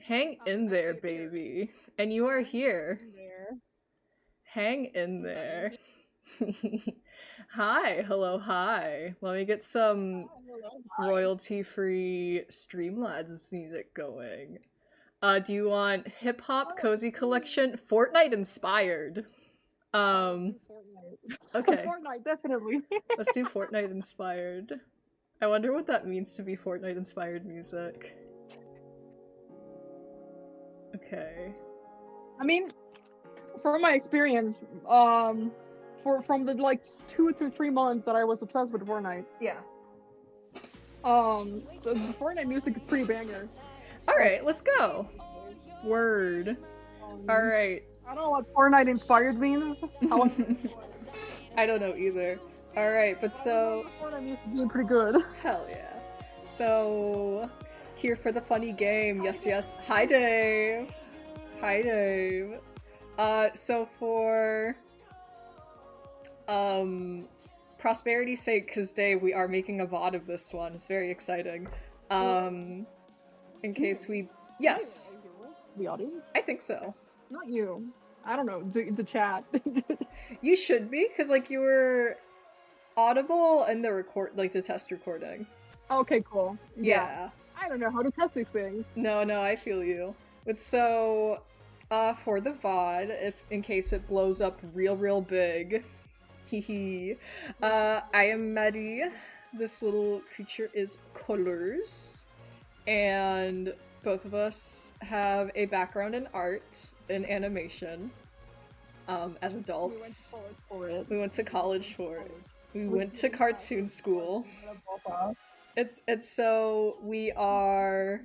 Hang in there, baby. And you are here. There. Hang in there. Hi, hello, hi. Let me get some Oh, hello, hi. royalty-free Streamlabs music going. Do you want hip hop Oh, cozy collection? Fortnite inspired. oh, let's Um, do Fortnite. okay. Fortnite, definitely. Let's do Fortnite inspired. I wonder what that means to be Fortnite inspired music. Okay. I mean, from my experience, from the like 2 to 3 months that I was obsessed with Fortnite, Yeah. the Fortnite music is pretty banger. Like, Alright, let's go. Word. um, Alright. I don't know what Fortnite inspired means. However, I don't know either. Alright, but I remember so. Fortnite music being pretty good. Hell yeah. So. Here for the funny game. Yes, yes. Hi, Dave. Hi, Dave. So for. Um. Prosperity's sake, because Dave, we are making a VOD of this one. It's very exciting. Um. In case we. Yes. The audience, I think so. not you. I don't know. The chat. You should be, because, like, you were audible in the like, the test recording. Okay, cool. Yeah. Yeah. I don't know how to test these things. No, no, I feel you. But so, for the VOD, if in case it blows up real big, hee I am Maddie. This little creature is Colors, and both of us have a background in art and animation. As adults, we went to college for it. We went to cartoon school. It's so we are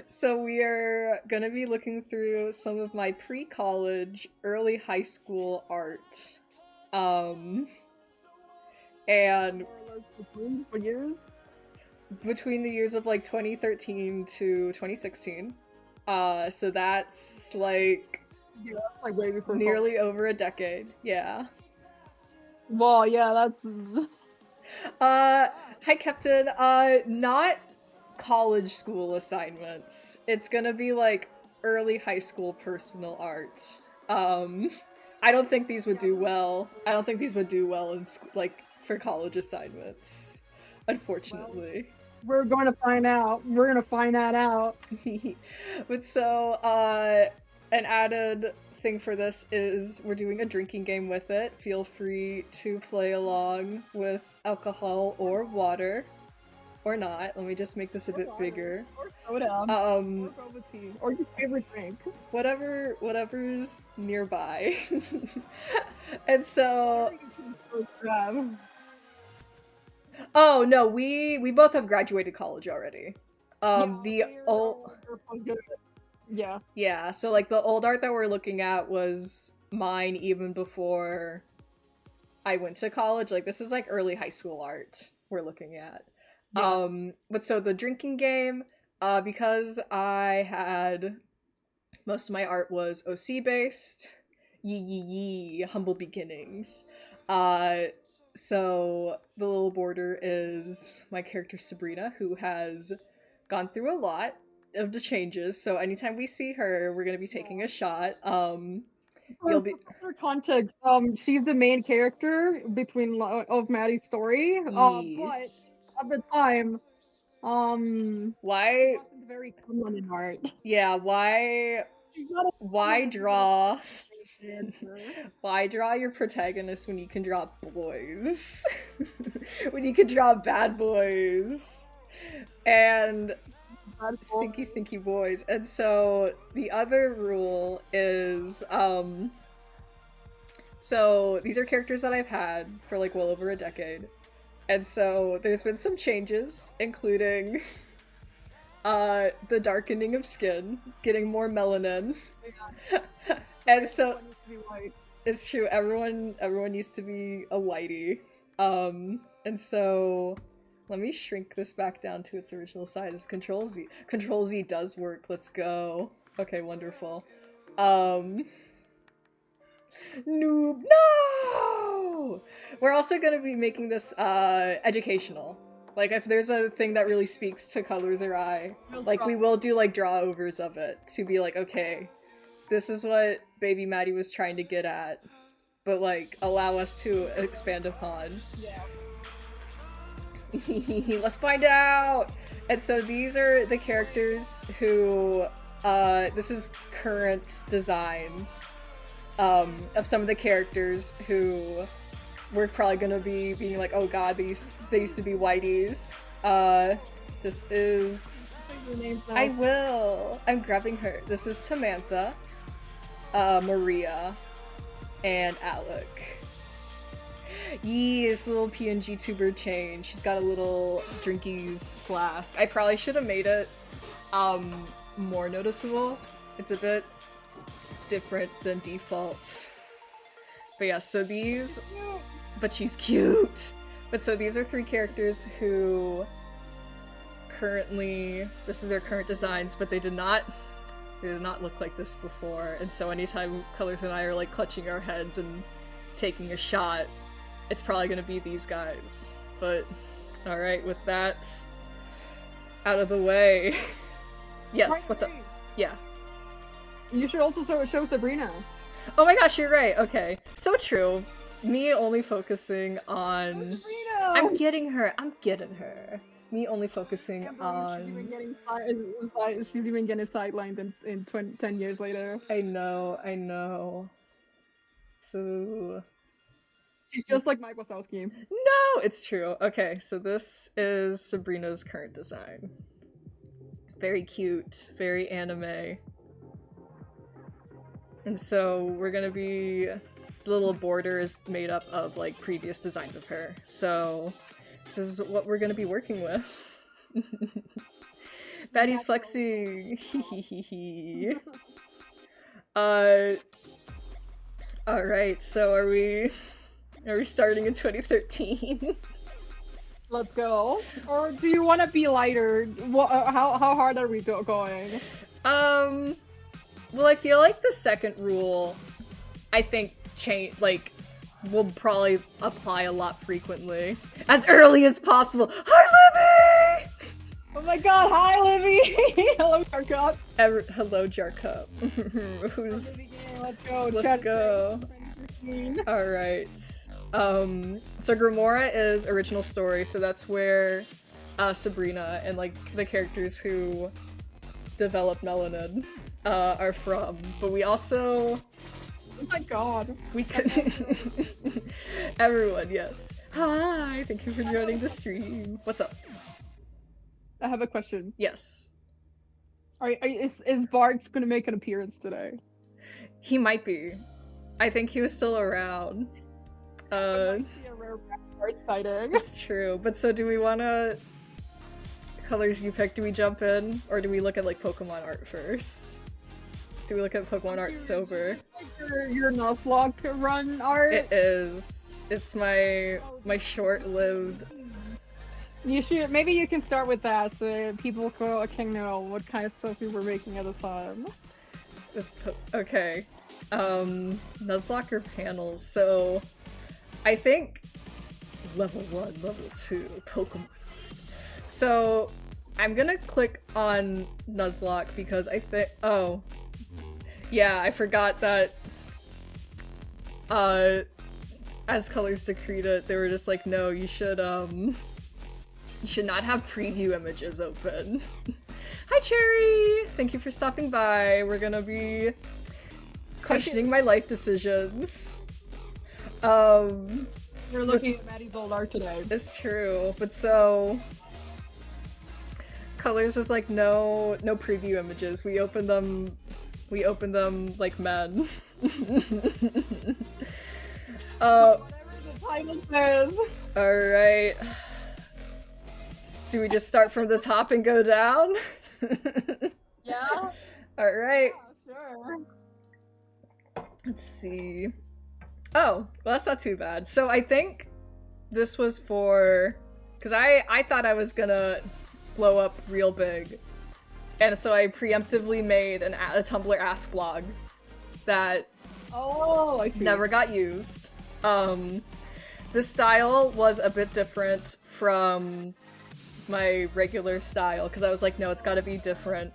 so we are gonna be looking through some of my pre-college, early high school art. Um and For years. between the years of like 2013 to 2016. So that's like Yeah, that's like way before college. nearly over a decade. Yeah. Well, yeah, that's Hi Captain. Not college school assignments. It's gonna be like early high school personal art. Um, I don't think these would do well. I don't think these would do well in like for college assignments. Unfortunately. we're going to find out. We're gonna find that out. But so, an added thing for this is we're doing a drinking game with it. Feel free to play along with alcohol or water. Or not. Let me just make this a bit bigger. Or soda. Or boba tea. Or your favorite drink. Whatever's nearby. And so oh no, we both have graduated college already. The old Yeah. yeah, so like the old art that we're looking at was mine even before I went to college. Like this is like early high school art we're looking at. Yeah. But so the drinking game, because I had most of my art was OC based, yee humble beginnings. Uh, so the little border is my character Sabrina, who has gone through a lot of the changes. So anytime we see her, we're gonna be taking a shot. You'll be For context, she's the main character between of Maddie's story. But yes. at the time, she Why? wasn't very common in art. Yeah. Why? She's not a Why common but a draw? character. Why draw your protagonist when you can draw boys? When you can draw bad boys and stinky boys. And so the other rule is so these are characters that I've had for like well over a decade. And so there's been some changes, including the darkening of skin, getting more melanin. And so it's true. Everyone used to be a whitey. And so let me shrink this back down to its original size. Control Z. Control Z does work. Let's go. Okay, wonderful. Noob. No. We're also gonna be making this educational. Like, if there's a thing that really speaks to Colors or I, like, we will do, like, draw-overs of it to be like, okay, this is what Baby Maddie was trying to get at, but, like, allow us to expand upon. Yeah. Let's find out! And so these are the characters who, this is current designs, of some of the characters who we're probably gonna be being like, oh god, they used to be whiteys. This is... I will! I'm grabbing her. This is Tamantha, Maria, and Alec. Yes, little PNG tuber chain. She's got a little Drinkies flask. I probably should have made it, more noticeable. It's a bit different than default. But yeah, so these... But she's cute! But so these are 3 characters who currently... This is their current designs, but they did not look like this before. And so anytime Colors and I are like clutching our heads and taking a shot, it's probably gonna be these guys. But alright, with that out of the way... Yes, what's up? Yeah. You should also show Sabrina. Oh my gosh, you're right. Okay. So true. Me only focusing on... I'm getting her. Me only focusing on... She's even getting sidelined in 10 years later. I know. So... She's just like Mike Wazowski. No, it's true. Okay, so this is Sabrina's current design. Very cute, very anime. And so we're gonna be... The little border is made up of, like, previous designs of her. So this is what we're gonna be working with. Maddie's flexing! Alright, so are we starting in 2013? Let's go. Or do you want to be lighter? How hard are we going? Well, I feel like the second rule, I think, will probably apply a lot frequently. As early as possible. Hi, Libby! Oh my god, hi, Libby! Hello, Jarkup. Hello, Jarkup. Who's... Let's go. Let's go. Alright. So Grimora is original story, so that's where Sabrina and, like, the characters who develop Melanin are from. But we also... Oh my god. We could... Everyone, yes. Hi! Thank you for joining the stream. What's up? I have a question. Yes. Is Bart gonna make an appearance today? He might be. I think he was still around. It might be a rare Bart sighting. It's true. But so do we wanna... Colors you pick, do we jump in? Or do we look at, like, Pokemon art first? Do we look at Pokemon art sober? Like your Nuzlocke run art? It is. It's my short-lived... Maybe you can start with that so people can know what kind of stuff we were making at the time. Okay. Nuzlocke panels, so... I think... Level 1, level 2, Pokemon. So, I'm gonna click on Nuzlocke because I think... Oh. Yeah, I forgot that... as Colors decreed it, they were just like, no, you should not have preview images open. Hi, Cherry! Thank you for stopping by. We're gonna be questioning my life decisions. We're looking at Maddie's old art today. It's true, but so... Colors was like, no preview images. We open them like men. Whatever the title says. Alright. Do we just start from the top and go down? Yeah? Alright. Yeah, sure. Let's see. Oh, well, that's not too bad. So I think this was for... Because I thought I was gonna blow up real big. And so I preemptively made a Tumblr Ask blog that I see. never got used. The style was a bit different from my regular style, because I was like, no, it's gotta be different.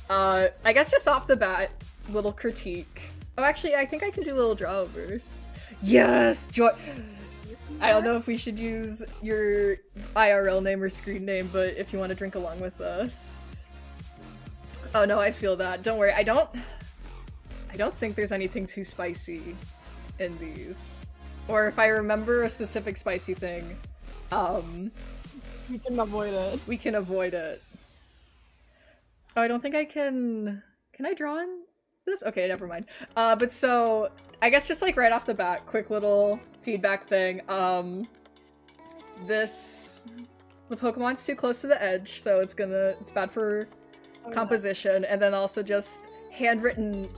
I guess just off the bat, little critique. Oh, actually, I think I can do little drawovers. Yes! Joy! I don't know if we should use your IRL name or screen name, but if you want to drink along with us. Oh no, I feel that. Don't worry, I don't think there's anything too spicy in these. Or if I remember a specific spicy thing, we can avoid it. We can avoid it. Oh, I don't think I can... Can I draw in this? Okay, never mind. But so, I guess just like right off the bat, quick little feedback thing. The Pokemon's too close to the edge, so it's bad for composition, and then also just handwritten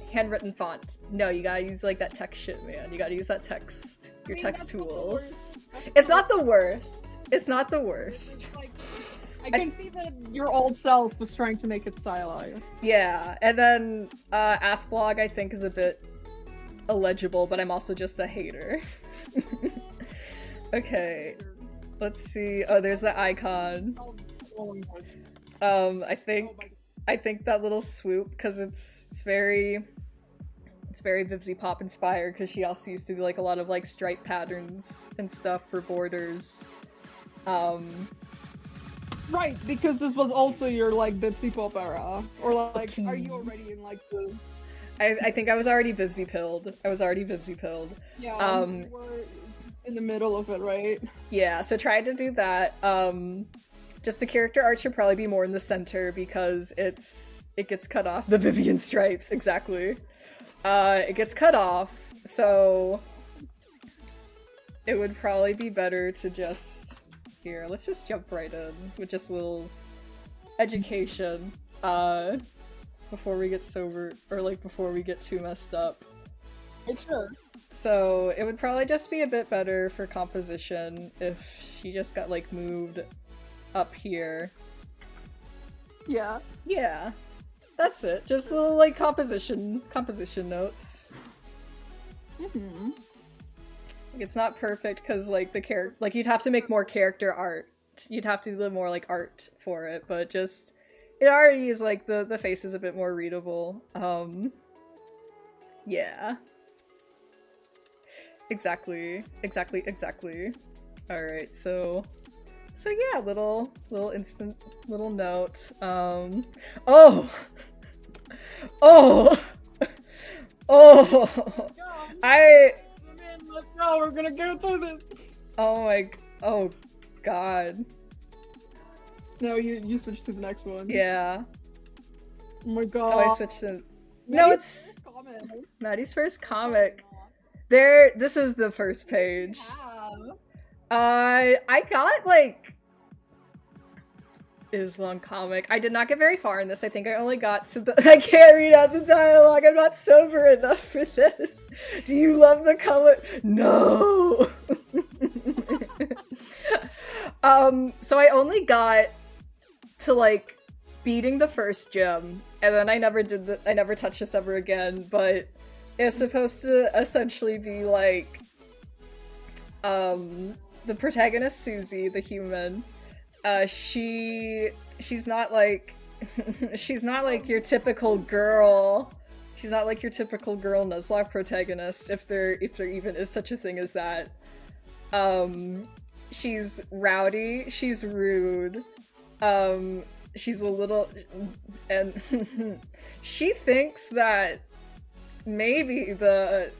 font. No, you gotta use like that text shit, man. You gotta use that text, your text tools. It's not the worst. It's not the worst. I can see that your old self was trying to make it stylized. Yeah, and then Asblog I think is a bit illegible, but I'm also just a hater. Okay, let's see. Oh, there's the icon. I think that little swoop, because it's very Vivzy Pop inspired, because she also used to do like a lot of like stripe patterns and stuff for borders. Right, because this was also your like Vivzy Pop era, or like, are you already in like the? I think I was already Vivzy pilled. Yeah, you were in the middle of it, right? Yeah, so try to do that. Just the character art should probably be more in the center because it gets cut off. The Vivian stripes, exactly. It gets cut off, so it would probably be better to just... Here, let's just jump right in with just a little education before we get sober, or like before we get too messed up. Sure. So it would probably just be a bit better for composition if she just got like moved up here. Yeah. Yeah. That's it. Just little like composition notes. Mm-hmm. It's not perfect because like the character, like you'd have to make more character art. You'd have to do more like art for it, but just it already is like the face is a bit more readable. Yeah. Exactly. Alright, so yeah, little instant little note. Oh! Let's go, we're gonna go through this! Oh god. No, you switched to the next one. Yeah. Oh my god. Oh, I switched to... No, it's... Maddie's first comic. This is the first page. I got, like... Islam comic. I did not get very far in this. I think I only got to the- I can't read out the dialogue. I'm not sober enough for this. Do you love the color? No! So I only got to, like, beating the first gym, and then I never touched this ever again, but it's supposed to essentially be, like, the protagonist, Susie, the human, she's not like she's not like your typical girl. She's not like your typical girl Nuzlocke protagonist, if there even is such a thing as that. She's rowdy, she's rude, she's a little, and she thinks that maybe the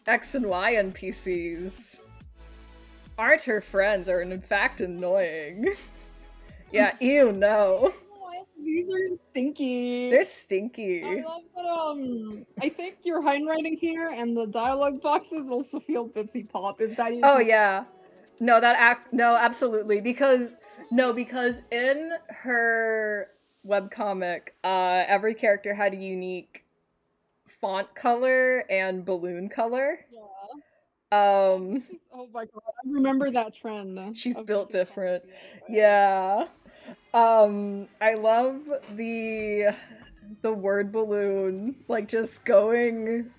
X and Y NPCs aren't her friends, are in fact annoying. Yeah, ew, no. These are stinky. They're stinky. I love that, I think your handwriting here and the dialogue boxes also feel Vivzy Pop, if that is- Oh yeah. No, no, absolutely. Because in her webcomic, every character had a unique font color and balloon color. Yeah. Oh my god, I remember that trend. She's built different. Yeah. I love the word balloon, like, just going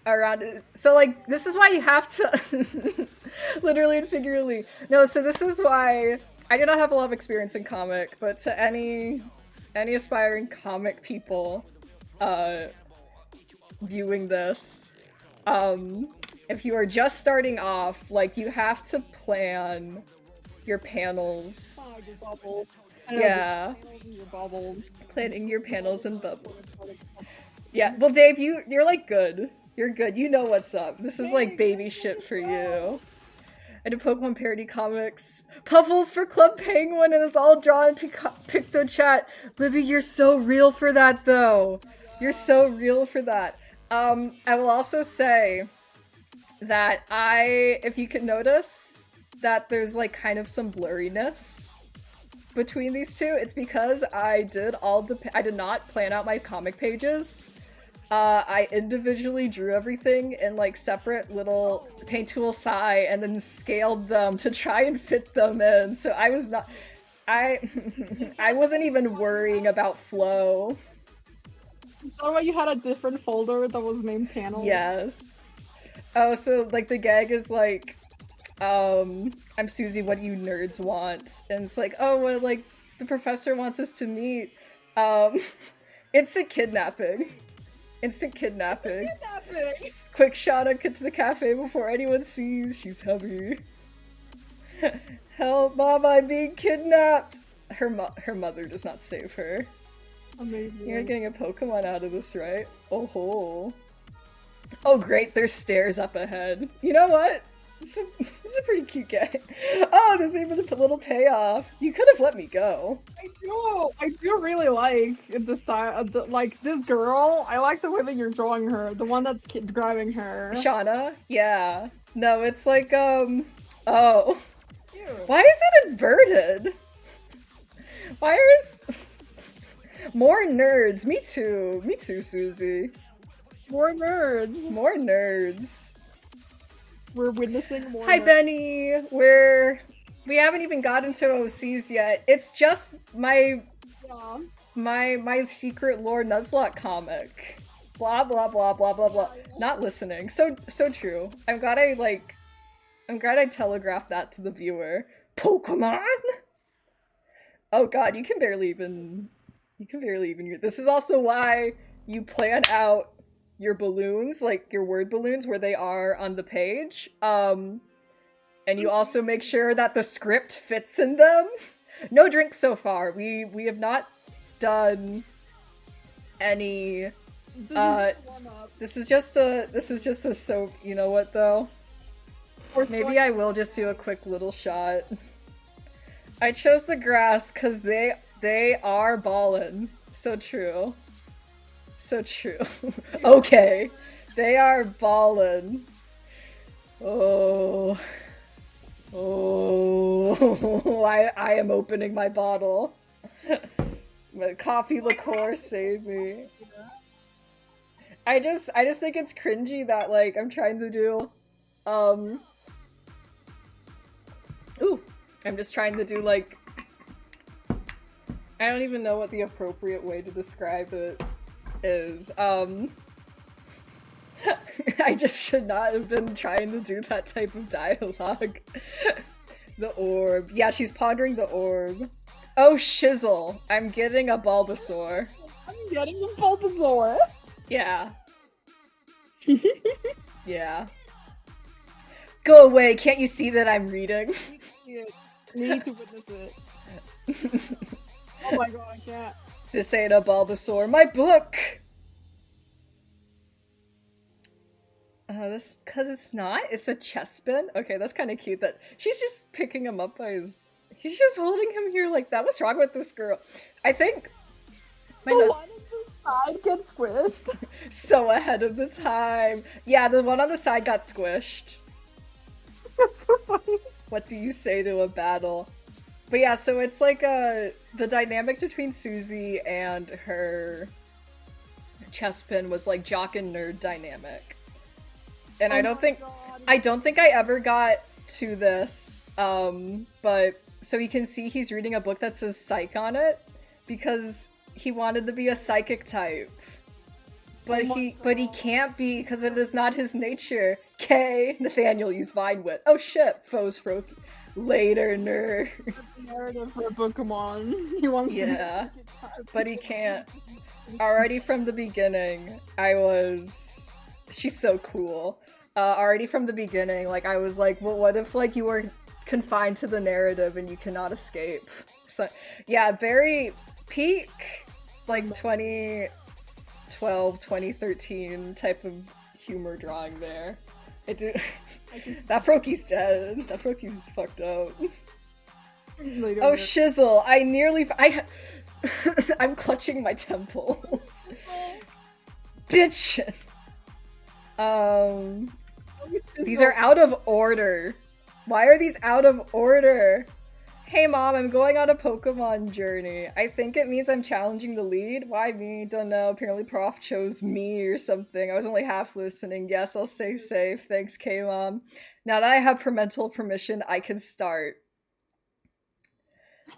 around. So, like, this is why you have to literally and figuratively. No, so this is why I do not have a lot of experience in comic, but to any aspiring comic people viewing this, if you are just starting off, like, you have to plan your panels. Oh, your bubbles. Yeah. Your bubbles. Planning your panels and bubbles. Yeah, well, Dave, you're like good. You're good. You know what's up. This is like baby shit for you. I did Pokemon parody comics. Puffles for Club Penguin, and it's all drawn in Picto Chat. Libby, you're so real for that, though. You're so real for that. I will also say that if you can notice that there's like kind of some blurriness between these two, it's because I did not plan out my comic pages. I individually drew everything in like separate little paint tool SAI and then scaled them to try and fit them in. So I was not, I wasn't even worrying about flow. Is that why you had a different folder that was named panels? Yes. Oh, so like the gag is like, I'm Susie, what do you nerds want? And it's like, oh, well, like the professor wants us to meet. Instant kidnapping. Instant kidnapping. Quick shot and get to the cafe before anyone sees. She's heavy. Help, Mom, I'm being kidnapped! Her mother does not save her. Amazing. You're getting a Pokemon out of this, right? Oh ho. Oh great, there's stairs up ahead. You know what? This is a pretty cute guy. Oh, there's even a little payoff. You could have let me go. I do really like the style, like this girl. I like the way that you're drawing her. The one that's driving her. Shauna? Yeah. No, it's like, oh. Ew. Why is it inverted? Why is... More nerds. Me too. Me too, Susie. More nerds. More nerds. We're witnessing more. Hi, Benny. We haven't even gotten to OCs yet. It's just my secret Lord Nuzlocke comic. Blah blah blah blah blah blah. Not listening. So true. I'm glad I telegraphed that to the viewer. Pokemon? Oh god, you can barely even this is also why you plan out your balloons, like your word balloons, where they are on the page. And you also make sure that the script fits in them. No drinks so far. We have not done any. This is just a soap. You know what though? Maybe I will just do a quick little shot. I chose the grass because they are ballin'. So true. So true. Okay. They are ballin'. Oh. Oh. I am opening my bottle. My coffee liqueur saved me. I just think it's cringy that like I'm trying to do ooh. I'm just trying to do like I don't even know what the appropriate way to describe it is. I just should not have been trying to do that type of dialogue. The orb. Yeah, she's pondering the orb. Oh, shizzle. I'm getting a Bulbasaur. I'm getting a Bulbasaur. Yeah. Yeah. Go away, can't you see that I'm reading? You need to witness it. Oh my god, I can't. This ain't a Bulbasaur. My book! Cause it's not? It's a Chespin? Okay, that's kind of cute that she's just picking him up by his... She's just holding him here like that. What's wrong with this girl? I think... The one on the side gets squished. So ahead of the time. Yeah, the one on the side got squished. That's so funny. What do you say to a battle? But yeah, so it's like the dynamic between Susie and her Chespin was like jock and nerd dynamic. And I don't think I ever got to this, but so you can see he's reading a book that says psych on it because he wanted to be a psychic type. But he can't be because it is not his nature. K. Nathaniel used Vine Wit. Oh shit, foes Froakie. Later, nerd. Narrative for Pokemon. He wants Yeah, but he can't. Already from the beginning, I was. She's so cool. Already from the beginning, like I was like, well, what if like you were confined to the narrative and you cannot escape? So, yeah, very peak, like 2012, 2013 type of humor drawing there. I do. That Froaky's dead. That Froaky's fucked up. Oh, shizzle! I nearly. I'm clutching my temples. Bitch! These are out of order. Why are these out of order? Hey mom, I'm going on a Pokemon journey. I think it means I'm challenging the lead. Why me? Don't know. Apparently Prof chose me or something. I was only half listening. Yes, I'll stay safe. Thanks, K-Mom. Now that I have parental permission, I can start.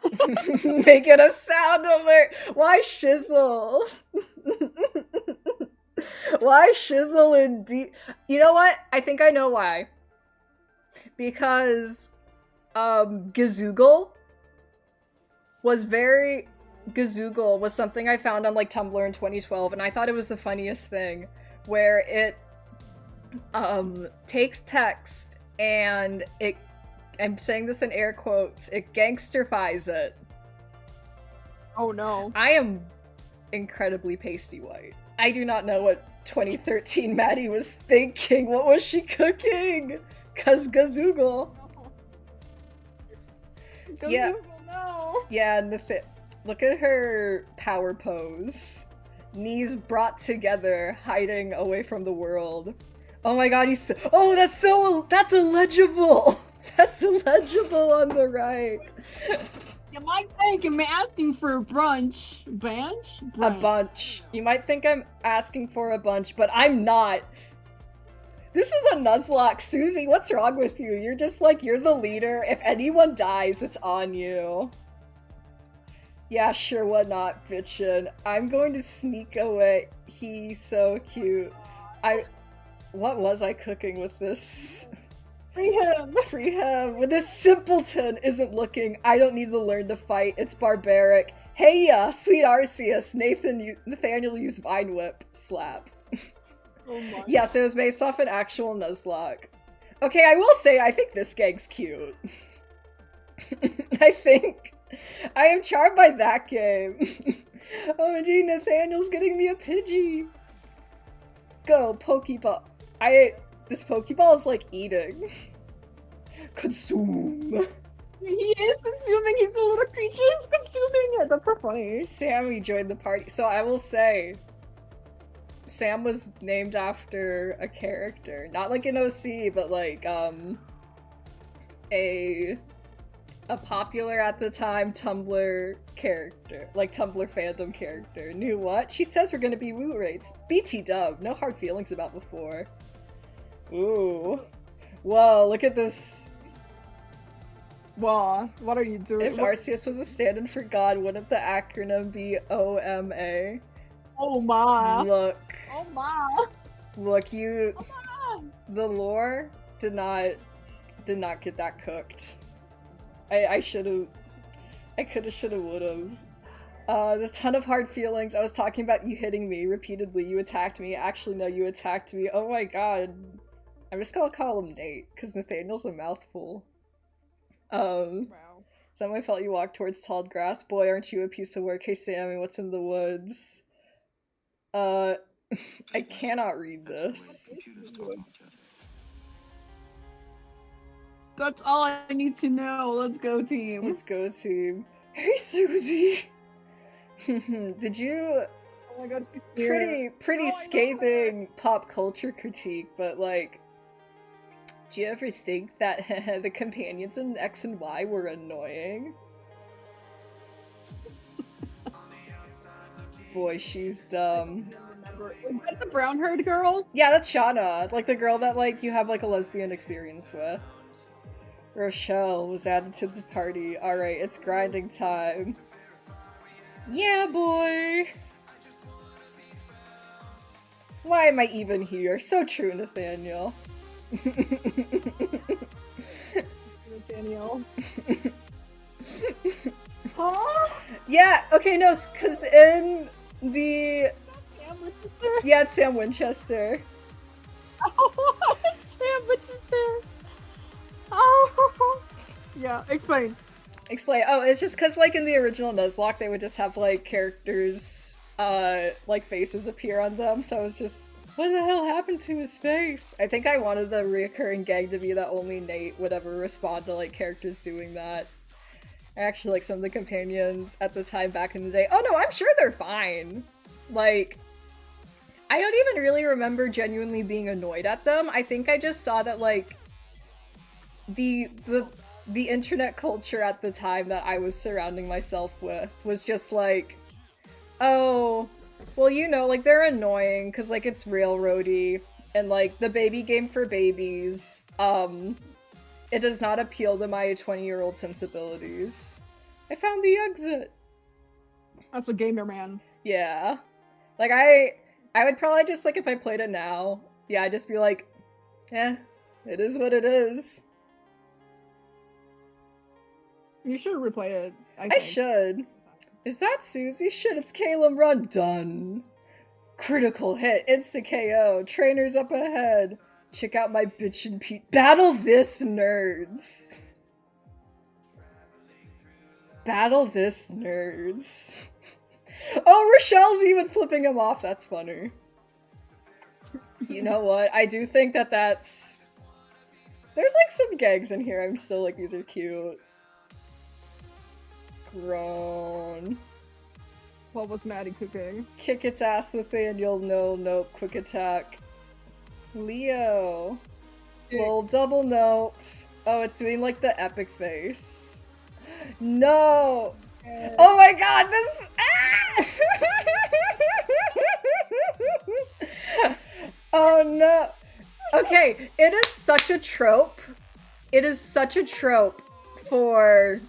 Make it a sound alert! Why shizzle? Why shizzle indeed? You know what? I think I know why. Because Gazoogle was something I found on like Tumblr in 2012, and I thought it was the funniest thing, where it takes text and I'm saying this in air quotes, it gangsterfies it. Oh no. I am incredibly pasty white. I do not know what 2013 Maddie was thinking. What was she cooking? Cause Gazoogle. Gazoogle, Yeah. no. Yeah, look at her power pose. Knees brought together, hiding away from the world. Oh my god, that's illegible! That's illegible on the right. You might think I'm asking for a brunch. Bunch? A bunch. You might think I'm asking for a bunch, but I'm not. This is a Nuzlocke. Susie, what's wrong with you? You're just like, you're the leader. If anyone dies, it's on you. Yeah, sure, what not, bitchin'. I'm going to sneak away. He's so cute. What was I cooking with this? Free him! Free him! When this simpleton isn't looking, I don't need to learn to fight. It's barbaric. Hey sweet Arceus, Nathaniel used Vine Whip. Slap. Oh my yes, it was based off an actual Nuzlocke. Okay, I will say, I think this gang's cute. I am charmed by that game. Oh gee, Nathaniel's getting me a Pidgey. Go, Pokeball. This Pokeball is like eating. Consume. He is consuming, he's a little creature, he's consuming it. That's so funny. Sammy joined the party. So I will say, Sam was named after a character. Not like an OC, but like, a popular at the time Tumblr character. Like, Tumblr fandom character. Knew what? She says we're gonna be woo rates. BT dub. No hard feelings about before. Ooh. Whoa, look at this. Whoa, what are you doing? If Arceus was a stand-in for God, wouldn't the acronym be OMA? Oh my. Look. Oh my. Look, you. Oh my. The lore did not get that cooked. I should've. I could've, should've, would've. There's a ton of hard feelings. I was talking about you hitting me repeatedly. You attacked me. Actually, no, you attacked me. Oh my god. I'm just gonna call him Nate, because Nathaniel's a mouthful. Wow. Some I felt you walk towards tall grass. Boy, aren't you a piece of work. Hey Sammy, what's in the woods? I cannot read this. That's all I need to know. Let's go, team. Let's go, team. Hey Susie! Did you... Oh my god, she's here. Pretty scathing pop culture critique, but like... Do you ever think that the companions in X and Y were annoying? Boy, she's dumb. Is that the brown-haired girl? Yeah, that's Shauna. Like the girl that like you have like a lesbian experience with. Rochelle was added to the party. Alright, it's grinding time. Yeah, boy! Why am I even here? So true, Nathaniel. Daniel. Huh? Yeah, okay, no, because in the... Sam Winchester? Yeah, it's Sam Winchester. Oh, Sam Winchester! Oh! Yeah, explain. Explain. Oh, it's just because, like, in the original Nuzlocke, they would just have, like, characters, like, faces appear on them, so I was just... What the hell happened to his face? I think I wanted the reoccurring gag to be that only Nate would ever respond to, like, characters doing that. Actually, like, some of the companions at the time back in the day. Oh no, I'm sure they're fine. Like, I don't even really remember genuinely being annoyed at them. I think I just saw that, like, the internet culture at the time that I was surrounding myself with was just like, oh, well, you know, like, they're annoying because, like, it's railroady, and, like, the baby game for babies, it does not appeal to my 20-year-old sensibilities. I found the exit! That's a gamer man. Yeah. Like, I would probably just, like, if I played it now, yeah, I'd just be like, eh, it is what it is. You should replay it, I I think. should. Is that Susie? Shit, it's Caleb Run. Done. Critical hit. Insta-KO. Trainers up ahead. Check out my bitchin' Pete. Battle this, nerds. Battle this, nerds. Oh, Rochelle's even flipping him off. That's funny. You know what? I do think that that's... There's, like, some gags in here. I'm still like, these are cute. Grown. What was Maddie cooking? Kick its ass with it and you'll know. Nope. Quick attack. Leo. Well, double nope. Oh, it's doing like the epic face. No! Oh my god, this... Ah! Oh no. Okay, it is such a trope. It is such a trope for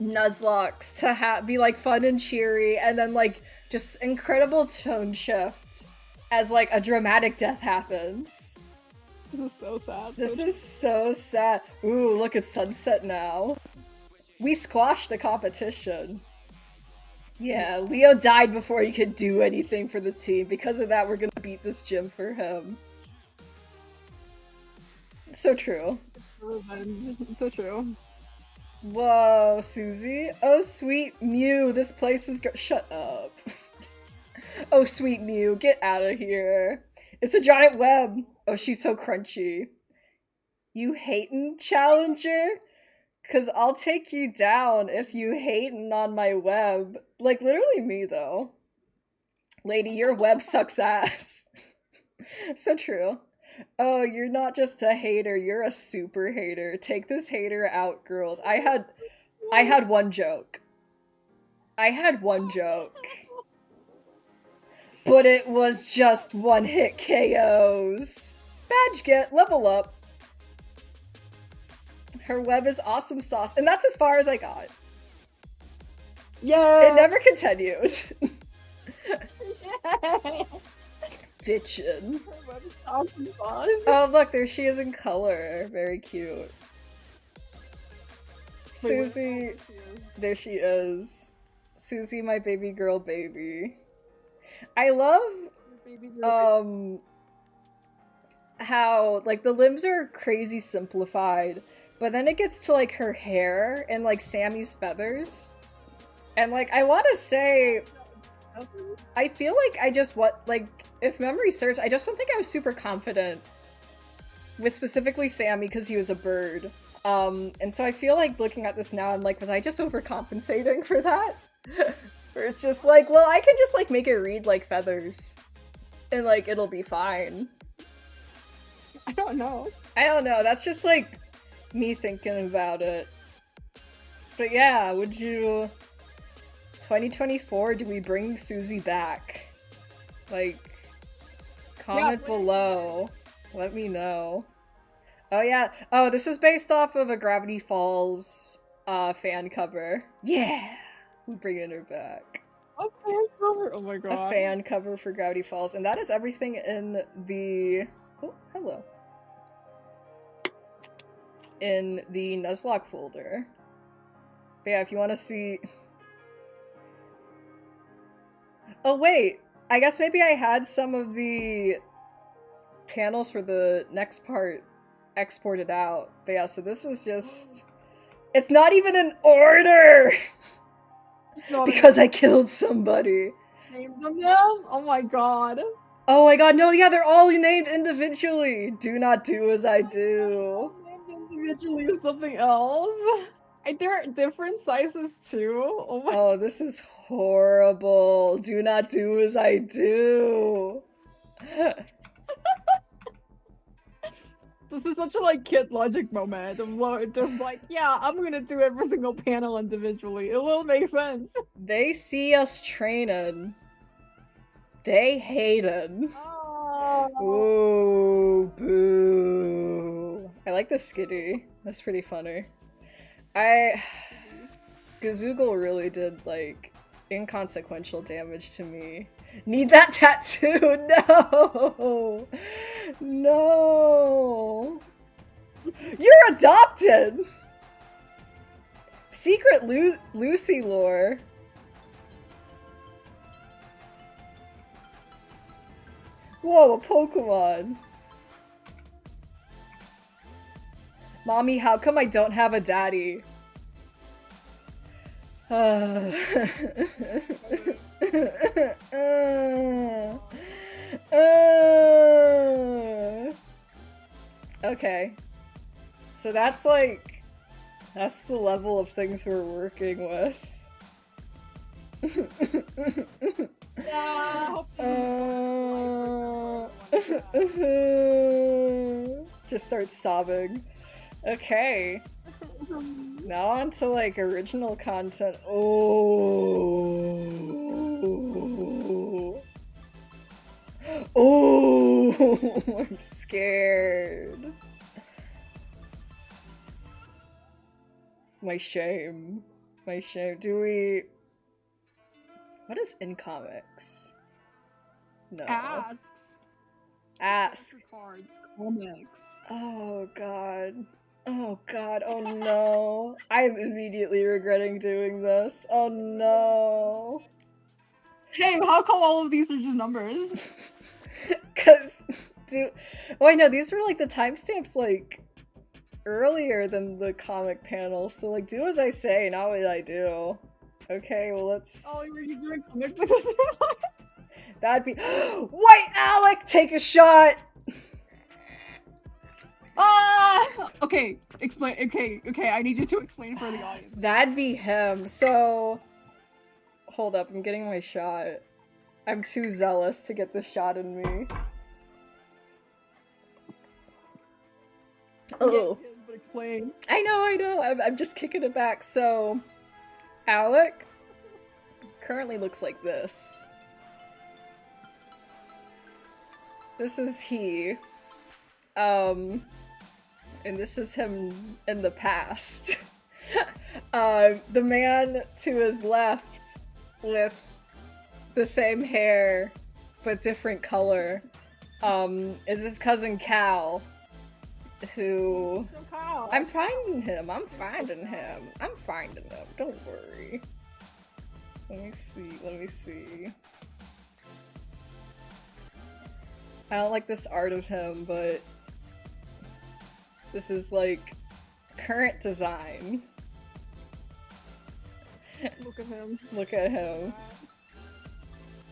Nuzlocks to be like fun and cheery and then like just incredible tone shift as like a dramatic death happens. This is so sad. This is so sad. Ooh, look, it's sunset now. We squashed the competition. Yeah, Leo died before he could do anything for the team. Because of that, we're gonna beat this gym for him. So true. It's so true. Whoa, Susie. Oh, sweet Mew, this place is shut up. Oh, sweet Mew, get out of here. It's a giant web. Oh, she's so crunchy. You hatin', Challenger? Cause I'll take you down if you hatin' on my web. Like, literally me, though. Lady, your web sucks ass. So true. Oh, you're not just a hater, you're a super hater. Take this hater out, girls. I had one joke. I had one joke. But it was just one-hit KOs. Badge get, level up. Her web is awesome sauce. And that's as far as I got. Yeah. It never continued. Yeah. Bitchin'. Her web is awesome sauce. Oh, look, there she is in color. Very cute. Susie. There she is. Susie, my baby girl baby. I love, how, like, the limbs are crazy simplified, but then it gets to, like, her hair and, like, Sammy's feathers. And, like, I want to say, I feel like I just, if memory serves, I just don't think I was super confident with specifically Sammy because he was a bird. And so I feel like looking at this now, I'm like, was I just overcompensating for that? Where it's just like, well, I can just, like, make it read like feathers. And, like, it'll be fine. I don't know. I don't know, that's just, like, me thinking about it. But yeah, would you... 2024, do we bring Susie back? Like, comment below. Let me know. Oh yeah, oh, this is based off of a Gravity Falls fan cover. Yeah! We're bringing her back. A fan cover? Oh my god. A fan cover for Gravity Falls, and that is everything in the... Oh, hello. in the Nuzlocke folder. But yeah, if you want to see... Oh wait, I guess maybe I had some of the panels for the next part exported out. But yeah, so this is just... It's not even in order! Because I killed somebody. Names of them? Oh my god. Oh my god, no, yeah, they're all named individually. Do not do as I do. Named individually is something else. They're different sizes too. Oh, this is horrible. Do not do as I do. This is such a like kid logic moment of just like, yeah, I'm gonna do every single panel individually. It will make sense. They see us training. They hated. Oh. Ooh, boo. I like the skitty. That's pretty funny. Gazoogle really did, like, inconsequential damage to me. Need that tattoo? No! No! You're adopted! Secret Lucy lore. Whoa, a Pokemon. Mommy, how come I don't have a daddy? Okay. So that's like... That's the level of things we're working with. Yeah, just start sobbing. Okay. Now on to like original content. Oh. Oh, I'm scared. My shame. My shame. Do we... What is in comics? No. Ask. Cards, comics. Oh god. Oh god. Oh no. I'm immediately regretting doing this. Oh no. Hey, how come all of these are just numbers? Cause, oh I know, these were like the timestamps like earlier than the comic panel, so like do as I say, not what I do. Okay, well let's... Oh, were you doing comics like this? That'd be... White Alec! Take a shot! Ah! Okay, explain. Okay, I need you to explain for the audience. That'd be him. So... Hold up, I'm getting my shot. I'm too zealous to get this shot in me. Oh. Yes, but explain. I know. I'm just kicking it back. So... Alec currently looks like this. This is he. And this is him in the past. The man to his left with the same hair but different color is his cousin Cal, who... I'm finding him, don't worry. Let me see. I don't like this art of him, but this is like current design. Look at him.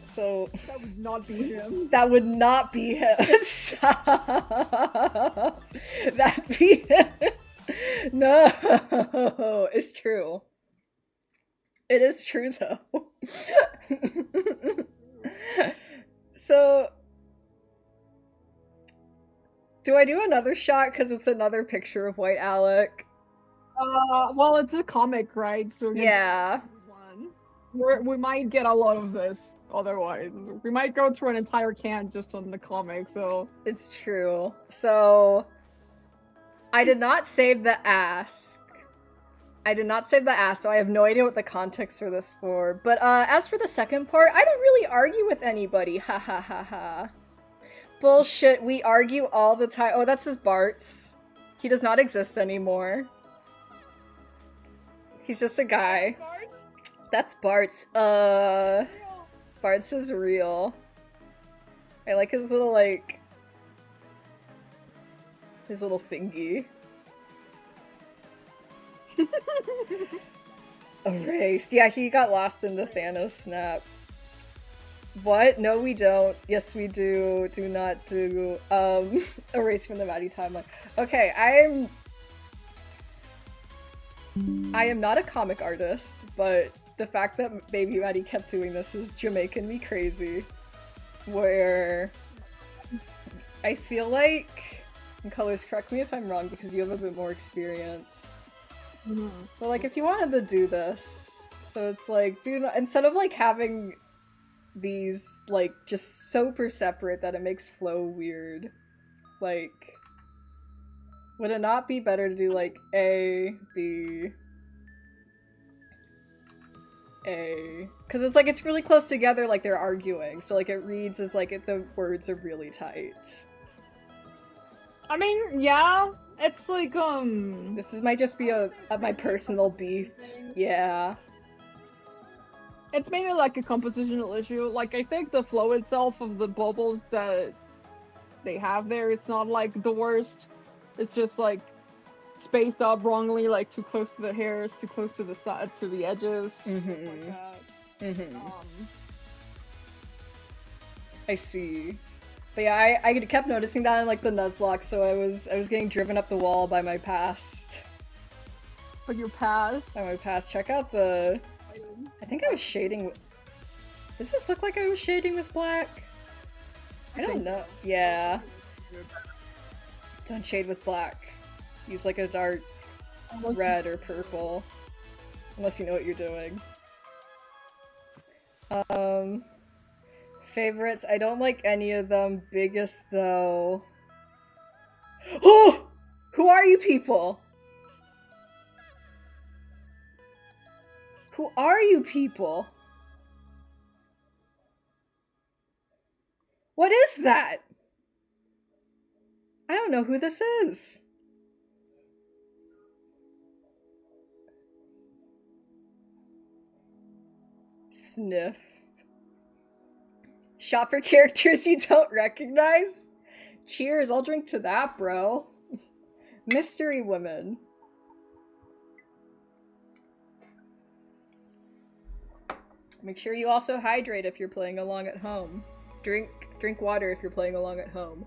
So that would not be him. That would not be him. Stop. That'd be him. No. It's true. It is true though. So do I do another shot because it's another picture of White Alec? Well, it's a comic, right? So yeah. We might get a lot of this otherwise. We might go through an entire can just on the comic, so... It's true. So... I did not save the ask. So I have no idea what the context for this for. But as for the second part, I don't really argue with anybody. Ha ha ha ha. Bullshit, we argue all the time. Oh, that's his Bart's. He does not exist anymore. He's just a guy. That's Bart's. Bart's is real. I like his little, like... his little thingy. Erased. Yeah, he got lost in the Thanos snap. What? No, we don't. Yes, we do. Do not do, erase from the Maddie timeline. Okay, I am not a comic artist, but the fact that Baby Maddie kept doing this is Jamaican me crazy. Where I feel like, and Colors, correct me if I'm wrong because you have a bit more experience. But like, if you wanted to do this, so it's like, instead of like having these like just super separate that it makes flow weird, like, would it not be better to do like A, B, A? Because it's like, it's really close together, like they're arguing, so like it reads as like the words are really tight. I mean, yeah, it's like, This might just be my personal beef. Yeah. It's mainly like a compositional issue. Like, I think the flow itself of the bubbles that they have there, it's not like the worst. It's just like spaced out wrongly, like too close to the hairs, too close to the side, to the edges, stuff like that. I see. But yeah, I kept noticing that in like the Nuzlocke, so I was getting driven up the wall by my past. But your past? By my past. Check out the... I think I was shading... Does this look like I was shading with black? I don't know. Yeah. Don't shade with black. Use like a dark red or purple. Unless you know what you're doing. Favorites, I don't like any of them. Biggest though. Oh! Who are you people? Who are you people? What is that? I don't know who this is. Sniff. Shop for characters you don't recognize? Cheers, I'll drink to that, bro. Mystery women. Make sure you also hydrate if you're playing along at home. Drink water if you're playing along at home.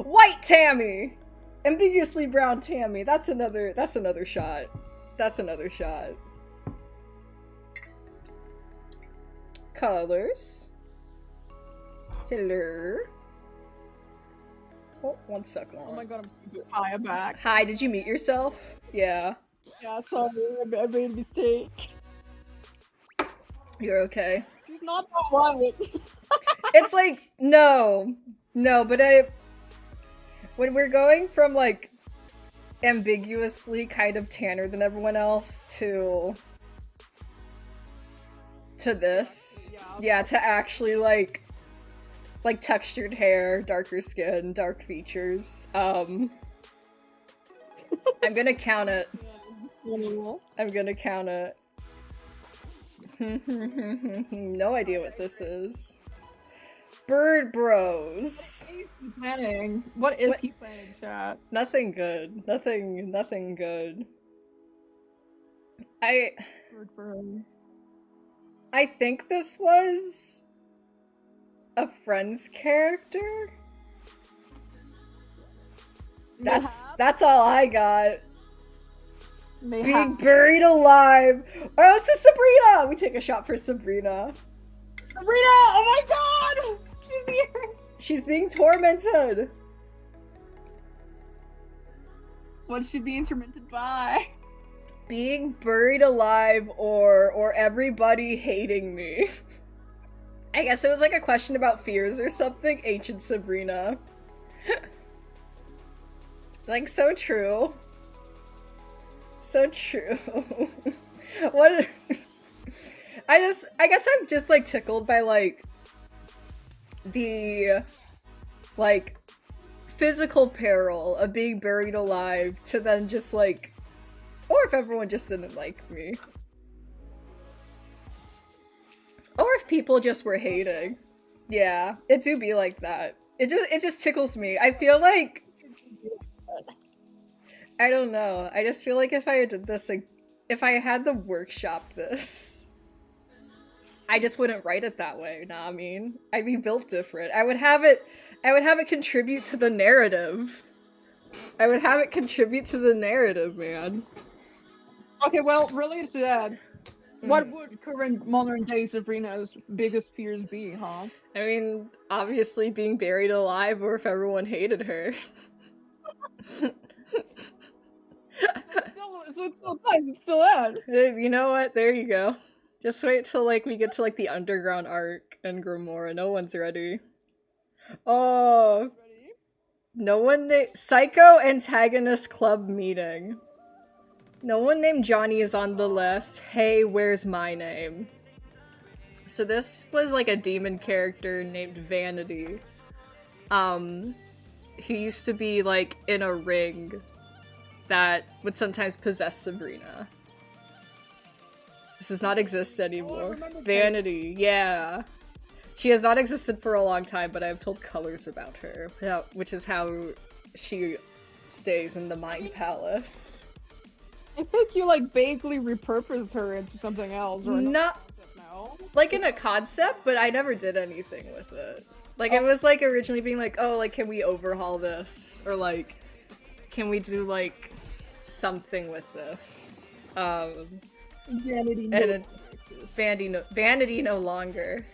White Tammy! Ambiguously brown Tammy. That's another shot. That's another shot. Colors. Hello. Oh, 1 second. Oh my god, hi, I'm back. Hi, did you meet yourself? Yeah. Yeah, sorry, I made a mistake. You're okay. She's not that white. It's like, no, but when we're going from like ambiguously kind of tanner than everyone else to this, yeah, to actually like textured hair, darker skin, dark features, I'm gonna count it. I'm gonna count it. No idea what this is. Bird Bros. Planning. What is he planning, chat? Nothing good. Nothing good. Bird Bros. I think this was a Friends character. That's all I got. Being buried alive. Oh, this is Sabrina. We take a shot for Sabrina. Sabrina! Oh my god! She's here! She's being tormented. What's she being tormented by? Being buried alive or everybody hating me. I guess it was like a question about fears or something. Ancient Sabrina. Like, so true. So true. What? I guess I'm just like tickled by like the, like, physical peril of being buried alive to then just, like, or if everyone just didn't like me. Or if people just were hating. Yeah, it do be like that. It just tickles me. I feel like, I don't know. I just feel like if I did this, like, if I had to workshop this, I just wouldn't write it that way. Nah, I mean, I'd be built different. I would have it contribute to the narrative. I would have it contribute to the narrative, man. Okay, well, related to that, what would current modern day Sabrina's biggest fears be, huh? I mean, obviously being buried alive, or if everyone hated her. So it's still nice, it's still that. You know what? There you go. Just wait till, like, we get to, like, the underground arc and Grimoire. No one's ready. Oh. No one Psycho Antagonist Club meeting. No one named Johnny is on the list. Hey, where's my name? So this was, like, a demon character named Vanity. Who used to be, like, in a ring that would sometimes possess Sabrina. This does not exist anymore. Vanity, yeah. She has not existed for a long time, but I have told colors about her, which is how she stays in the Mind Palace. I think you, like, vaguely repurposed her into something else, or not like in a concept, but I never did anything with it. Like, it was, like, originally being like, oh, like, can we overhaul this? Or, like, can we do, like, something with this? Vanity no longer.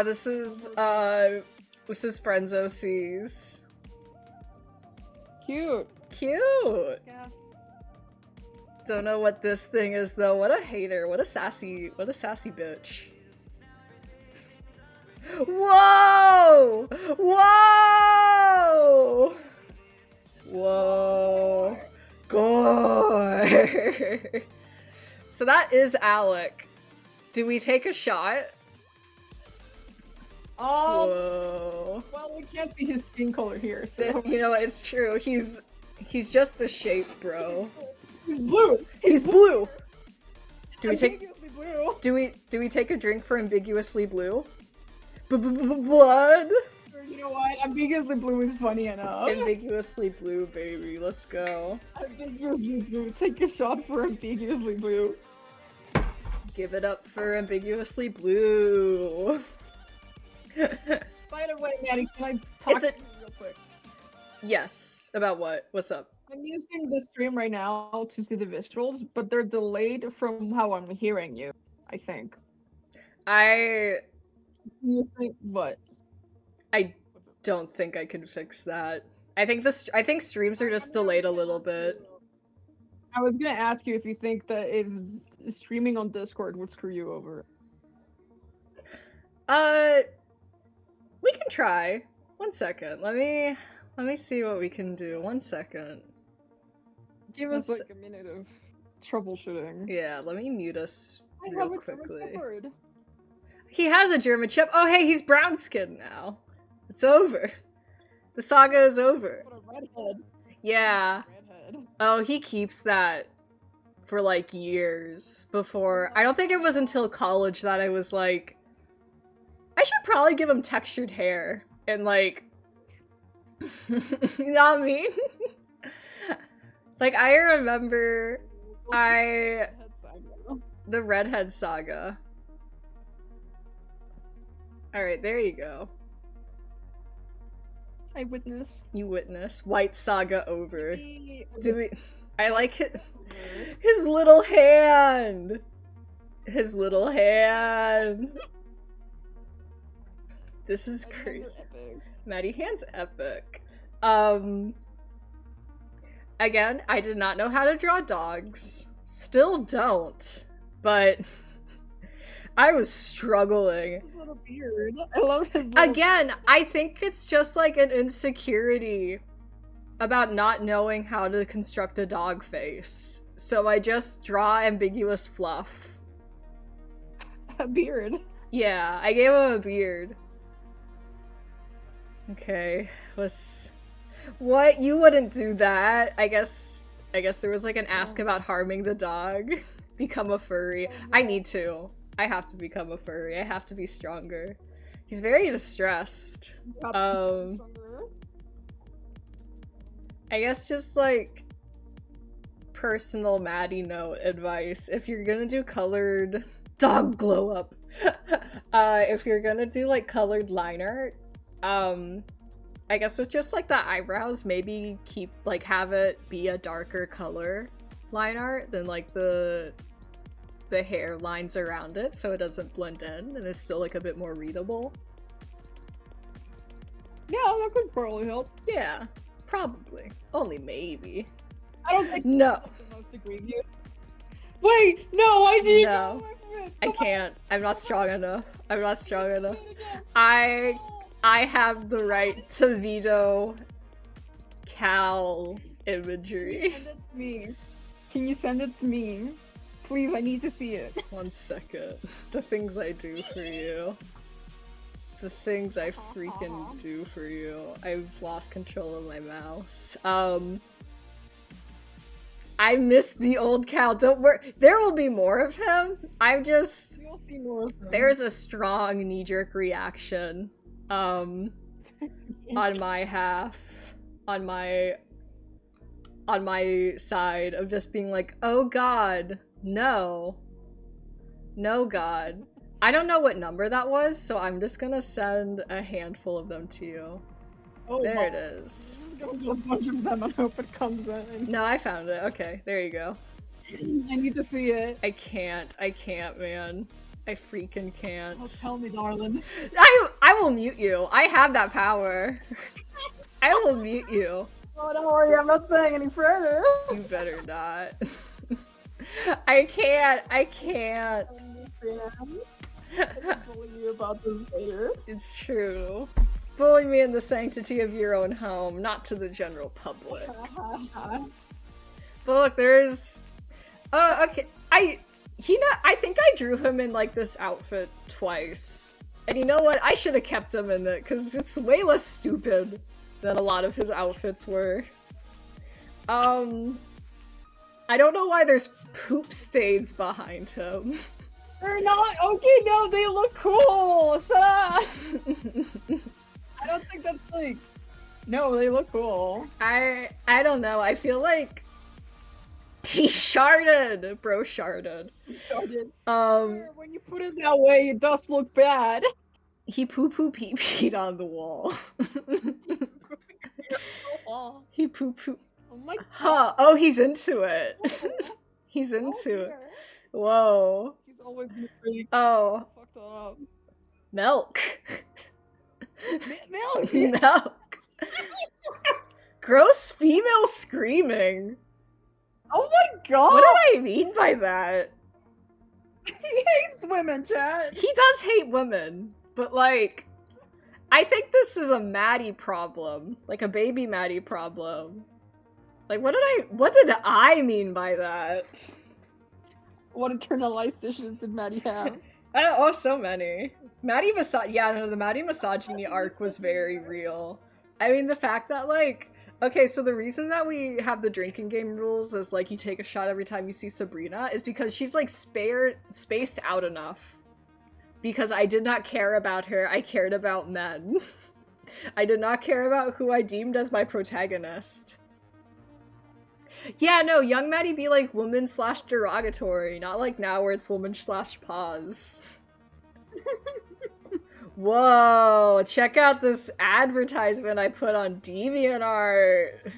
This is Friends OCs. Cute. Cute! Yeah. Don't know what this thing is, though. What a hater. What a sassy bitch. Whoa! Whoa! Whoa! Gore! So that is Alec. Do we take a shot? Whoa. Well, we can't see his skin color here, so... You know, it's true. He's just a shape, bro. He's blue! He's blue! Do we take a drink for ambiguously blue? Blood? You know what? Ambiguously blue is funny enough. Ambiguously blue, baby. Let's go. Ambiguously blue. Take a shot for ambiguously blue. Give it up for ambiguously blue. By the way, Maddie, can I talk to you real quick? Yes. About what? What's up? I'm using the stream right now to see the visuals, but they're delayed from how I'm hearing you, I think. You think what? I don't think I can fix that. I think streams are just delayed a little bit. I was gonna ask you if you think that if streaming on Discord would screw you over. We can try. 1 second. Let me see what we can do. 1 second. Give us like a minute of troubleshooting. Yeah, let me mute us real quickly. He has a German Shepherd. Oh, hey, he's brown skinned now. It's over. The saga is over. What a redhead. Yeah. Redhead. Oh, he keeps that for like years before. I don't think it was until college that I was like, I should probably give him textured hair and like, you know what I mean? Like, I remember the redhead saga. Alright, there you go. I witness. You witness. White saga over. I like it. His little hand! His little hand! This is crazy. Maddie Hand's epic. Again, I did not know how to draw dogs. Still don't. But I was struggling. His little beard. I love his little Again, beard. I think it's just like an insecurity about not knowing how to construct a dog face. So I just draw ambiguous fluff. A beard. Yeah, I gave him a beard. Okay, let's... What? You wouldn't do that. I guess there was like an ask about harming the dog. Become a furry. I need to. I have to become a furry. I have to be stronger. He's very distressed. I guess just like personal Maddie note advice. If you're gonna do colored dog glow up, if you're gonna do like colored line art, I guess with just like the eyebrows, maybe keep like have it be a darker color line art than like the hair lines around it, so it doesn't blend in and it's still like a bit more readable. Yeah, that could probably help. Yeah, probably. Only maybe. I don't think no. That's the most egregious. Wait, no, I do. No, I can't. I'm not strong enough. I'm not strong enough. I have the right to veto Cal imagery. Send it to me. Can you send it to me? Please, I need to see it. 1 second. The things I do for you. The things I freaking do for you. I've lost control of my mouse. I miss the old Cal. Don't worry. There will be more of him. I'm just... You'll see more of him. There's a strong knee-jerk reaction. On my half. On my side of just being like, oh god, no. No god. I don't know what number that was, so I'm just gonna send a handful of them to you. Oh, there it is. I'm just gonna do a bunch of them and hope it comes in. No, I found it. Okay, there you go. I need to see it. I can't, man. I freaking can't. Oh, tell me, darling. I will mute you. I have that power. I will mute you. Oh, don't worry, I'm not saying any further. You better not. I can't. I understand. I can bully you about this later. It's true. Bully me in the sanctity of your own home, not to the general public. But look, there's... okay. I think I drew him in, like, this outfit twice. And you know what? I should have kept him in it, because it's way less stupid than a lot of his outfits were. I don't know why there's poop stains behind him. They're not- okay, no, they look cool! Shut up! I don't think that's like... No, they look cool. I don't know, I feel like... He sharded! Bro sharded. He sharded. Sure, when you put it that way, it does look bad. He poo-poo pee-peed on the wall. He poo-poo... Oh my god. Huh, oh, he's into it. He's into it. Whoa. He's always been pretty fucked up. Milk. Milk! Milk. Gross female screaming. Oh my god! What did I mean by that? He hates women, chat! He does hate women, but like... I think this is a Maddie problem. Like a baby Maddie problem. Like, what did I mean by that? What internalized issues did Maddie have? Oh, so many. The Maddie misogyny arc was very real. I mean, the fact that, like, okay, so the reason that we have the drinking game rules is, like, you take a shot every time you see Sabrina is because she's, like, spaced out enough. Because I did not care about her, I cared about men. I did not care about who I deemed as my protagonist. Yeah, no, young Maddie be like woman/derogatory, not like now where it's woman/pause. Whoa, check out this advertisement I put on DeviantArt.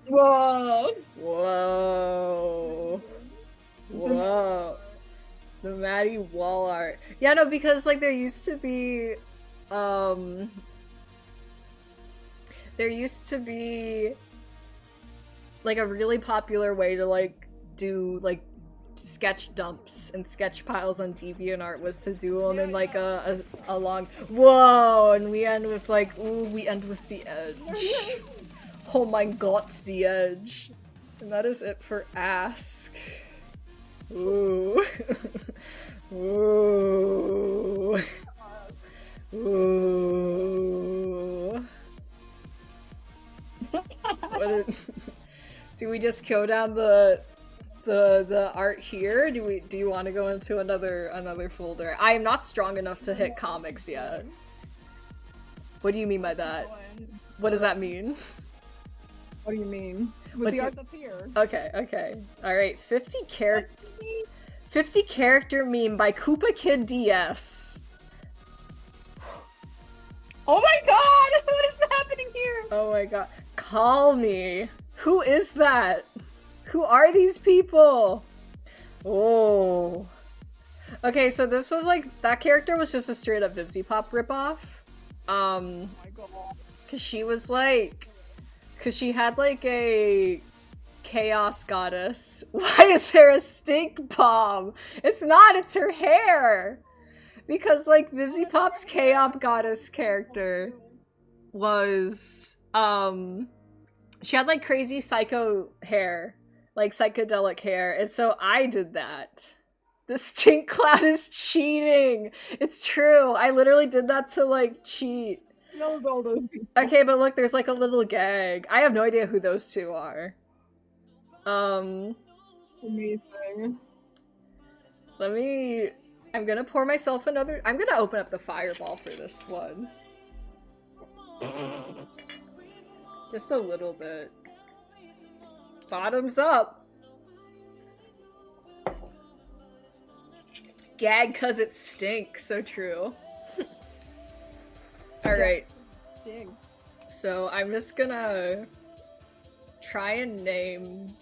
Whoa. Whoa. Whoa. The Maddie wall art. Yeah, no, because like there used to be like a really popular way to like do like sketch dumps and sketch piles on DeviantArt was to do them in like a long whoa, and we end with like we end with the edge. Oh my god, the edge. And that is it for ask. Ooh. Ooh. Do we just go down the art here? Do you want to go into another folder? I am not strong enough to hit comics yet. What do you mean by that? What does that mean? What do you mean? With the art that's here. Okay. Alright, 50 character meme by Koopa Kid DS. Oh my god! What is happening here? Oh my god. Call me. Who is that? Who are these people? Oh. Okay, so this was like, that character was just a straight up Vivzy Pop ripoff. Oh my god. Cause she was like, cause she had like a chaos goddess. Why is there a stink bomb? It's not, it's her hair! Because like Vivzy Pop's chaos goddess character was, she had like crazy psycho hair. Like psychedelic hair, and so I did that. The stink cloud is cheating! It's true, I literally did that to like cheat. No, all those people. Okay, but look, there's like a little gag. I have no idea who those two are. Amazing. I'm gonna pour myself another- I'm gonna open up the fireball for this one. Just a little bit. Bottoms up! Gag cause it stinks, so true. Alright. So I'm just gonna try and name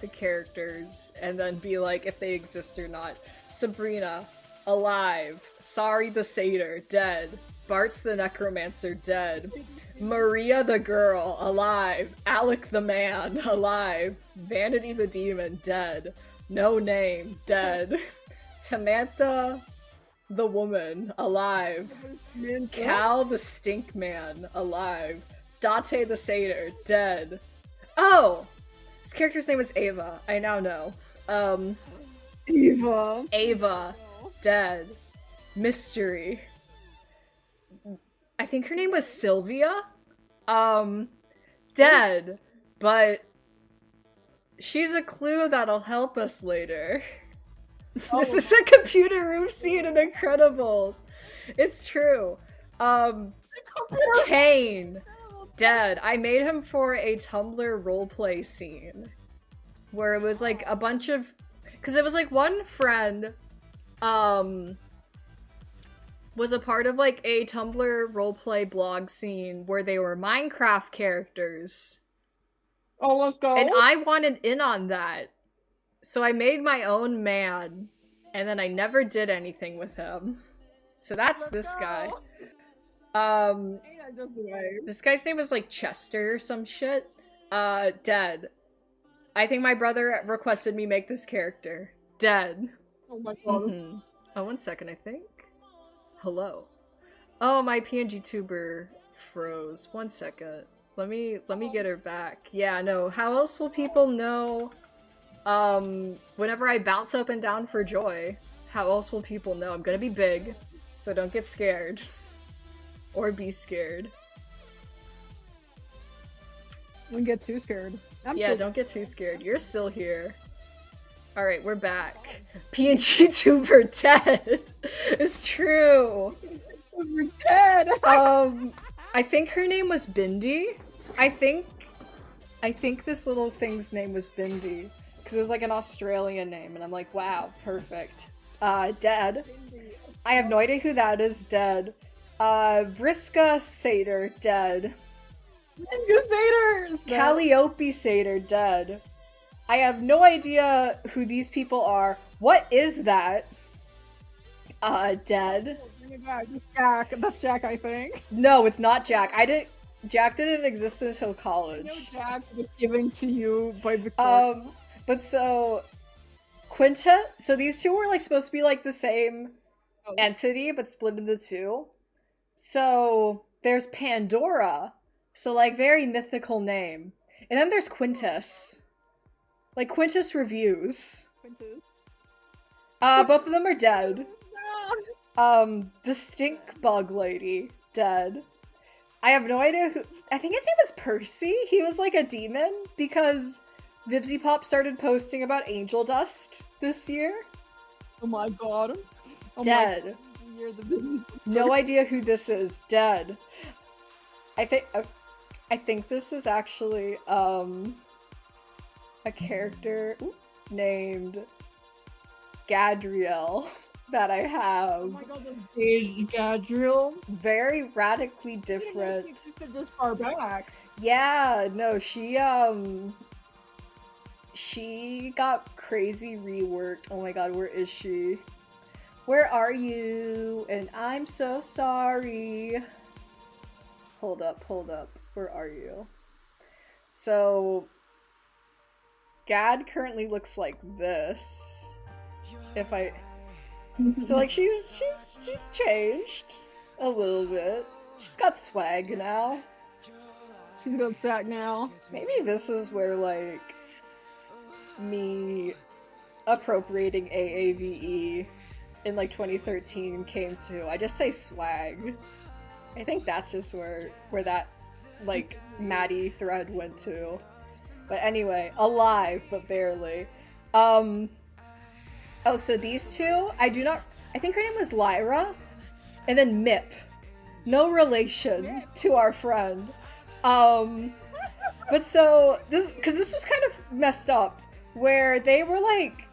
the characters and then be like if they exist or not. Sabrina, alive. Sari the Satyr, dead. Bart's the Necromancer, dead. Maria the Girl, alive. Alec the Man, alive. Vanity the Demon, dead. No Name, dead. Tamantha the Woman, alive. Cal the Stink Man, alive. Date the Satyr, dead. Oh! This character's name was Ava. I now know. Ava, dead. Mystery. I think her name was Sylvia? Dead. But she's a clue that'll help us later. Oh. This is the computer room scene in Incredibles. It's true. Kane. Dead. I made him for a Tumblr roleplay scene. Where it was like a bunch of... Because it was like one friend, was a part of like a Tumblr roleplay blog scene where they were Minecraft characters. Oh, let's go. And I wanted in on that. So I made my own man, and then I never did anything with him. So that's this guy. This guy's name was like Chester or some shit. Dead. I think my brother requested me make this character. Dead. Oh my god. Mm-hmm. Oh, 1 second, I think. Hello. Oh, my PNG tuber froze. 1 second. Let me get her back. Yeah, no. How else will people know? Whenever I bounce up and down for joy, how else will people know? I'm gonna be big, so don't get scared. Or be scared. Don't get too scared. Don't get too scared. You're still here. Alright, we're back. PNG tuber dead! It's true! We're dead! I think her name was Bindi. I think this little thing's name was Bindi. Because it was like an Australian name, and I'm like, wow, perfect. Dead. I have no idea who that is, dead. Vriska Satyr, dead. Vriska Satyr! Calliope Satyr, dead. I have no idea who these people are. What is that? Dead. Jack. That's Jack, I think. No, it's not Jack. Jack didn't exist until college. Jack was given to you by Victoria. But so Quinta, so these two were like supposed to be like the same entity, but split into two. So there's Pandora, so like very mythical name, and then there's Quintus, like Quintus Reviews. Both of them are dead. The Stink Bug Lady, dead. I have no idea who. I think his name was Percy. He was like a demon because Vivzy Pop started posting about angel dust this year. Oh my god. Oh Dead. My, you're the no idea who this is. Dead. I think this is actually a character named Gadriel that I have. Oh my god, that's Gadriel. Very radically different. Existed this far back. Yeah, no, she got crazy reworked. Oh my god, where is she? Where are you? And I'm so sorry. Hold up. Where are you? So Gad currently looks like this. If I so like she's changed a little bit. She's got swag now. She's got sack now. Maybe this is where like me appropriating AAVE in like 2013 came to. I just say swag. I think that's just where that like Maddie thread went to. But anyway, alive but barely. Oh, so these two, I think her name was Lyra, and then Mip. No relation to our friend. But so, this was kind of messed up, where they were like,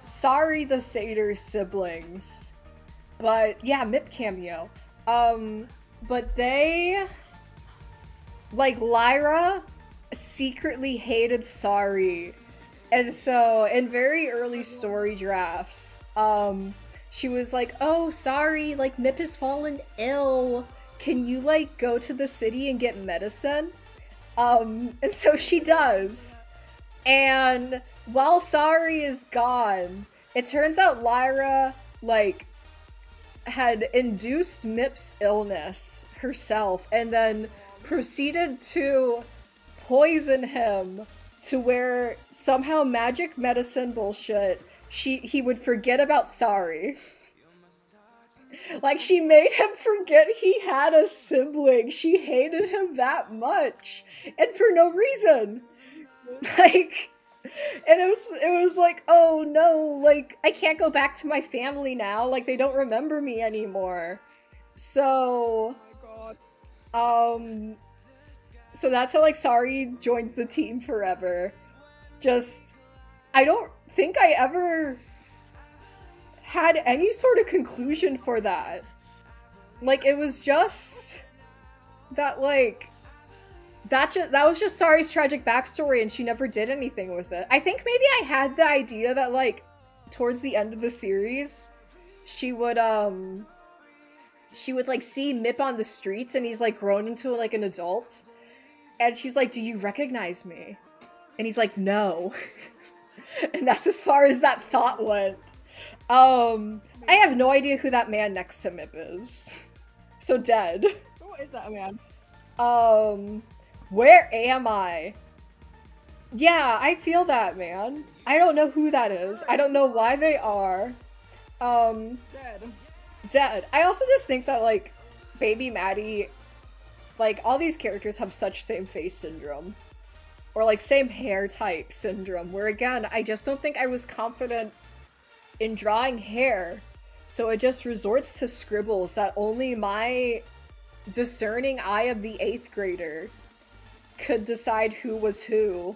sorry the Satyr siblings. But, yeah, Mip cameo. But they, like, Lyra secretly hated Sorry. And so, in very early story drafts, she was like, oh, sorry, like, Mip has fallen ill. Can you, like, go to the city and get medicine? And so she does. And while Sorry is gone, it turns out Lyra, like, had induced Mip's illness herself and then proceeded to poison him to where somehow magic medicine bullshit, he would forget about Sorry. Like, she made him forget he had a sibling. She hated him that much. And for no reason. Like, and it was like, oh no, like, I can't go back to my family now. Like, they don't remember me anymore. So, oh my god. So that's how, like, Sorry joins the team forever. Just, I don't think I ever had any sort of conclusion for that. Like, it was just that, like, that was just Sorry's tragic backstory, and she never did anything with it. I think maybe I had the idea that, like, towards the end of the series, she would like, see Mip on the streets, and he's, like, grown into, like, an adult. And she's like, do you recognize me? And he's like, no. And that's as far as that thought went. I have no idea who that man next to Mip is. So dead. Who is that man? Where am I? Yeah, I feel that, man. I don't know who that is. I don't know why they are. Dead. I also just think that, like, Baby Maddie, like, all these characters have such same face syndrome. Or, like, same hair type syndrome, where, again, I just don't think I was confident in drawing hair. So it just resorts to scribbles that only my discerning eye of the 8th grader could decide who was who.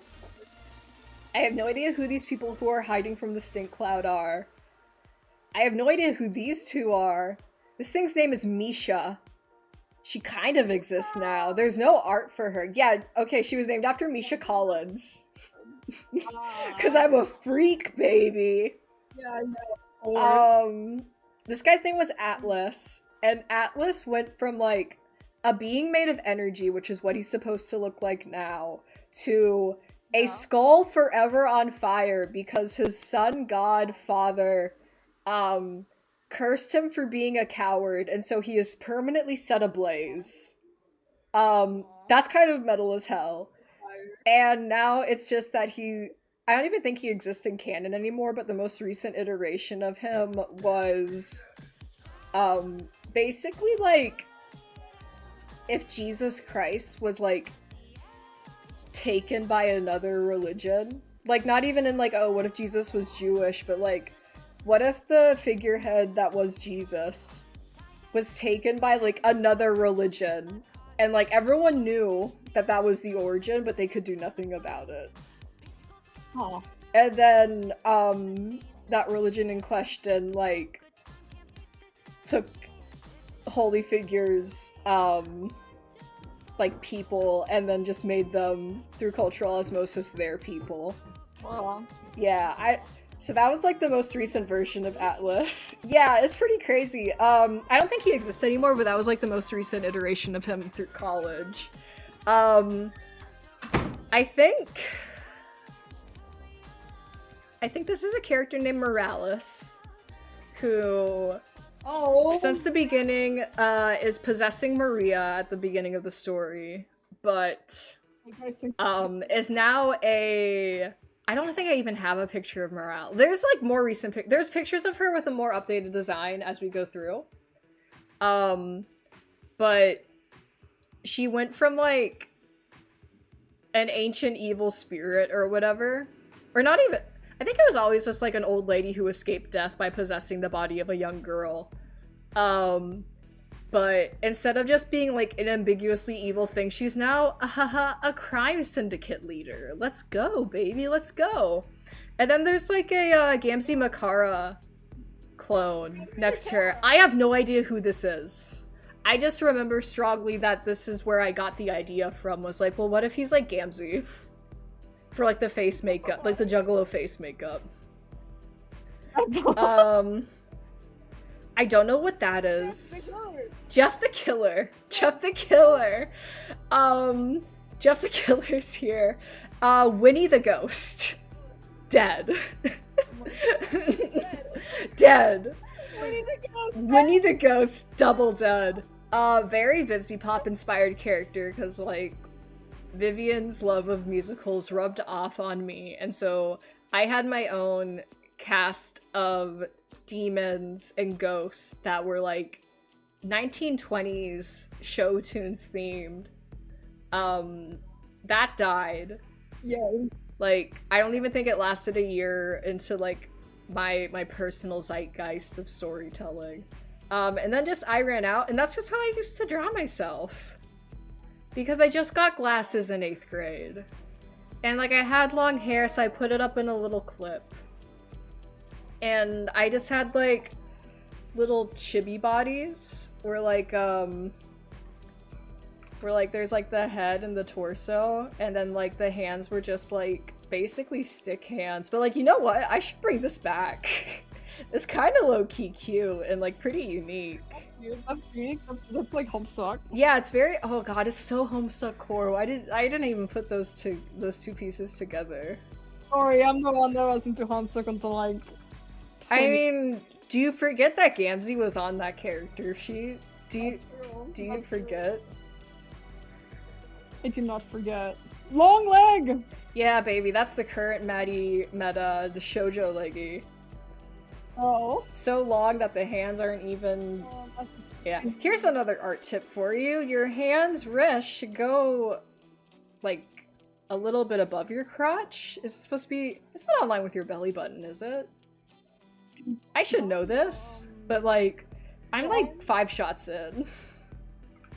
I have no idea who these people who are hiding from the stink cloud are. I have no idea who these two are. This thing's name is Misha. She kind of exists now. There's no art for her. Yeah, okay, she was named after Misha Collins. Because I'm a freak, baby. Yeah, I know. This guy's name was Atlas, and Atlas went from, like, a being made of energy, which is what he's supposed to look like now, to a skull forever on fire because his sun god father, cursed him for being a coward, and so he is permanently set ablaze. That's kind of metal as hell. And now it's just that I don't even think he exists in canon anymore, but the most recent iteration of him was, basically, like, if Jesus Christ was, like, taken by another religion? Like, not even in like, oh, what if Jesus was Jewish, but like, what if the figurehead that was Jesus was taken by like another religion, and like everyone knew that that was the origin, but they could do nothing about it. Huh. And then that religion in question like took holy figures like people and then just made them through cultural osmosis their people. Yeah, so that was like the most recent version of Atlas. Yeah, it's pretty crazy. I don't think he exists anymore, but that was like the most recent iteration of him through college. I think this is a character named Morales, who, since the beginning, is possessing Maria at the beginning of the story, but is now a... I don't think I even have a picture of Morale. There's like more recent there's pictures of her with a more updated design as we go through. But she went from like an ancient evil spirit or whatever, or not even, I think it was always just like an old lady who escaped death by possessing the body of a young girl. But instead of just being like an ambiguously evil thing, she's now a crime syndicate leader. Let's go, baby, let's go. And then there's like a Gamzee Makara clone next to her. I have no idea who this is. I just remember strongly that this is where I got the idea from, was like, well, what if he's like Gamzee? For like the face makeup, like the Juggalo face makeup. I don't know what that is. Jeff the Killer. Jeff the Killer. Jeff the Killer's here. Winnie the Ghost. Dead. Dead. Winnie the Ghost, double dead. Very Vivzy Pop inspired character, because like Vivian's love of musicals rubbed off on me, and so I had my own cast of demons and ghosts that were like 1920s show tunes themed. That died. Yes. Like, I don't even think it lasted a year into like my personal zeitgeist of storytelling. And then just I ran out, and that's just how I used to draw myself. Because I just got glasses in 8th grade. And like I had long hair, so I put it up in a little clip. And I just had like little chibi bodies where like there's like the head and the torso, and then like the hands were just like basically stick hands. But like, you know what? I should bring this back. It's kind of low-key cute and like pretty unique. That's unique. That's like Homestuck. Yeah, it's very, oh god, it's so Homestuck core. I didn't even put those two pieces together. Sorry, I'm the one that was into Homestuck until like 20. I mean, do you forget that Gamzee was on that character sheet? Do you forget? I do not forget. Long leg! Yeah, baby, that's the current Maddie meta, the shoujo leggy. Oh. So long that the hands aren't even... Yeah. Here's another art tip for you. Your hands' wrist should go, like, a little bit above your crotch. Is it supposed to be... It's not in line with your belly button, is it? I should know this, but, like, I'm, like, 5 shots in.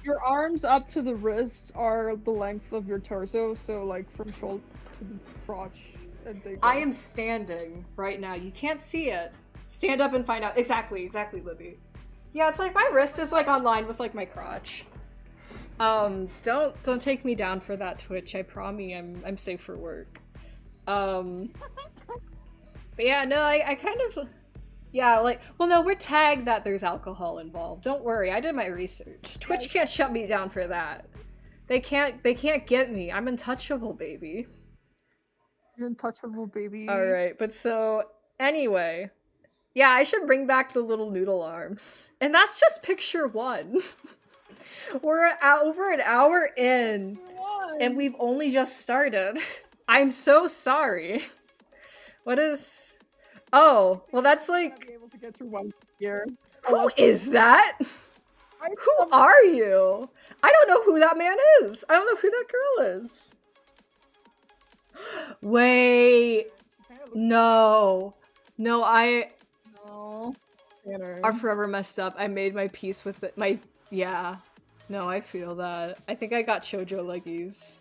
Your arms up to the wrist are the length of your torso, so, like, from shoulder to the crotch. And they go. I am standing right now. You can't see it. Stand up and find out. Exactly, Libby. Yeah, it's like my wrist is like on line with like my crotch. Don't take me down for that, Twitch. I promise I'm safe for work. But yeah, no, I kind of, yeah, like, well, no, we're tagged that there's alcohol involved. Don't worry, I did my research. Twitch can't shut me down for that. They can't get me. I'm untouchable, baby. You're untouchable, baby. All right, but so anyway. Yeah, I should bring back the little noodle arms. And that's just picture 1. We're over an hour in, and we've only just started. I'm so sorry. What is... Oh, well that's like... Able to get through 1 year. Who is that? Who are you? I don't know who that man is. I don't know who that girl is. Wait. No. No, I No. are forever messed up. I made my peace with it. Yeah. No, I feel that. I think I got shoujo leggies.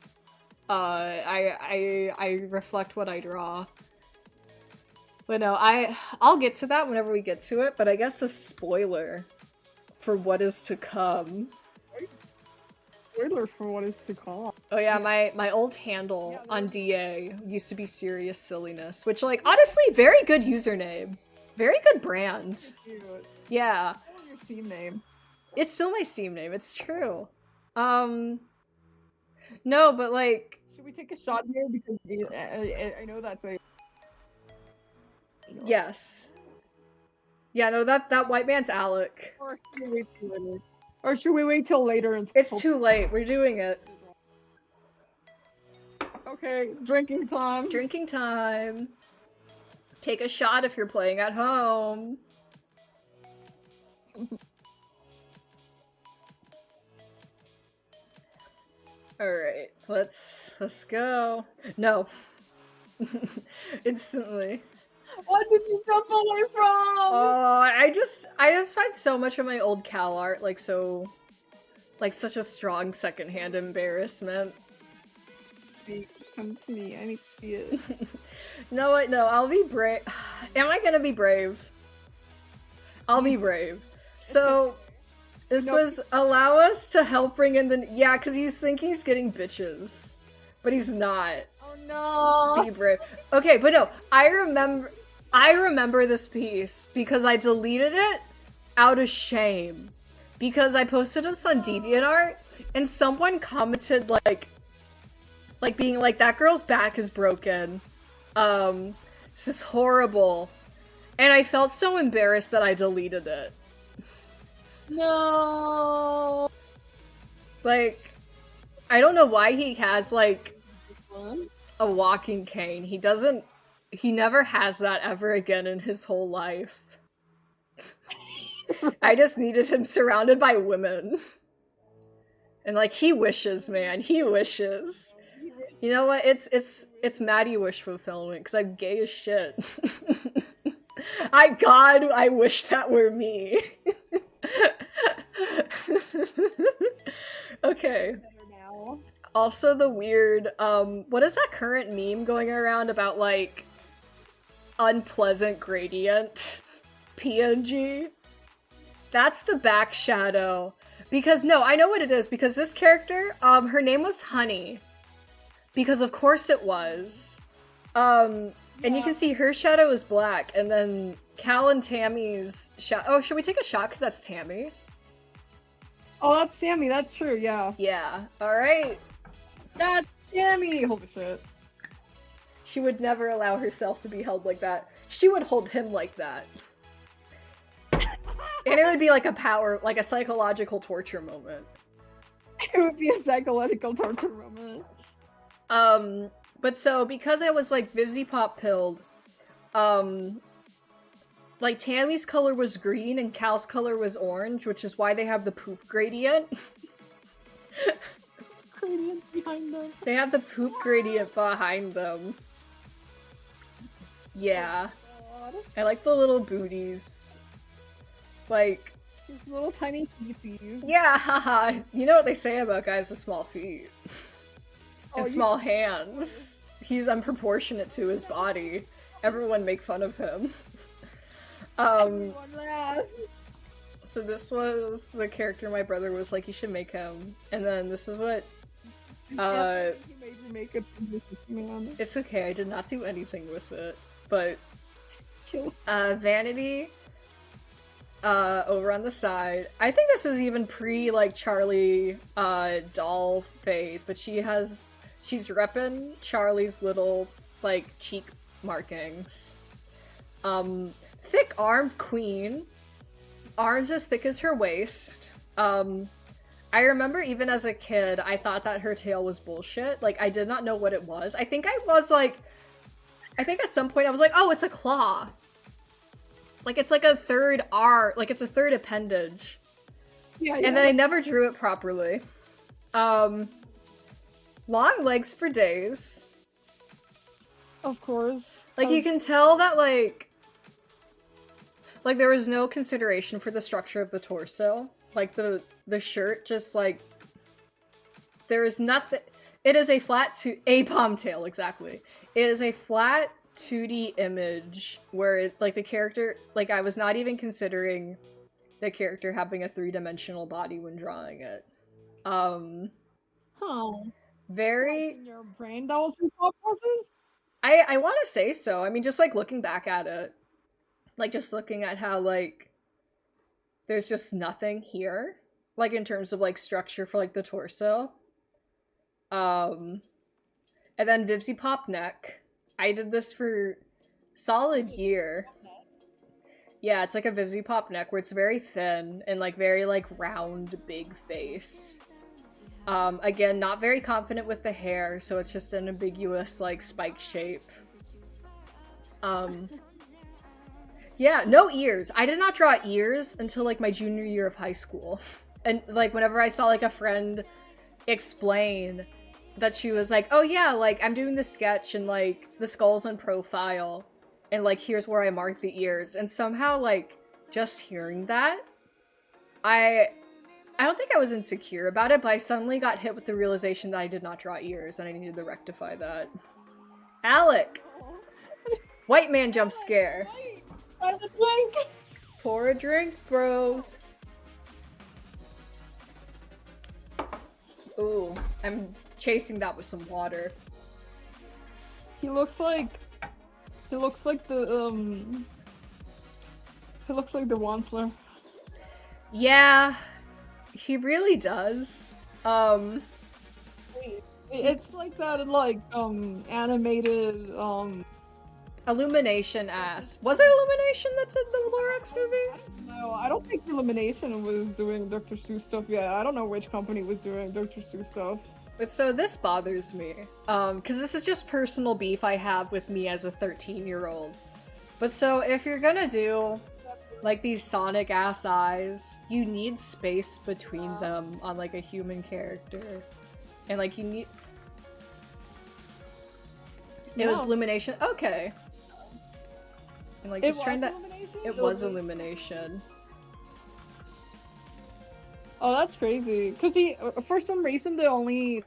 I reflect what I draw. But no, I'll get to that whenever we get to it, but I guess a spoiler for what is to come. Spoiler for what is to come. Oh yeah, my old handle on DA used to be Serious Silliness, which, like, honestly, very good username. Very good brand. Yeah. What's your Steam name? It's still my Steam name, it's true. No, but like... Should we take a shot here? Because I know that's a... Yes. Yeah, no, that white man's Alec. Or should we wait till later? Or should we wait till later? It's too late, we're doing it. Okay, drinking time. Drinking time. Take a shot if you're playing at home. Alright, let's go. No. Instantly. What did you jump away from? I just find so much of my old Cal art like such a strong secondhand embarrassment. Come to me, I need to see it. No, I'll be brave. Am I gonna be brave? I'll be brave. So, this was allow us to help bring in the- yeah, because he's thinking he's getting bitches. But he's not. Oh no! Be brave. Okay, but no, I remember this piece because I deleted it out of shame. Because I posted this on DeviantArt, and someone commented like being like, that girl's back is broken. This is horrible. And I felt so embarrassed that I deleted it. No. Like, I don't know why he has, like, a walking cane. He never has that ever again in his whole life. I just needed him surrounded by women. And, like, he wishes, man. He wishes. You know what? It's Maddie wish fulfillment, because I'm gay as shit. God, I wish that were me. Okay. Also the weird, what is that current meme going around about, like, unpleasant gradient PNG? That's the back shadow. Because, no, I know what it is, because this character, her name was Honey. Because of course it was. And you can see her shadow is black, and then Cal and Tammy's shadow- oh, should we take a shot because that's Tammy? Oh, that's Sammy, that's true, yeah. Yeah, alright. That's Sammy! Holy shit. She would never allow herself to be held like that. She would hold him like that. And it would be like a psychological torture moment. It would be a psychological torture moment. But so, because I was, like, Vivzy Pop pilled, like, Tammy's color was green and Cal's color was orange, which is why they have the poop gradient. Gradient behind them. They have the poop gradient behind them. Yeah. God. I like the little booties. Like... These little tiny feeties. Yeah, haha. You know what they say about guys with small feet. And small hands. He's unproportionate to his body. Everyone make fun of him. So this was the character my brother was like, you should make him. And then this is what He made you make a man. it's okay, I did not do anything with it. But Vanity over on the side. I think this was even pre like Charlie doll phase, but she's repping Charlie's little like cheek markings. Thick-armed queen. Arms as thick as her waist. I remember even as a kid, I thought that her tail was bullshit. Like, I did not know what it was. I think at some point I was like, oh, it's a claw. Like, it's like a third it's a third appendage. Yeah. And then I never drew it properly. Long legs for days. Of course. Like, you can tell that, like, there was no consideration for the structure of the torso. Like, the shirt just, like, there is nothing. It is a flat a palm tail, exactly. It is a flat 2D image where, like, the character, like, I was not even considering the character having a 3-dimensional body when drawing it. Huh. Very... Like in your brain that was your thought process? I want to say so. I mean, just, like, looking back at it, like, just looking at how, like, there's just nothing here, like, in terms of, like, structure for, like, the torso. And then Vivsy Pop neck. I did this for solid year. Yeah, it's like a Vivsy Pop neck where it's very thin and, like, very, like, round, big face. Again, not very confident with the hair, so it's just an ambiguous, like, spike shape. Yeah, no ears. I did not draw ears until, like, my junior year of high school. And, like, whenever I saw, like, a friend explain that she was like, oh yeah, like, I'm doing this sketch and, like, the skull's in profile, and, like, here's where I mark the ears. And somehow, like, just hearing that, I don't think I was insecure about it, but I suddenly got hit with the realization that I did not draw ears, and I needed to rectify that. Alec! White man jump scare. By the drink. Pour a drink, bros. Ooh, I'm chasing that with some water. He looks like the Wansler. Yeah, he really does. It's like that in, like, animated, Illumination ass. Was it Illumination that's in the Lorax movie? No, I don't think Illumination was doing Dr. Seuss stuff yet. I don't know which company was doing Dr. Seuss stuff. But so this bothers me. Because this is just personal beef I have with me as a 13-year-old. But so if you're gonna do, like, these Sonic-ass eyes, you need space between them on, like, a human character. And, like, you need... It was Illumination? Okay. And, like, just trying that... It was Illumination. Oh, that's crazy. Cause for some reason, the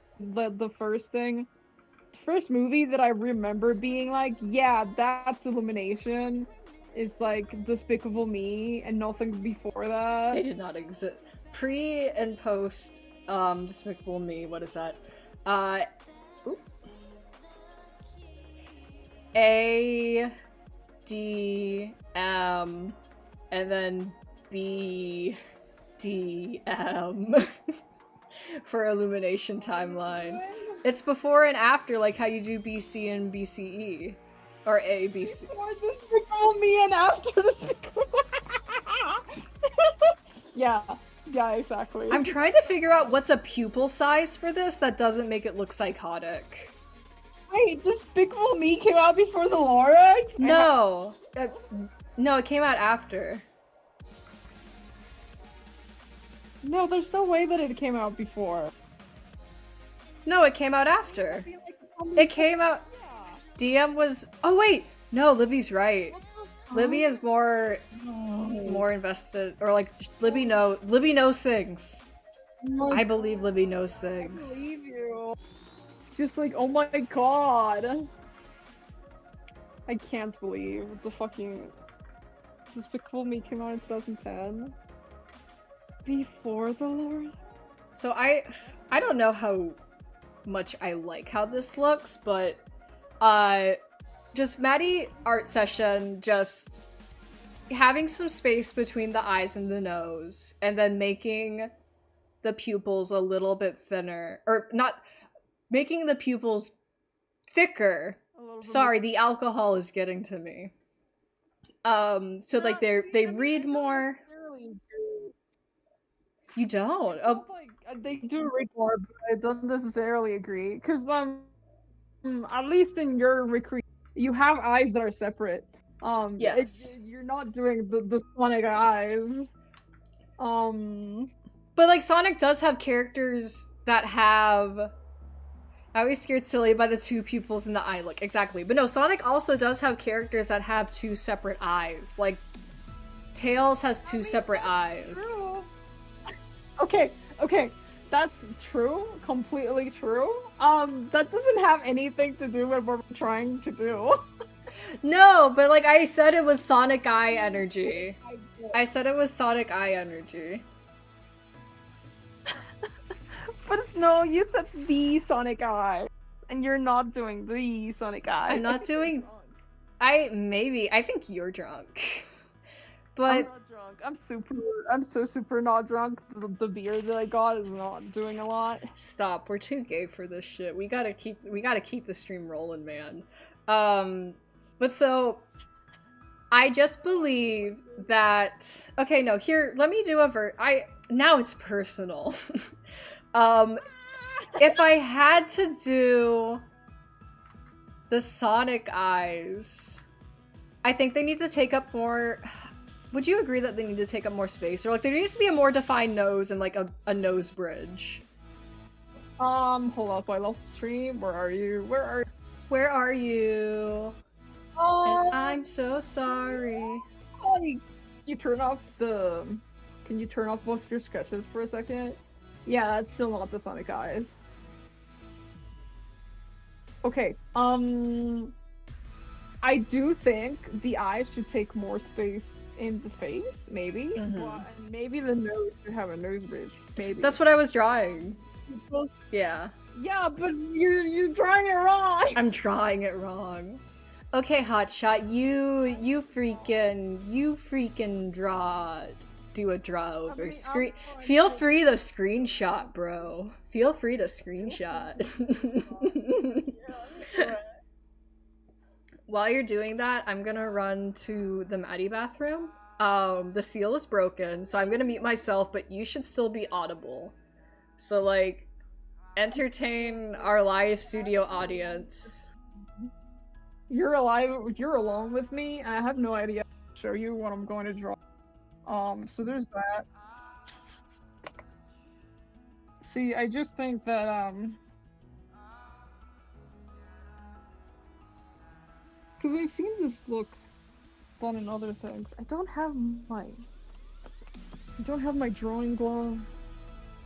first movie that I remember being like, yeah, that's Illumination, is, like, Despicable Me, and nothing before that. They did not exist. Pre and post, Despicable Me, what is that? Oop. A, D, M, and then B, D, M for Illumination timeline. It's before and after, like how you do BC and BCE. Or A, B, C. Before Despicable Me and after Despicable Yeah, exactly. I'm trying to figure out what's a pupil size for this that doesn't make it look psychotic. Wait, Despicable Me came out before the Lorax? No! No, it came out after. No, there's no way that it came out before. No, it came out after. It came out... DM was... Oh, wait! No, Libby's right. Libby is more invested, or, like, Libby knows things. I believe Libby knows things. I believe you. It's just like, oh my god. I can't believe the fucking Despicable Me came out in 2010. Before the Lord. So I don't know how much I like how this looks, but just Maddie art session, just having some space between the eyes and the nose, and then making the pupils a little bit thinner, or not making the pupils thicker. Sorry, the alcohol is getting to me. So like they read more. You don't? Oh, they do read more, but I don't necessarily agree. Because at least in your recreation, you have eyes that are separate. Yes. You're not doing the Sonic eyes. But like Sonic does have characters that have I always scared silly by the two pupils in the eye look. Exactly. But no, Sonic also does have characters that have two separate eyes. Like, Tails has two separate eyes. True. Okay, okay. That's true. Completely true. That doesn't have anything to do with what we're trying to do. No, but like I said it was Sonic Eye energy. I said it was Sonic Eye energy. But no, you said the Sonic Eye. And you're not doing the Sonic Eye. I'm not doing... I think you're drunk. But... I'm not drunk. I'm so super not drunk. The beer that I got is not doing a lot. Stop, we're too gay for this shit. We gotta keep the stream rolling, man. But so... I just believe that... Okay, no, here, let me do now it's personal. If I had to do the Sonic eyes, I think they need to take up more... Would you agree that they need to take up more space? Or like there needs to be a more defined nose and like a nose bridge. Hold up, I lost the stream. Where are you? Where are you? And I'm so sorry. Can you turn off both your sketches for a second? Yeah, that's still not the Sonic eyes. Okay, I do think the eyes should take more space in the face, maybe. Mm-hmm. And maybe the nose should have a nose bridge, maybe. That's what I was drawing. Yeah. Yeah, but you're drawing it wrong! I'm drawing it wrong. Okay, Hotshot, you freaking do a draw over screen. Feel free to screenshot, bro. Feel free to screenshot. While you're doing that, I'm gonna run to the Maddie bathroom. The seal is broken, so I'm gonna mute myself, but you should still be audible. So, like, entertain our live studio audience. You're alone with me, and I have no idea how to show you what I'm going to draw. So there's that. See, I just think that, because I've seen this look done in other things. I don't have my drawing glove.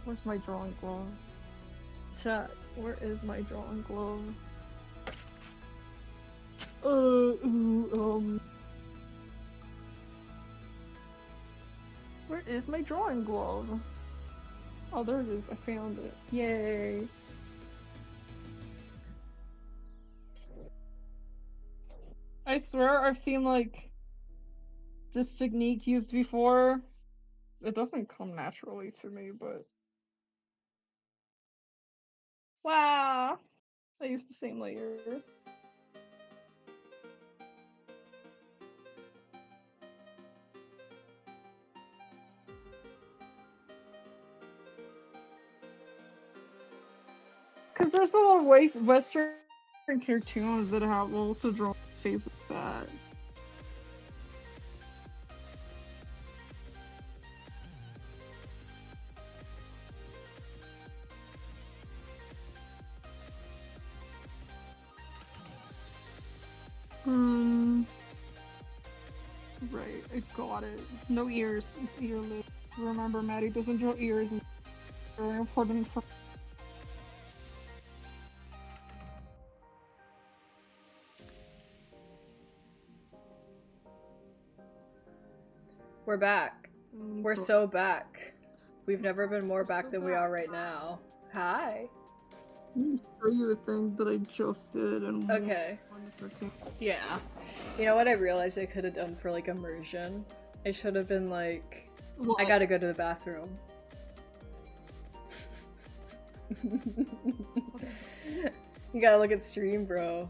Where's my drawing glove? Chat, where is my drawing glove? Where is my drawing glove? Oh, there it is. I found it. Yay. I swear I've seen, like, this technique used before. It doesn't come naturally to me, but... Wow! I used the same layer. Because there's a lot of Western cartoons that have also drawn faces like that. Right, I got it. No ears, it's earless. Remember, Maddie doesn't draw ears, and it's very important for. We're back. We're so back. We've never been more back than we are right now. Hi. Show you a thing that I just did and okay. 1 second. Yeah. You know what I realized I could have done for like immersion? I should have been like, what? I gotta go to the bathroom. You gotta look at stream, bro.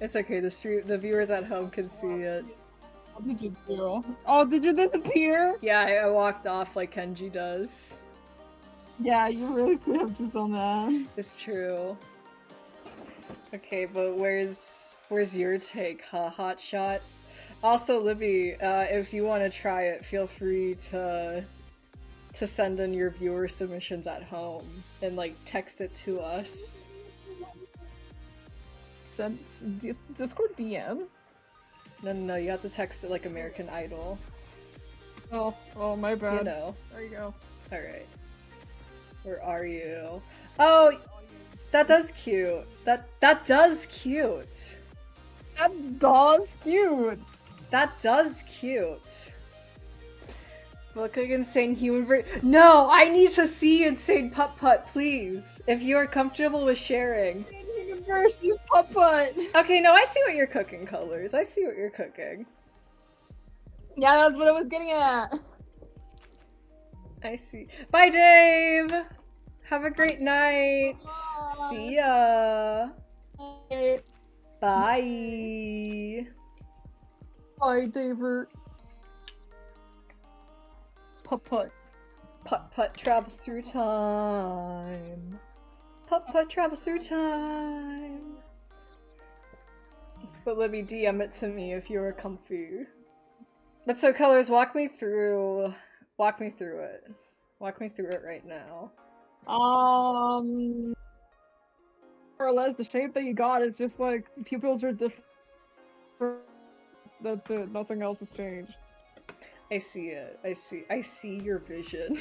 It's okay, the viewers at home can see it. What did you do? Oh, did you disappear? Yeah, I walked off like Kenji does. Yeah, you really could have just done that. It's true. Okay, but where's your take, huh, Hotshot? Also, Libby, if you want to try it, feel free to send in your viewer submissions at home and like text it to us. Send Discord DM. No, you have to text it like American Idol. Oh, my bad. You know. There you go. Alright. Where are you? Oh, that does cute. That does cute. That does cute. That does cute. Look like insane human No, I need to see insane putt putt, please. If you are comfortable with sharing. Versus putt putt. Okay, no, I see what you're cooking, Colors. I see what you're cooking. Yeah, that's what I was getting at. I see. Bye, Dave! Have a great night! Bye. See ya! Bye. Bye! Bye, David. Putt putt. Putt putt travels through time. Putt putt travels through time. But Libby, DM it to me if you are comfy. But so, Colors, walk me through it. Walk me through it right now. More or less, the shape that you got is just like pupils are different. That's it. Nothing else has changed. I see it. I see your vision.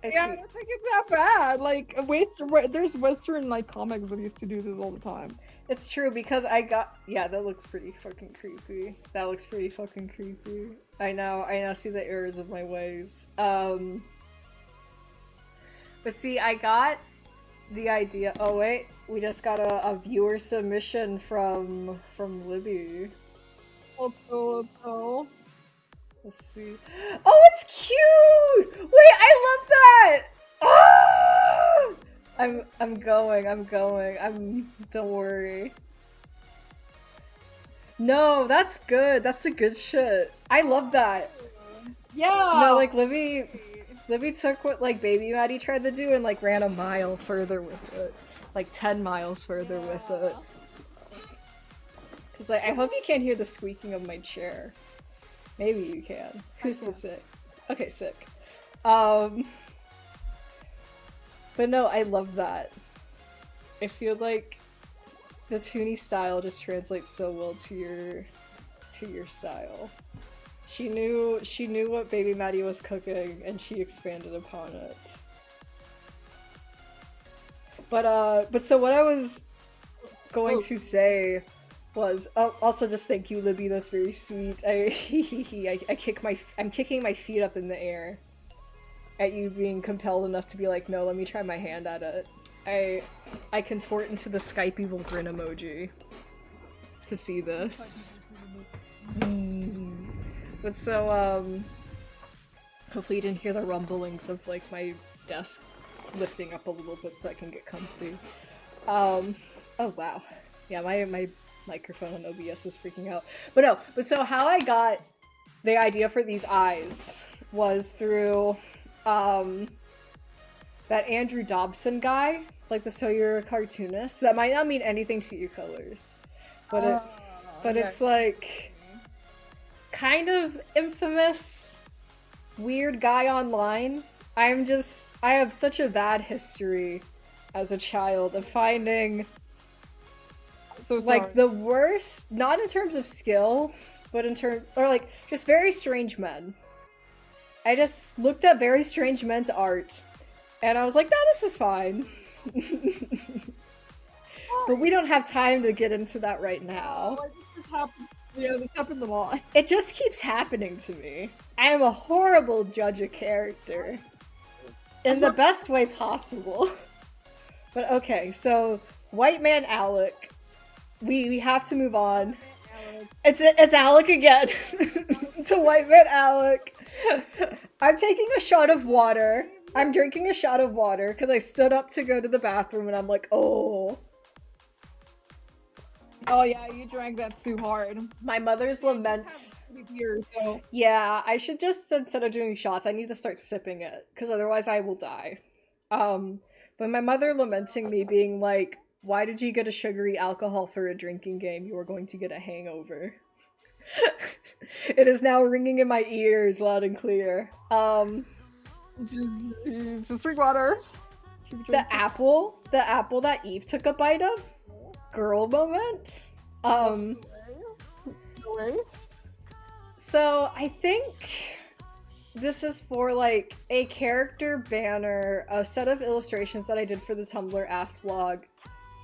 I don't think it's that bad. Like, there's Western like comics that used to do this all the time. It's true because yeah, that looks pretty fucking creepy. That looks pretty fucking creepy. I now see the errors of my ways. But see, I got the idea. Oh wait, we just got a viewer submission from Libby. Let's go. Let's see. Oh, it's cute! Wait, I love that! Ah! I'm going. Don't worry. No, that's good. That's the good shit. I love that. Yeah! No, like, Libby took what, like, Baby Maddie tried to do and, like, ran a mile further with it. Like, 10 miles further with it. Cause, like, I hope you can't hear the squeaking of my chair. Maybe you can. Who's to say? Okay, sick. But no, I love that. I feel like the Toonie style just translates so well to your style. She knew what Baby Maddie was cooking and she expanded upon it. But so what I was going to say was also just thank you, Libby. That's very sweet. I'm kicking my feet up in the air at you being compelled enough to be like, no, let me try my hand at it. I contort into the Skype evil grin emoji to see this. But so hopefully you didn't hear the rumblings of like my desk lifting up a little bit so I can get comfy. Oh wow. Yeah, my microphone on OBS is freaking out. But so how I got the idea for these eyes was through that Andrew Dobson guy, like the So You're a Cartoonist. That might not mean anything to you, Colors. But it's like kind of infamous weird guy online. I have such a bad history as a child of finding So sorry. like the worst, not in terms of skill, but in terms, or like just very strange men. I just looked at very strange men's art and I was like, no, this is fine. But we don't have time to get into that right now. This happened a lot. It just keeps happening to me. I am a horrible judge of character. In the best way possible. But okay, so White Man Alec. We have to move on. It's Alec again. To White Man Alec. I'm taking a shot of water. I'm drinking a shot of water because I stood up to go to the bathroom and I'm like, oh. Oh yeah, you drank that too hard. My mother's lament. Beer, so. Yeah, I should just, instead of doing shots, I need to start sipping it, because otherwise I will die. But my mother lamenting me being like, why did you get a sugary alcohol for a drinking game? You are going to get a hangover. It is now ringing in my ears loud and clear. Just drink water. the apple that Eve took a bite of. Girl moment. So I think this is for like a character banner, a set of illustrations that I did for the Tumblr Ask blog,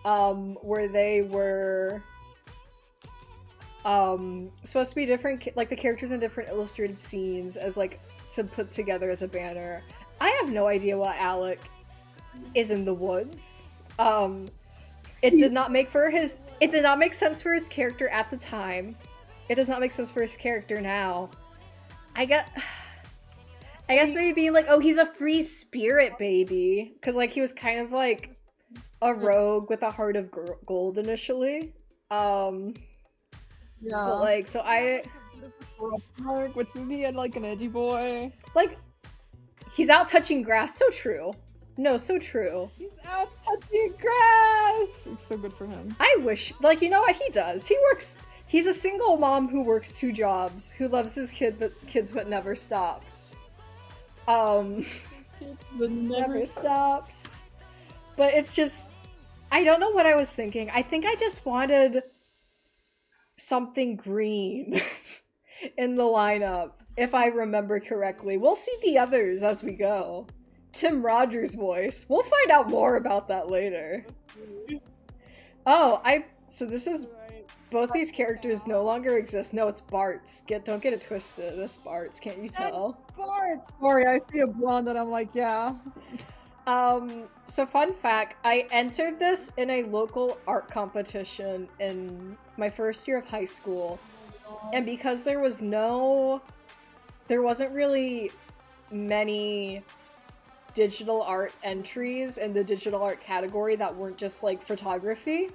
where they were supposed to be different, like the characters in different illustrated scenes as like to put together as a banner. I have no idea why Alec is in the woods. It did not make sense for his character at the time. It does not make sense for his character now. I guess maybe being like, oh, he's a free spirit baby, because like he was kind of like a rogue with a heart of gold initially. Yeah. But like, so What's he had like an edgy boy? Like, he's out touching grass. So true. No, so true. He's out touching grass. It's so good for him. I wish, like, you know what he does? He's a single mom who works 2 jobs, who loves his kids but never stops. Never stops. But it's just, I don't know what I was thinking. I think I just wanted something green in the lineup, if I remember correctly. We'll see the others as we go. Tim Rogers' voice. We'll find out more about that later. Oh, so this is, both these characters no longer exist. No, it's Bart's. Don't get it twisted. This Bart's, can't you tell? Bart's! Sorry, I see a blonde and I'm like, yeah. So fun fact, I entered this in a local art competition in my first year of high school. And because there wasn't really many digital art entries in the digital art category that weren't just like photography,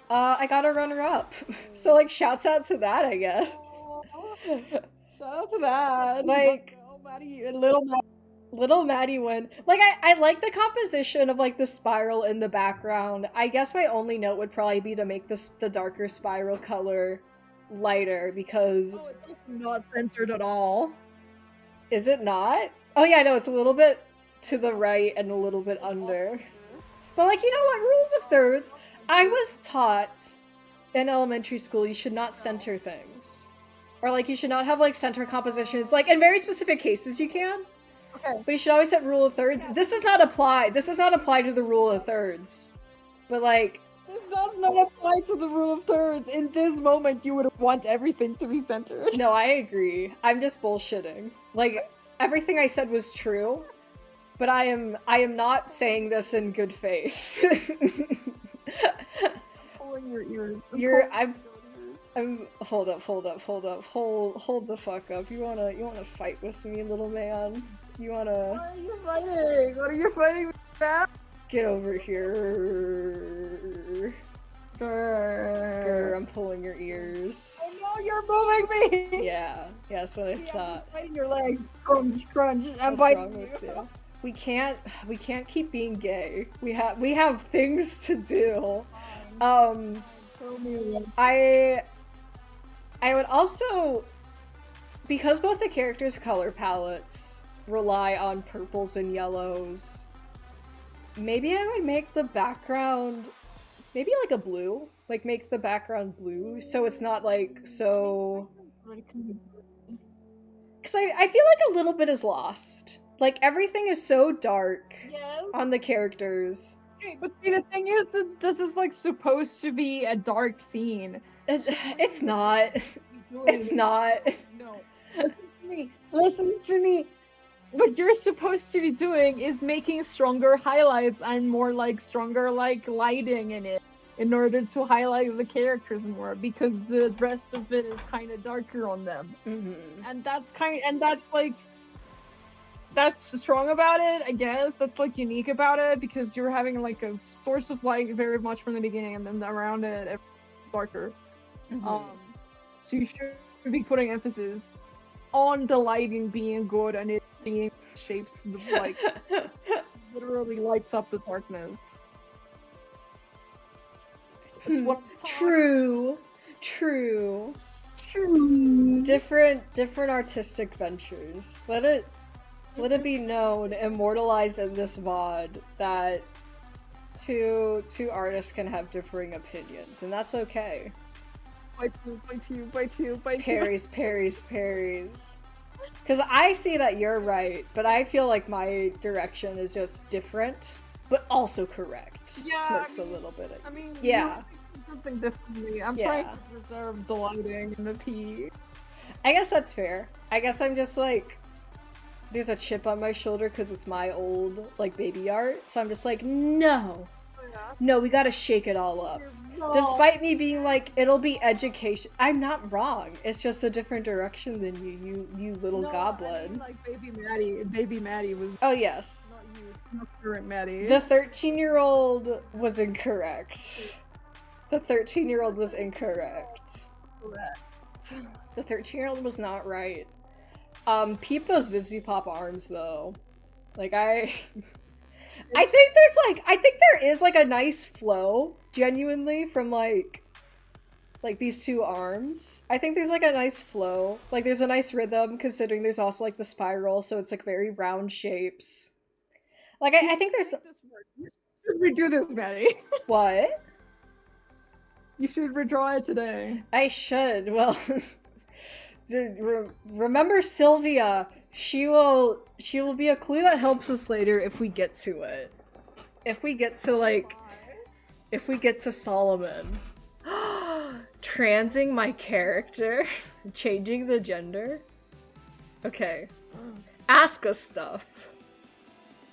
I got a runner-up. So like, shouts out to that, I guess. Shout out to that. Like, little Maddie win. Like, I like the composition of like the spiral in the background. I guess my only note would probably be to make the darker spiral color lighter, because it's also not centered at all. Is it not? Oh yeah, no, it's a little bit to the right and a little bit under. But like, you know what? Rules of thirds. I was taught in elementary school you should not center things. Or like, you should not have like center compositions. Like, in very specific cases you can. Okay. But you should always set rule of thirds. This does not apply. This does not apply to the rule of thirds. But like, this does not apply to the rule of thirds. In this moment, you would want everything to be centered. No, I agree. I'm just bullshitting. Like, everything I said was true, but I am not saying this in good faith. Pulling your ears. I'm hold up. Hold the fuck up. You wanna fight with me, little man? You wanna? What are you fighting? What are you fighting with, man? Get over here. Grr, I'm pulling your ears. Oh no, you're moving me! Yeah, that's what I thought. I'm fighting your legs. Crunch, crunch. I'm What's biting wrong you. with you? We can't keep being gay. We have things to do. I would also, because both the characters' color palettes rely on purples and yellows, maybe I would make the background maybe like a blue. Like, make the background blue so it's not like so, because I feel like a little bit is lost. Like, everything is so dark on the characters. Okay, but see, the thing is that this is like supposed to be a dark scene. It's not. It's not. No. Listen to me. What you're supposed to be doing is making stronger highlights and more like stronger like lighting in it in order to highlight the characters more, because the rest of it is kind of darker on them. Mm-hmm. And that's strong about it, I guess. That's like unique about it, because you're having like a source of light very much from the beginning, and then around it it's darker. Mm-hmm. So you should be putting emphasis on the lighting being good and it being shapes like literally lights up the darkness. That's what True. Different artistic ventures. Let it be known, immortalized in this VOD, that two artists can have differing opinions, and that's okay. Bite you. Parries. Because I see that you're right, but I feel like my direction is just different, but also correct. Yeah, Smokes a little bit. Yeah. Something differently. I'm trying to preserve the lighting and the pee. I guess that's fair. I guess I'm just like, there's a chip on my shoulder because it's my old, like, baby art, so I'm just like, no! No, we gotta shake it all up. Despite me being like, it'll be education. I'm not wrong. It's just a different direction than you little goblin. I mean, like Baby Maddie was. Oh yes. Not you, not current Maddie. The 13-year-old was incorrect. The 13-year-old was incorrect. Correct. The 13-year-old was not right. Peep those Vivzy Pop arms though. Like I think there is like a nice flow, genuinely, from like these two arms. I think there's like a nice flow. Like there's a nice rhythm considering there's also like the spiral, so it's like very round shapes. Like I think there's Should we do this, Maddie? What? You should redraw it today. I should. Well, remember Sylvia. She will be a clue that helps us later if we get to it. If we get to Solomon. Transing my character? Changing the gender? Okay. Ask us stuff.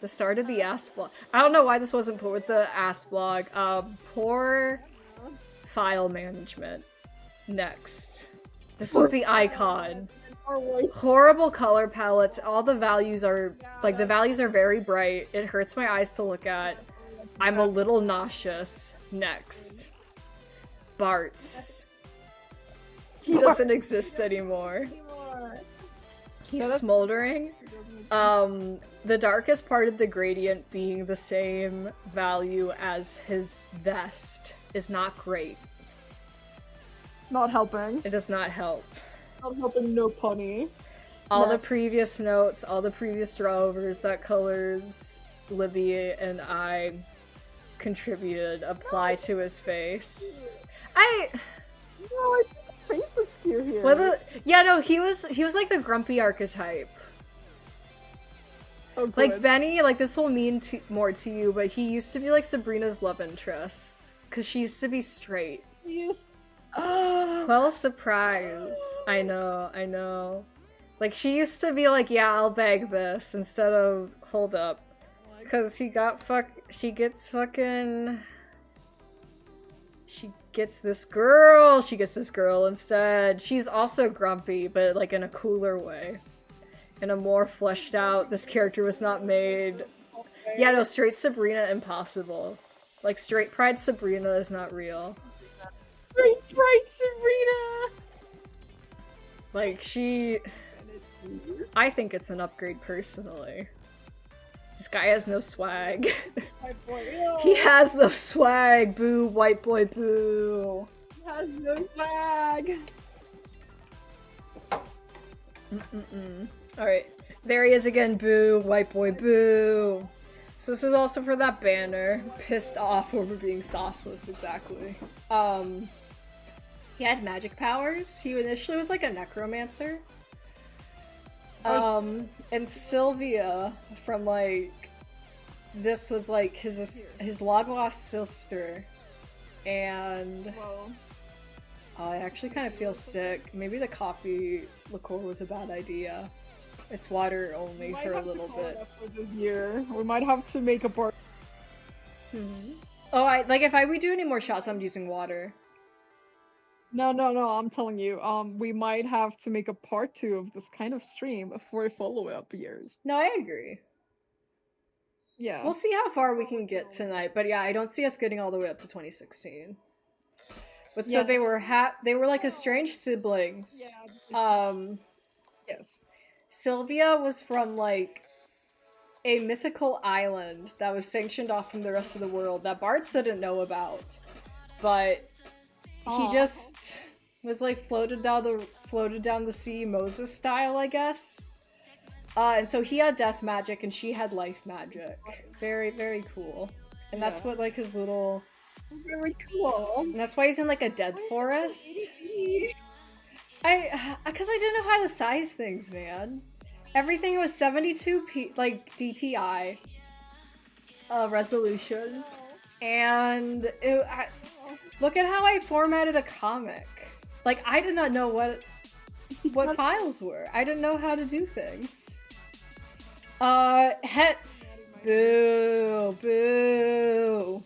The start of the ask blog. I don't know why this wasn't put with the ask blog. Poor file management. Next. This was the icon. Horrible color palettes. All the values are like the values are very bright. It hurts my eyes to look at. I'm a little nauseous. Next. Bart's. He doesn't exist anymore. He's smoldering. The darkest part of the gradient being the same value as his vest is not great. Not helping. It does not help. Not helping, no punny. All the previous notes, all the previous drawovers that colors Livy and I contributed apply to his face. I think his face is cute here. He was like the grumpy archetype. Oh, good. Like Benny, like this will mean more to you, but he used to be like Sabrina's love interest. Cause she used to be straight. Yes. Well, surprise. I know. Like, she used to be like, yeah, I'll bag this, instead of, hold up. Cause she gets this girl instead. She's also grumpy, but like in a cooler way. In a more fleshed out, this character was not made. Yeah, no, straight Sabrina, impossible. Like, straight pride Sabrina is not real. Straight Sabrina! Like, I think it's an upgrade, personally. This guy has no swag. He has no swag, boo, white boy, boo. He has no swag. Alright, there he is again, boo, white boy, boo. So this is also for that banner. Pissed off over being sauceless, exactly. He had magic powers. He initially was like a necromancer. And Sylvia from like this was like his long lost sister, and I actually kind of feel sick. Maybe the coffee liqueur was a bad idea. It's water only for a little bit. We might have to make a part. Oh, if we do any more shots, I'm using water. No, I'm telling you, we might have to make a part 2 of this kind of stream for follow-up years. No, I agree. Yeah. We'll see how far we can get tonight, but yeah, I don't see us getting all the way up to 2016. But so they were like estranged siblings. Yes. Sylvia was from like a mythical island that was sanctioned off from the rest of the world that Bart's didn't know about. But he just was like floated down the sea Moses style, I guess. And so he had death magic and she had life magic. Very, very cool. And that's what, like, his little... Very cool. And that's why he's in, like, a dead forest. Because I didn't know how to size things, man. Everything was 72 DPI resolution. And look at how I formatted a comic. Like, I did not know what files were. I didn't know how to do things. Hets. Boo. Boo.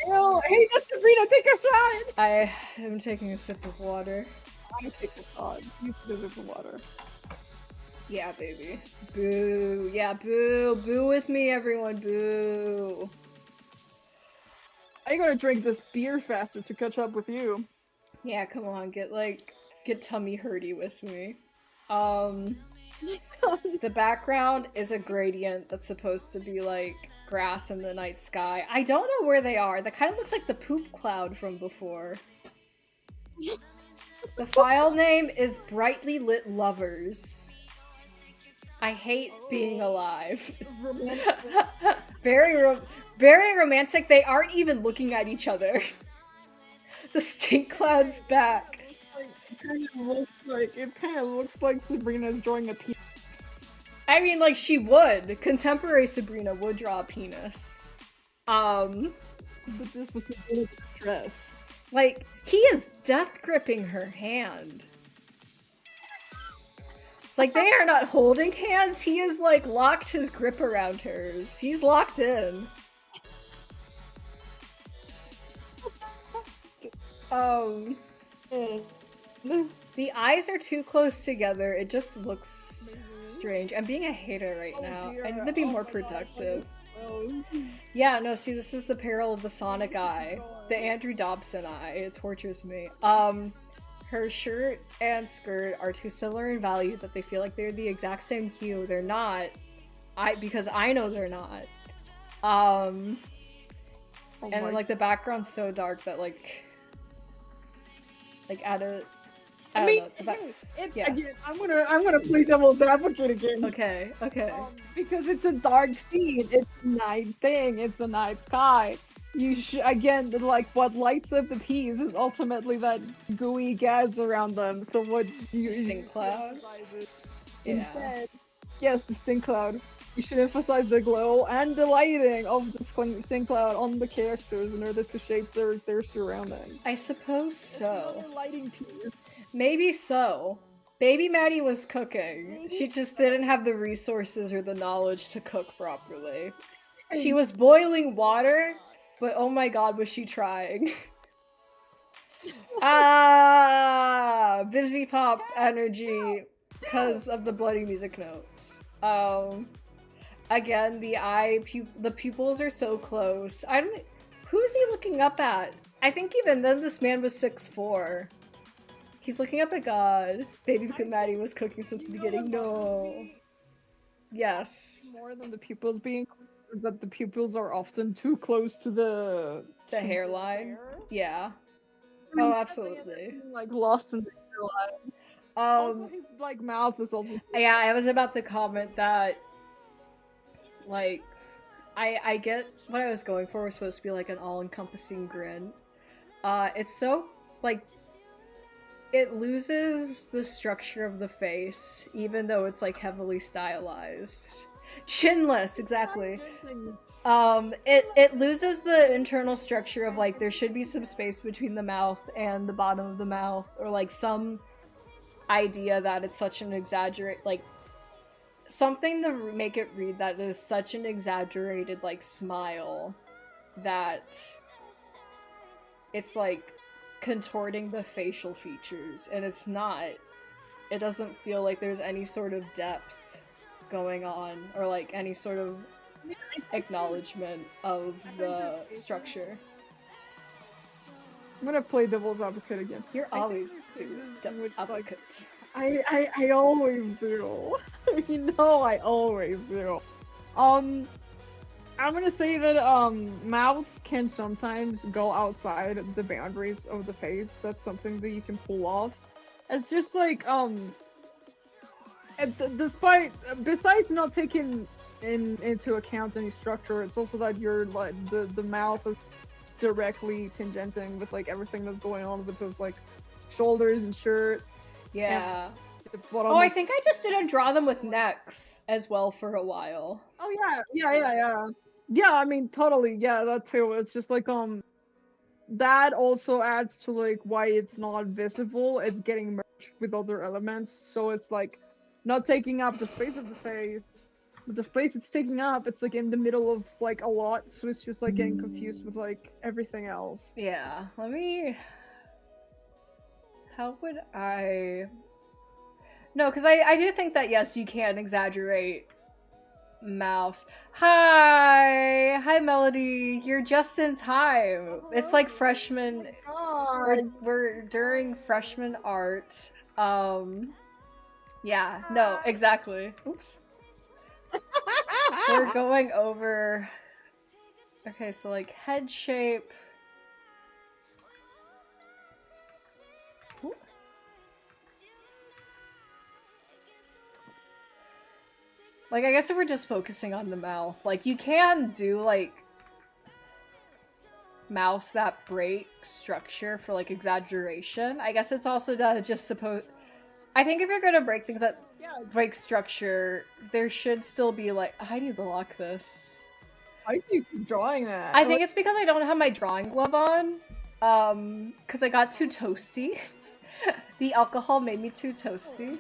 Ew. Hey, that's Sabrina, take a shot! I am taking a sip of water. I take a shot. You take a sip of water. Yeah, baby. Boo. Yeah, boo. Boo with me, everyone. Boo. I gotta drink this beer faster to catch up with you. Yeah, come on. Get tummy hurty with me. The background is a gradient that's supposed to be like grass in the night sky. I don't know where they are. That kind of looks like the poop cloud from before. The file name is Brightly Lit Lovers. I hate being alive. Very romantic. They aren't even looking at each other. The stink cloud's back. It kind of looks like Sabrina's drawing a penis. I mean, like, she would. Contemporary Sabrina would draw a penis. But this was Sabrina's dress. Like, he is death gripping her hand. Like, they are not holding hands. He has, like, locked his grip around hers. He's locked in. The eyes are too close together. It just looks strange. I'm being a hater right now. I need to be more productive. Yeah, no, see, this is the peril of the Sonic eye. The Andrew Dobson eye. It tortures me. Her shirt and skirt are too similar in value that they feel like they're the exact same hue. They're not. Because I know they're not. And then, like, the background's so dark that, like at a... Again, I'm gonna play devil's advocate again. Okay. Because it's a dark scene. It's a night thing. It's a night sky. You should, again, like, what lights up the peas is ultimately that gooey gas around them. So what you... Stink cloud? Yeah. Instead, yes, the stink cloud. You should emphasize the glow and the lighting of the stink cloud on the characters in order to shape their surroundings. I suppose so. Lighting piece. Maybe so. Baby Maddie was cooking. She just didn't have the resources or the knowledge to cook properly. She was boiling water, but oh my god, was she trying. Busy pop energy because of the bloody music notes. Again, the pupils are so close. Who is he looking up at? I think even then this man was 6'4". He's looking up at God. Baby Maddie was cooking since the beginning. No. Yes. More than the pupils being close, that the pupils are often too close to the hairline. Hair. Yeah. Oh, absolutely. Like lost in the hairline. Also, his like mouth is also. Yeah, I was about to comment that. Like, I get what I was going for. It was supposed to be like an all-encompassing grin. It's so like. It loses the structure of the face, even though it's like heavily stylized. Chinless, exactly. It loses the internal structure of like there should be some space between the mouth and the bottom of the mouth, or like some idea that it's such an something to make it read that is such an exaggerated like smile that it's like contorting the facial features, and it's not. It doesn't feel like there's any sort of depth going on, or like any sort of acknowledgement of the structure. I'm gonna play devil's advocate again. You're always devil's advocate. I always do. You know I always do. I'm gonna say that mouths can sometimes go outside the boundaries of the face. That's something that you can pull off. It's just like besides not taking into account any structure. It's also that you're like the mouth is directly tangenting with like everything that's going on with those like shoulders and shirt. Yeah. And Oh, I think I just didn't draw them with necks as well for a while. Oh yeah. Yeah, I mean totally. Yeah, that too. It's just like that also adds to like why it's not visible. It's getting merged with other elements, so it's like not taking up the space of the face, but the space it's taking up, it's like in the middle of like a lot, so it's just like getting confused with like everything else. Yeah, let me... How would I... No, because I do think that, yes, you can exaggerate mouse. Hi, Melody. You're just in time. It's like freshman. We're during freshman art. Yeah. No. Exactly. Oops. We're going over. Okay, so like head shape. Ooh. Like, I guess if we're just focusing on the mouth, like, you can do, like, mouths that break structure for, like, exaggeration. I guess it's also just I think if you're gonna break things that break structure, there should still be, like, I need to lock this. Why do you keep drawing that? I think it's because I don't have my drawing glove on. Because I got too toasty. The alcohol made me too toasty.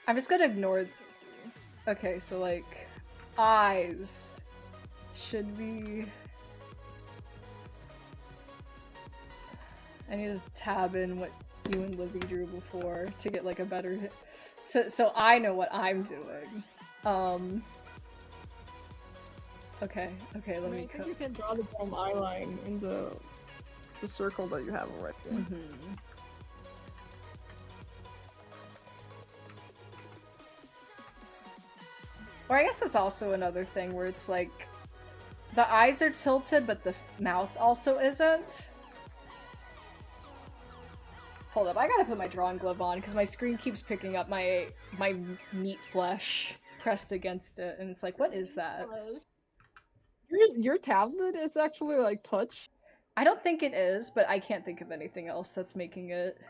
I'm just gonna ignore... Okay, so like... Eyes... should be... I need to tab in what you and Livy drew before to get like a better... So I know what I'm doing. Okay, let me... I think you can draw the bottom eye line in the circle that you have already. Mm-hmm. Or I guess that's also another thing where it's like the eyes are tilted but the mouth also isn't. Hold up, I gotta put my drawing glove on because my screen keeps picking up my meat flesh pressed against it and it's like, what is that? Your tablet is actually like touch? I don't think it is, but I can't think of anything else that's making it.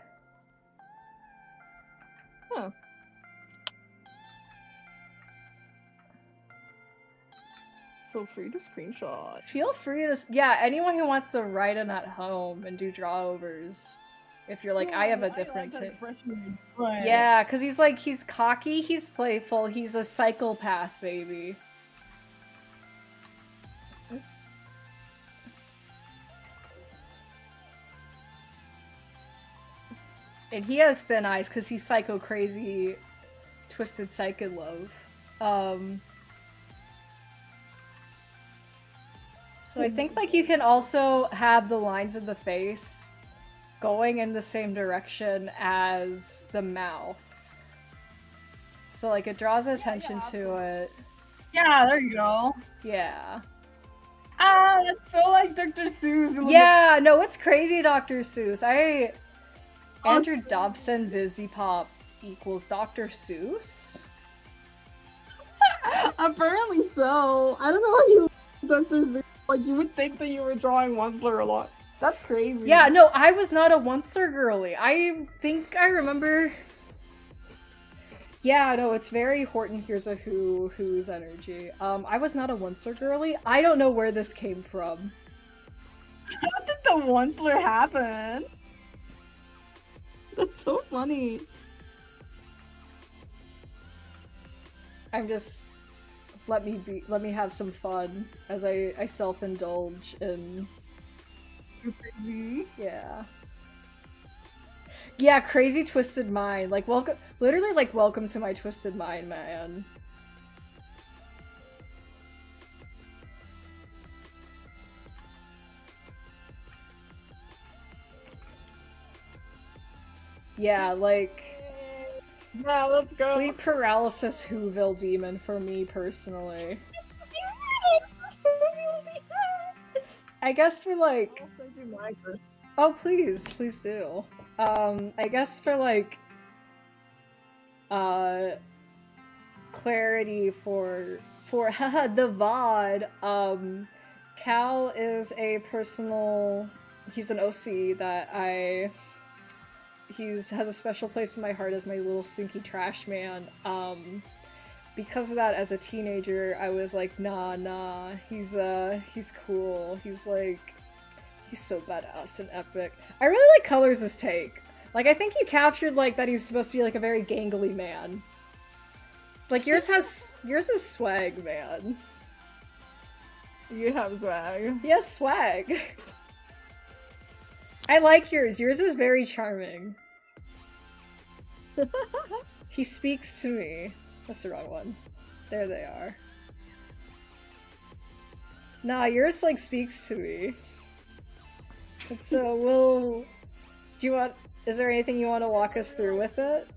Huh. Feel free to screenshot. Feel free to, yeah, anyone who wants to write it at home and do drawovers. If you're like, I have a different Right. Yeah, because he's like, he's cocky, he's playful, he's a psychopath, baby. Oops. And he has thin eyes because he's psycho crazy, twisted psychic love. So I think like you can also have the lines of the face going in the same direction as the mouth. So like it draws attention to it. Yeah, there you go. Yeah. Ah, that's so like Dr. Seuss. Yeah, no, it's crazy Dr. Seuss. Andrew Dobson Vivzy Pop equals Dr. Seuss? Apparently so. I don't know why you Dr. Seuss. Like, you would think that you were drawing Onceler a lot. That's crazy. Yeah, no, I was not a Onceler girly. I think I remember... Yeah, no, it's very Horton Hears a Who's energy. I was not a Onceler girly. I don't know where this came from. How did the Onceler happen? That's so funny. I'm just... Let me have some fun as I self-indulge in... Crazy. Yeah. Yeah, crazy twisted mind. Like, literally, like, welcome to my twisted mind, man. Yeah, like... Yeah, let's go. Sleep paralysis Whoville demon for me, personally. I guess for, like... I'll send you mine first. Oh, please do. I guess for, like... clarity for the VOD, Cal is a personal, he's an OC that has a special place in my heart as my little stinky trash man. Because of that, as a teenager, I was like, nah, he's cool. He's so badass and epic. I really like Colors' take. Like, I think you captured, like, that he was supposed to be, like, a very gangly man. Like, yours is swag, man. You have swag. He has swag. I like yours. Yours is very charming. He speaks to me. That's the wrong one. There they are. Nah, yours, like, speaks to me. And so, is there anything you want to walk us through with it?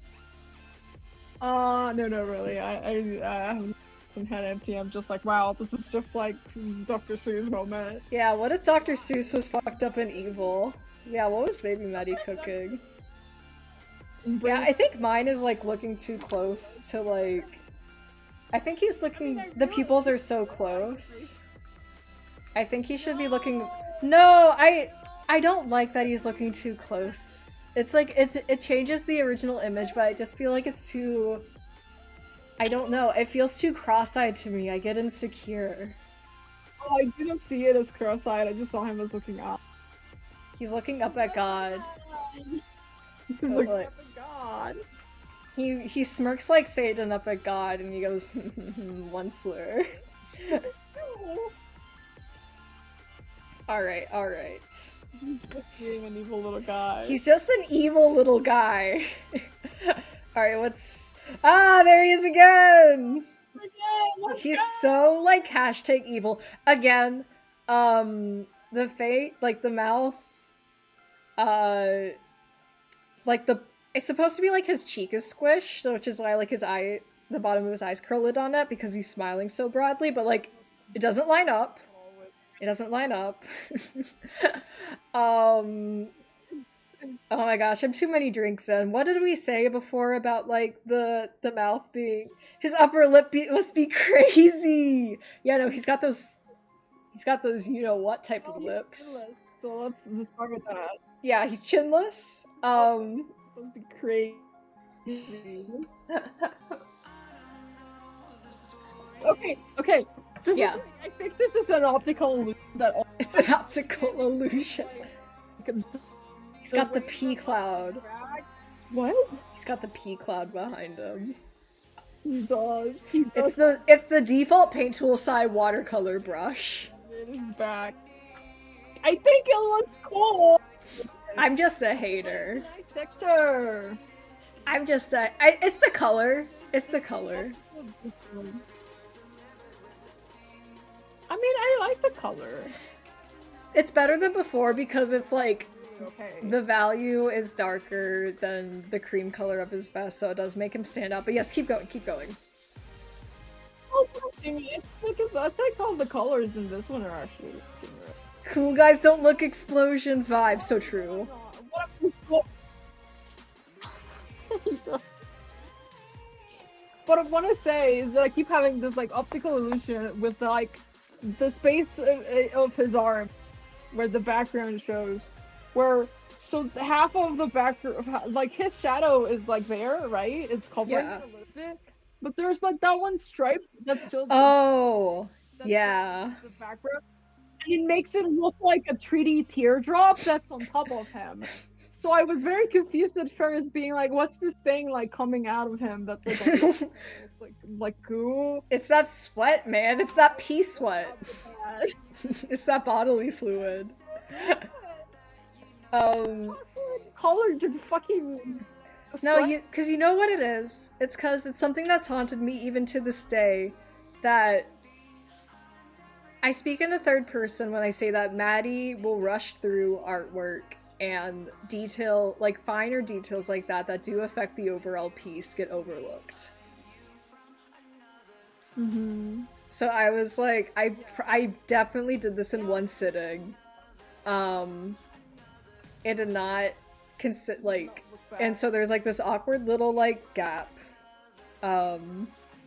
No, really. I have some head empty. I'm just like, wow, this is just like Dr. Seuss moment. Yeah, what if Dr. Seuss was fucked up and evil? Yeah, what was Baby Maddie cooking? Yeah, I think mine is, like, looking too close to, like... I think he's looking... The pupils are so close. I think he should be looking... No, I don't like that he's looking too close. It's like, it changes the original image, but I just feel like it's too... I don't know, it feels too cross-eyed to me. I get insecure. Oh, I didn't see it as cross-eyed, I just saw him as looking up. He's looking up at God. He's looking up at God. He smirks like Satan up at God, and he goes, one slur. Alright. He's just being an evil little guy. He's just an evil little guy. Alright, there he is again! He's so, like, hashtag evil. Again, the face, like, the mouth, like, it's supposed to be like his cheek is squished, which is why, like, the bottom of his eyes curled on it, because he's smiling so broadly, but, like, it doesn't line up. It doesn't line up. Oh my gosh, I'm too many drinks in. What did we say before about, like, the mouth being... His upper lip must be crazy! Yeah, no, he's got those you-know-what type of lips. So let's start with that. Yeah, he's chinless. Must be crazy. Okay. I think this is an optical illusion It's an optical illusion. He's got the P cloud. What? He's got the P cloud behind him. He does. It's the default paint tool side watercolor brush. It is back. I think it looks cool. I'm just a hater. Nice texture. It's the color. It's the color. I mean, I like the color. It's better than before because it's like, okay, the value is darker than the cream color of his vest, so it does make him stand out. But yes, keep going. Oh, it's because I think all the colors in this one are actually Cool guys don't look explosions vibe. So true. What I want to say is that I keep having this, like, optical illusion with, like, the space of his arm where the background shows, so half of the background, like, his shadow is, like, there, right? It's covering a little bit, but there's, like, that one stripe that's still the background, and it makes it look like a 3D teardrop that's on top of him. So I was very confused at first, being like, what's this thing, like, coming out of him that's like it's like goo? It's that sweat, man. It's that pee sweat. It's that bodily fluid. Colored fucking... No, because you know what it is? It's because it's something that's haunted me even to this day, that I speak in the third person when I say that Maddie will rush through artwork and finer details like that do affect the overall piece get overlooked. So I was like, I definitely did this in one sitting. It did not and so there's like this awkward little like gap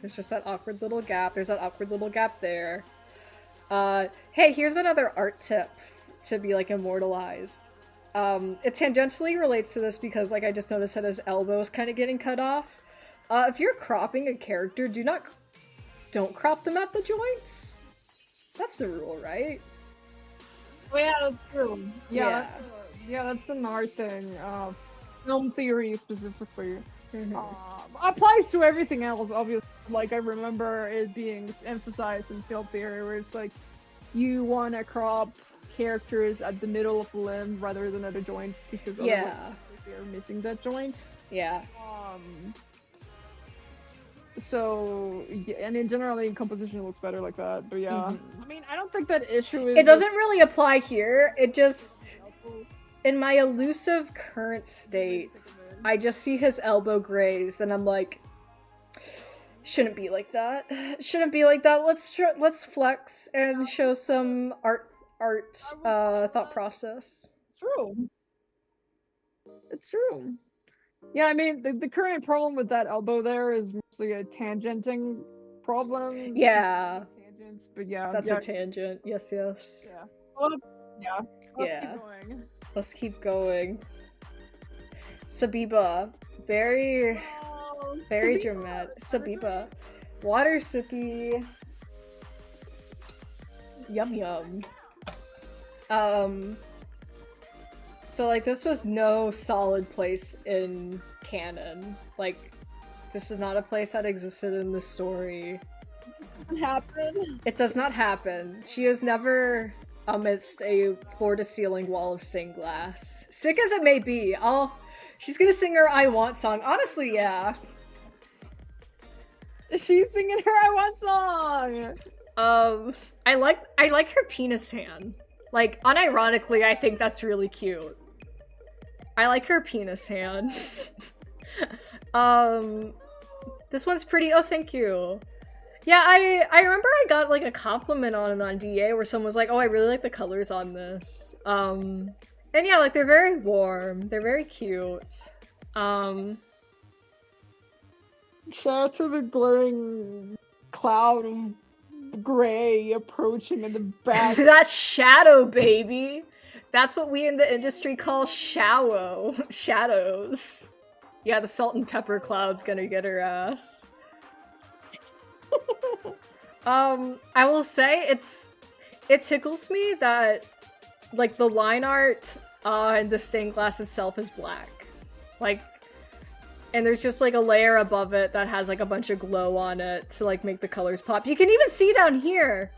There's just that awkward little gap. There's that awkward little gap there. Hey, here's another art tip to be, like, immortalized. It tangentially relates to this because, like, I just noticed that his elbow is kind of getting cut off. If you're cropping a character, don't crop them at the joints. That's the rule, right? Oh yeah, that's true. Yeah, that's an art thing. Film theory specifically. Applies to everything else, obviously. Like, I remember it being emphasized in film theory, where it's like, you want to crop characters at the middle of the limb rather than at a joint, because otherwise they're missing that joint. Yeah. So, yeah, and in generally in composition it looks better like that, but yeah. I mean, I don't think that issue is... It doesn't really apply here, it just... In my elusive current state, I just see his elbow grazed, and I'm like, shouldn't be like that. Shouldn't be like that. Let's flex and show some art thought process. It's true. Yeah, I mean, the current problem with that elbow there is mostly a tangenting problem. Yeah. Tangents, but yeah. That's a tangent. Yes. Yeah. Well, Let's keep going. Let's keep going. Sabiba. Very dramatic. Sabiba. Water sippy. Yum. So, like, this was no solid place in canon. Like, this is not a place that existed in the story. It doesn't happen. It does not happen. She is never amidst a floor-to-ceiling wall of stained glass. Sick as it may be, she's gonna sing her I Want song. Honestly, yeah. She's singing her I Want song! I like her penis hand. Like, unironically, I think that's really cute. I like her penis hand. This one's pretty- oh, thank you. Yeah, I remember I got, like, a compliment on it on DA where someone was like, oh, I really like the colors on this. And yeah, like, they're very warm. They're very cute. Shout out to the glowing cloud of gray approaching in the back. That's shadow, baby! That's what we in the industry call shadows. Yeah, the salt and pepper cloud's gonna get her ass. I will say, it tickles me that, like, the line art and the stained glass itself is black. Like, and there's just, like, a layer above it that has, like, a bunch of glow on it to, like, make the colors pop. You can even see down here,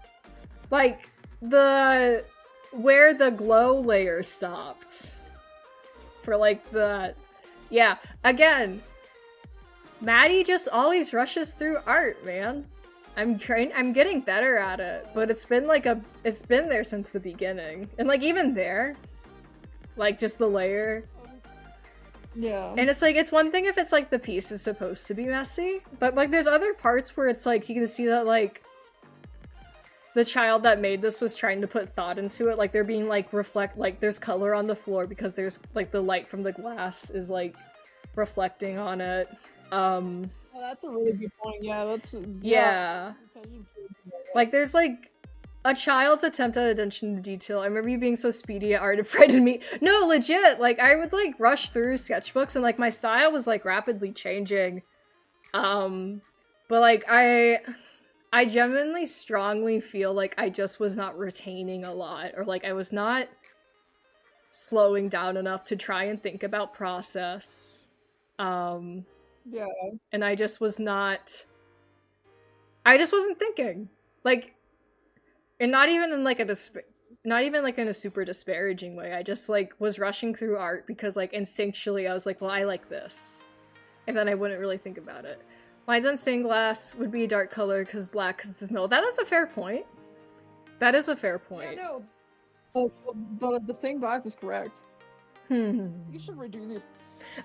like, where the glow layer stopped. For, like, yeah, again, Maddie just always rushes through art, man. I'm getting better at it, but it's been there since the beginning. And, like, even there, like, just the layer. Yeah. And it's, like, it's one thing if it's, like, the piece is supposed to be messy, but, like, there's other parts where it's, like, you can see that, like, the child that made this was trying to put thought into it. Like, they're being, like, there's color on the floor because there's, like, the light from the glass is, like, reflecting on it. Oh, that's a really good point. Yeah, yeah. Like, there's, like, a child's attempt at attention to detail. I remember you being so speedy at art, it frightened me. No, legit, like, I would, like, rush through sketchbooks and, like, my style was, like, rapidly changing. But, like, I genuinely strongly feel like I just was not retaining a lot, or, like, I was not slowing down enough to try and think about process. Yeah. And I just wasn't thinking. Like, and not even in, like, in a super disparaging way. I just, like, was rushing through art because, like, instinctually I was like, well, I like this. And then I wouldn't really think about it. Lines on stained glass would be a dark color because black because it's middle. That is a fair point. That is a fair point. Yeah, no. The stained glass is correct. You should redo this.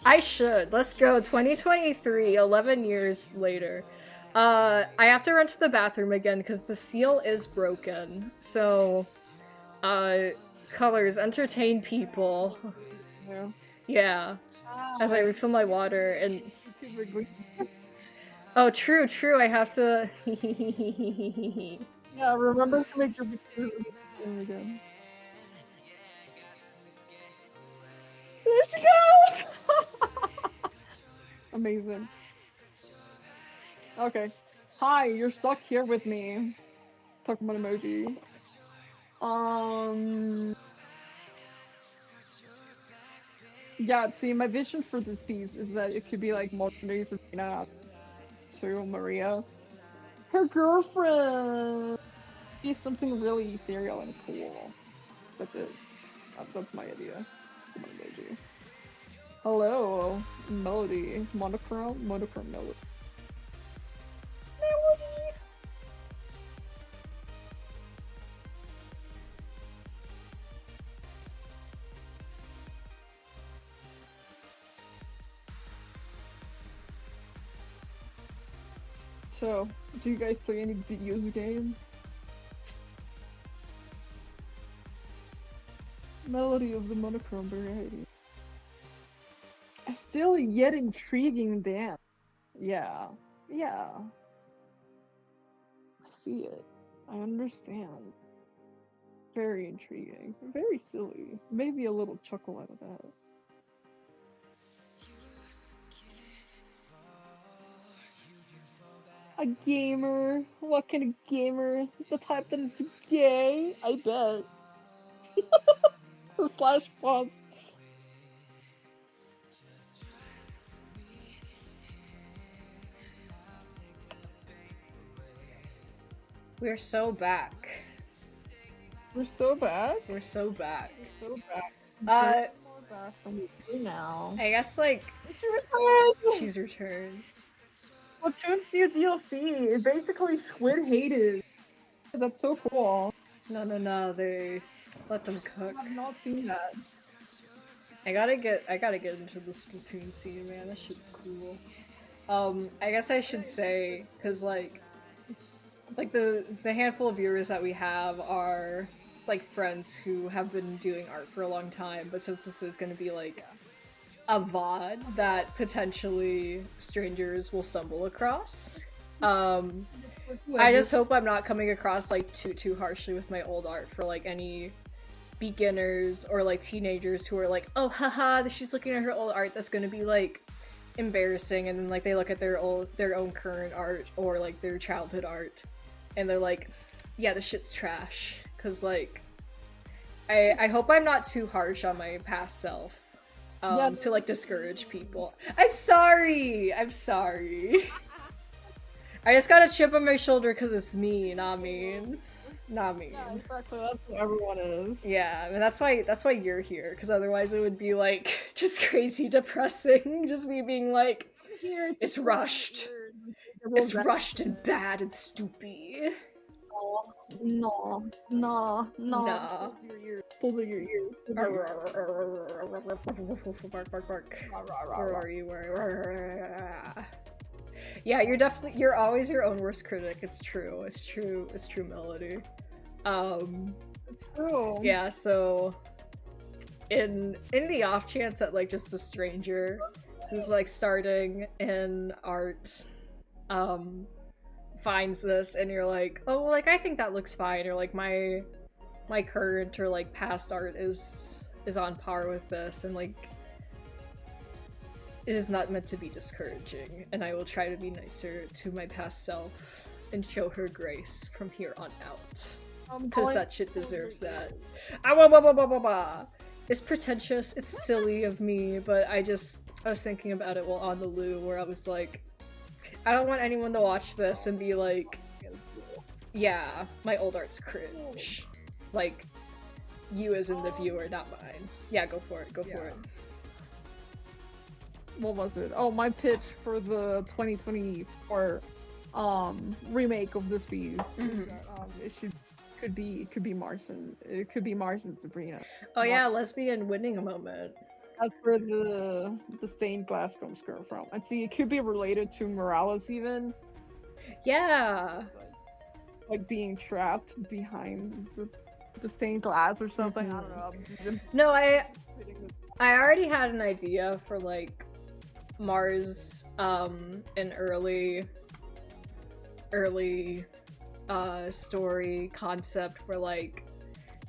I should. Let's go. 2023, 11 years later. I have to run to the bathroom again because the seal is broken. So, colors entertain people. Yeah. Yeah. As I refill my water and... Oh, true, true. I have to. Yeah, remember to make your videos again. There she goes! Amazing. Okay. Hi, you're stuck here with me. Talk about emoji. Yeah, see, my vision for this piece is that it could be like modern day Sabrina to Maria. Her girlfriend! Be something really ethereal and cool. That's it. That's my idea. Come on, emoji. Hello, melody. Monochrome? Monochrome melody. Melody! So, do you guys play any video game? Melody of the monochrome variety. A still yet intriguing dance. Yeah. Yeah. I see it. I understand. Very intriguing. Very silly. Maybe a little chuckle out of that. A gamer? What kind of gamer? The type that is gay? I bet. Slash pause. We're so back. We're so back. We're so back. We're so back. Now. I guess like she returns. She's returns. Well, Tune's new DLC is basically Squid hated. That's so cool. No, they let them cook. I've not seen that. I gotta get into the Splatoon scene, man. That shit's cool. I guess I should say, cause like the handful of viewers that we have are like friends who have been doing art for a long time, but since this is gonna be like a VOD that potentially strangers will stumble across, I just hope I'm not coming across like too harshly with my old art for like any beginners or like teenagers who are like, oh haha, she's looking at her old art, that's gonna be like embarrassing, and then like they look at their own current art or like their childhood art and they're like, yeah, this shit's trash. Cause like I hope I'm not too harsh on my past self to like discourage people. I'm sorry! I just got a chip on my shoulder because it's me, not mean. Not mean. Yeah, exactly. That's what everyone is. Yeah, and that's why you're here, because otherwise it would be like just crazy depressing. Just me being like, it's rushed. It's rushed and bad and stoopy. No. Those are your ears. Bark. Where are you? Yeah, you're always your own worst critic. It's true, Melody. It's true. Yeah, so in the off chance that like just a stranger who's like starting in art finds this and you're like, oh, like I think that looks fine, or like my current or like past art is on par with this, and like it is not meant to be discouraging, and I will try to be nicer to my past self and show her grace from here on out. Because that shit deserves that. It's pretentious, it's silly of me, but I was thinking about it while on the loo, where I was like, I don't want anyone to watch this and be like, yeah, my old art's cringe. Like, you as in the viewer, not mine. Yeah, go for it, go for it. What was it? Oh, my pitch for the 2024 remake of this piece. It could be Mars and Sabrina. Oh yeah, lesbian winning a moment. That's where the stained glass comes from. And see, it could be related to Morales even. Yeah. Like being trapped behind the stained glass or something. I don't know. No, I already had an idea for like Mars an early story concept where like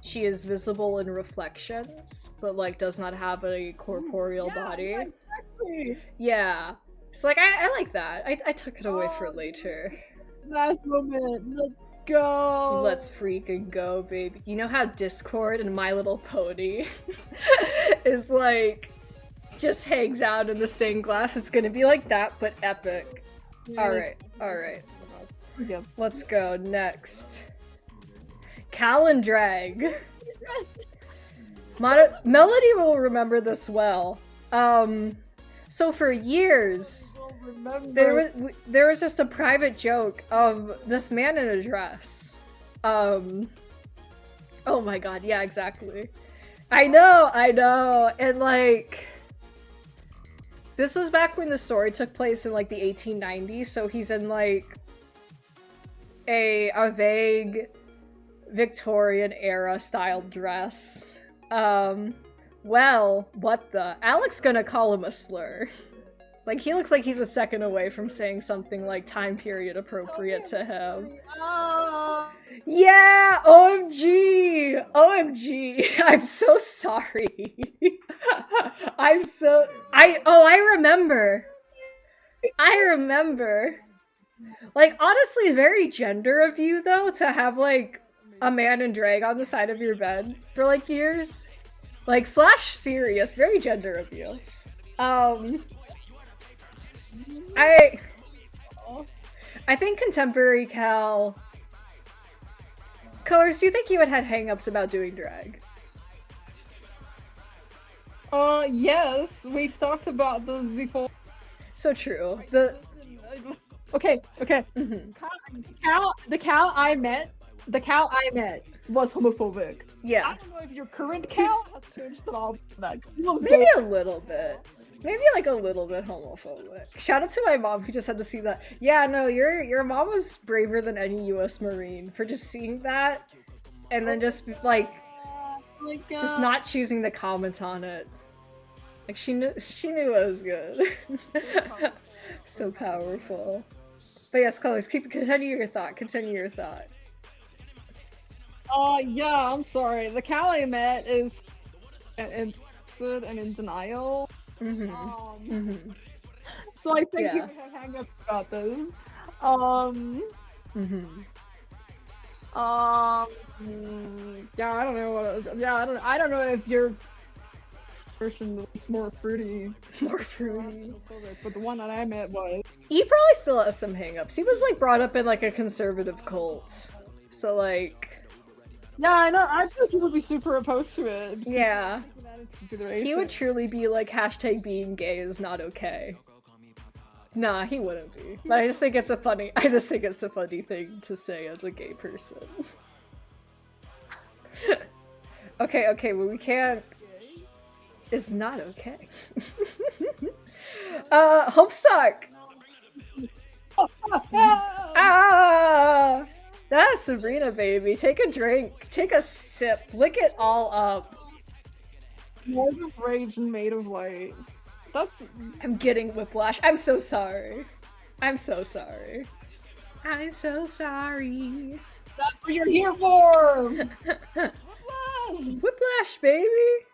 she is visible in reflections, but like does not have a corporeal body. Yeah, exactly. Yeah. So like I like that. I took it away for later. Last moment. Let's go. Let's freaking go, baby. You know how Discord and My Little Pony is like just hangs out in the stained glass? It's gonna be like that, but epic. Alright, alright. Yeah. Let's go. Next. Cal and Drag. Melody will remember this well. So for years, there was just a private joke of this man in a dress. Oh my god, yeah, exactly. I know, and like, this was back when the story took place in like the 1890s, so he's in like a vague Victorian era styled dress. Well, what the? Alex gonna call him a slur. Like, he looks like he's a second away from saying something like time period appropriate to him. Yeah! OMG! OMG! I'm so sorry. I remember. I remember. Like, honestly, very gender of you, though, to have, like, a man in drag on the side of your bed for, like, years. Like, slash serious, very gender of you. I think contemporary Cal... Colors, do you think you had hang-ups about doing drag? Yes, we've talked about those before. So true. Okay. Mm-hmm. The Cal I met was homophobic. Yeah. I don't know if your current Cal has changed at all. Maybe a little bit. Maybe like a little bit homophobic. Shout out to my mom who just had to see that. Yeah, no, your mom was braver than any US Marine for just seeing that and then just like just not choosing to comment on it. Like she knew it was good. So powerful. But yes, Colors, continue your thought. Yeah, I'm sorry. The Cal I met is and in denial. Mm-hmm. So I think you have hang-ups about this. Yeah, I don't know what. Yeah, I don't know if your version looks more fruity. But the one that I met was. He probably still has some hang-ups. He was like brought up in like a conservative cult, so like. Yeah, I know. I feel like he would be super opposed to it. Yeah. He would truly be like hashtag being gay is not okay. Nah, he wouldn't be. But I just think it's a funny thing to say as a gay person. Okay, well we can't is not okay. Homestuck! Ah! That's Sabrina, baby. Take a drink. Take a sip. Lick it all up. Made of rage and made of light. I'm getting whiplash. I'm so sorry. That's what you're here for! Whiplash, baby!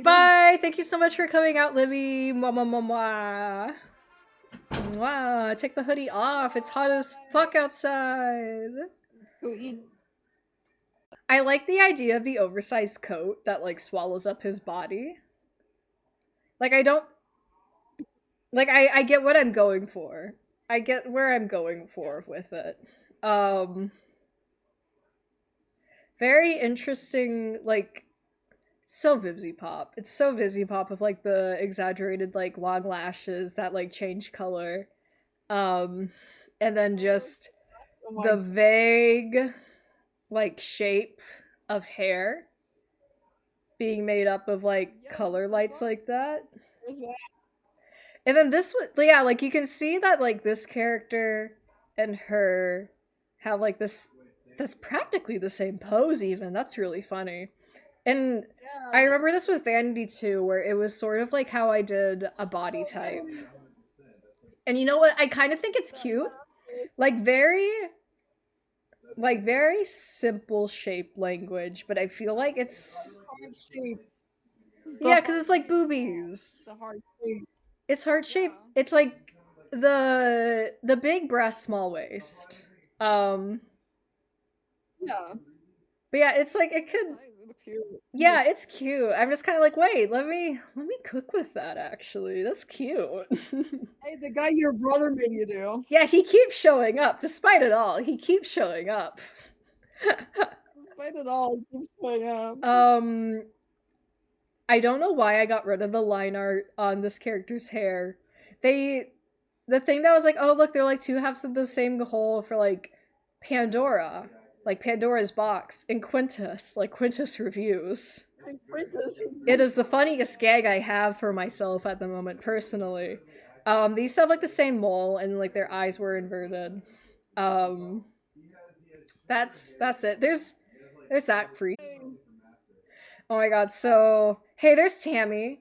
Bye! Thank you so much for coming out, Libby! Mwah, mwah, mwah, mwah. Wow, take the hoodie off. It's hot as fuck outside. I like the idea of the oversized coat that like swallows up his body. Like I get what I'm going for. I get where I'm going for with it. Very interesting, like so Vivzy Pop. It's so Vivzy Pop with like the exaggerated like long lashes that like change color. And then just the vague like shape of hair being made up of like color lights like that. And then this one, yeah, like you can see that like this character and her have like this, that's practically the same pose even. That's really funny. And I Yeah. remember this with Vanity too, where it was sort of like how I did a body type. And you know what? I kind of think it's cute. Like very simple shape language, but I feel like it's Heart shape. The yeah, because heart it's like shape. boobies. The heart shape. It's heart shape. Yeah. It's like the big breast, small waist. Um, Yeah. but yeah, it's like it The could. size looks cute. Yeah, it's cute. I'm just kind of like, wait, let me cook with that. Actually, that's cute. Hey, the guy your brother made you do. Yeah, he keeps showing up despite it all. He keeps showing up. Despite it all, he keeps showing up. um, I don't know why I got rid of the line art on this character's hair. They, the thing that was like, oh look, they're like two halves of the same whole for like Pandora, like Pandora's box, and Quintus, like Quintus reviews. Princess. It is the funniest gag I have for myself at the moment, personally. They used to have like the same mole, and like their eyes were inverted. Um, that's it. There's that freak. Oh my god. So hey, there's Tammy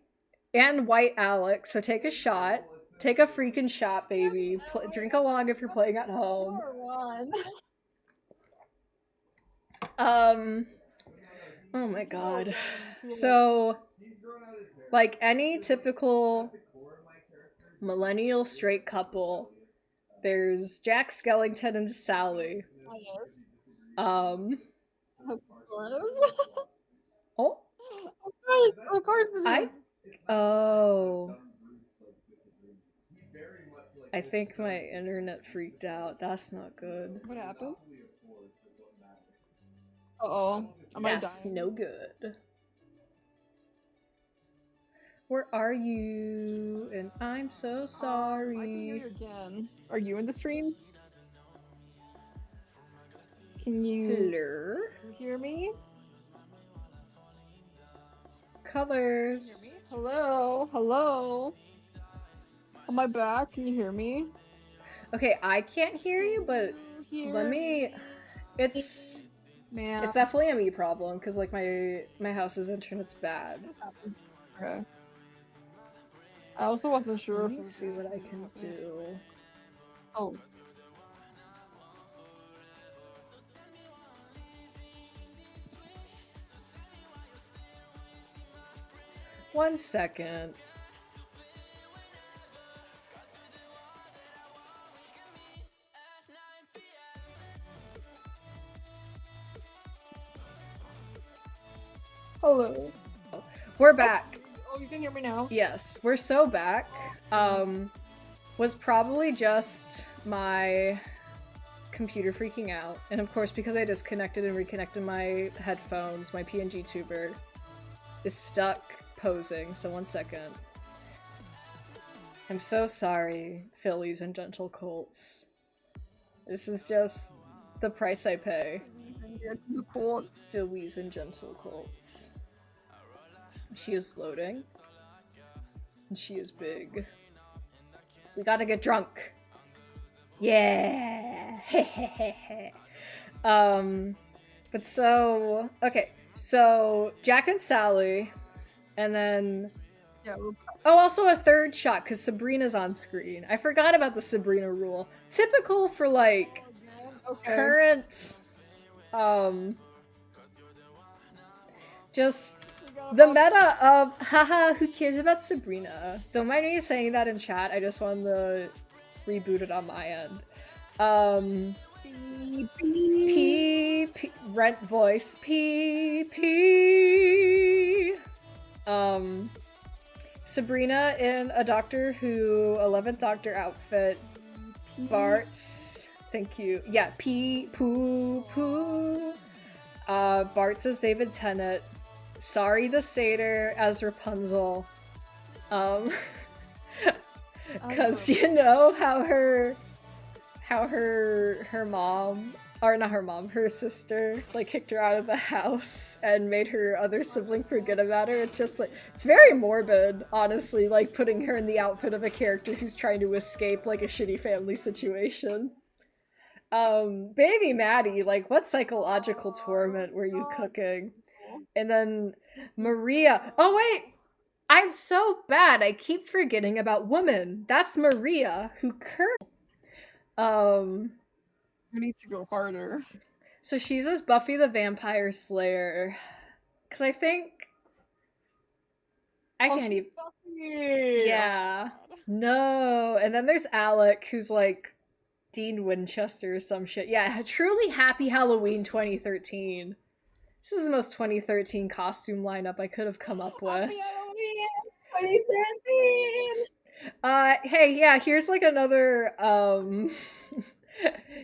and White Alex. So take a shot. Take a freaking shot, baby. Drink along if you're playing at home. Poor one. Um. Oh my god. So, like any typical millennial straight couple, there's Jack Skellington and Sally. Um. Of course. Oh. Of course it I. is. Oh. I think my internet freaked out. That's not good. What happened? Uh-oh. Am I That's dying? no good. Where are you? And I'm so sorry. I can hear you again. Are you in the stream? Can you hear me? Colors. Hello? Hello? Am I back? Can you hear me? Okay, I can't hear you, but let me. It's Man. It's definitely a me problem because like my house's internet's bad. Okay. I also wasn't sure. Let me see what I can do. Oh. 1 second. Hello. We're back. Oh, you can hear me now? Yes, we're so back. Was probably just my computer freaking out. And of course, because I disconnected and reconnected my headphones, my PNG tuber is stuck posing, so 1 second. I'm so sorry, fillies and gentle colts. This is just the price I pay. The colts. Fillies and gentle colts. She is loading. And she is big. We gotta get drunk. Yeah. But so okay. So Jack and Sally, and then oh, also a third shot because Sabrina's on screen. I forgot about the Sabrina rule. Typical for like current, just the meta of haha. Who cares about Sabrina? Don't mind me saying that in chat. I just wanted to reboot it on my end. P rent voice P. Sabrina in a Doctor Who 11th Doctor outfit. Bart's, thank you. Yeah, Poo. Bart's as David Tennant. Sorry the Satyr as Rapunzel. Cause you know how her mom, or not her mom, her sister, like kicked her out of the house and made her other sibling forget about her. It's just like, it's very morbid, honestly, like putting her in the outfit of a character who's trying to escape like a shitty family situation. Baby Maddie, like what psychological torment were you cooking? And then Maria. Oh wait, I'm so bad. I keep forgetting about woman. That's Maria, who um We need to go harder. so she's as Buffy the Vampire Slayer. Cause I think I Oh, can't she's even Buffy! yeah. No. And then there's Alec, who's like Dean Winchester or some shit. Yeah, truly happy Halloween 2013. This is the most 2013 costume lineup I could have come up with. Happy Halloween 2013! Hey, yeah, here's like another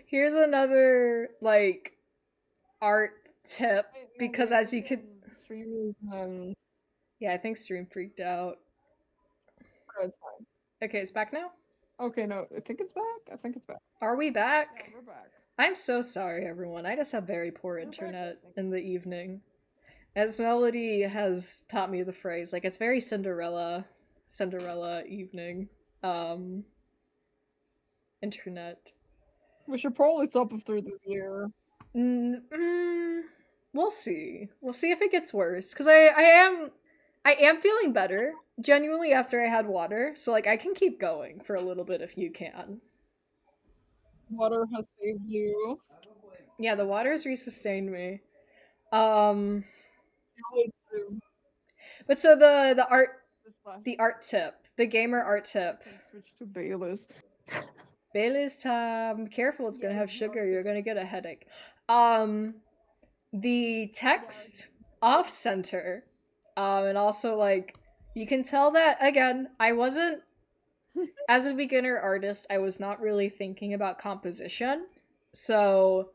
here's another like art tip because as you could stream is yeah, I think stream freaked out. it's fine. Okay, it's back now? Okay, no, I think it's back. I think it's back. Are we back? Yeah, we're back. I'm so sorry, everyone. I just have very poor internet in the evening. As Melody has taught me the phrase, like it's very Cinderella evening. Internet. We should probably stop through this year. We'll see. We'll see if it gets worse. Cause I am feeling better, genuinely after I had water. So like I can keep going for a little bit if you can. Water has saved you. Yeah, the water's resustained me. But so the art tip, the gamer art tip. Switch to Bayless. Bailey's time. Careful, it's gonna have sugar. You're gonna get a headache. The text off center, and also like you can tell that again. I wasn't as a beginner artist. I was not really thinking about composition, so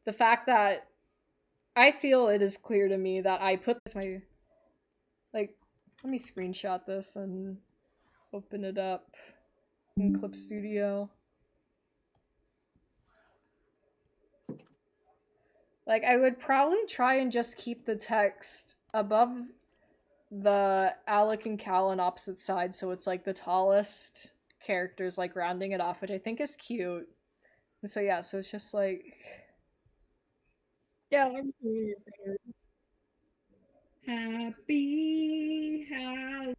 the fact that I feel it is clear to me that I put this my like. Let me screenshot this and open it up in Clip Studio. Like, I would probably try and just keep the text above the Alec and Cal on opposite sides, so it's like the tallest characters, like rounding it off, which I think is cute. And so yeah, so it's just like yeah, I'm happy Halloween.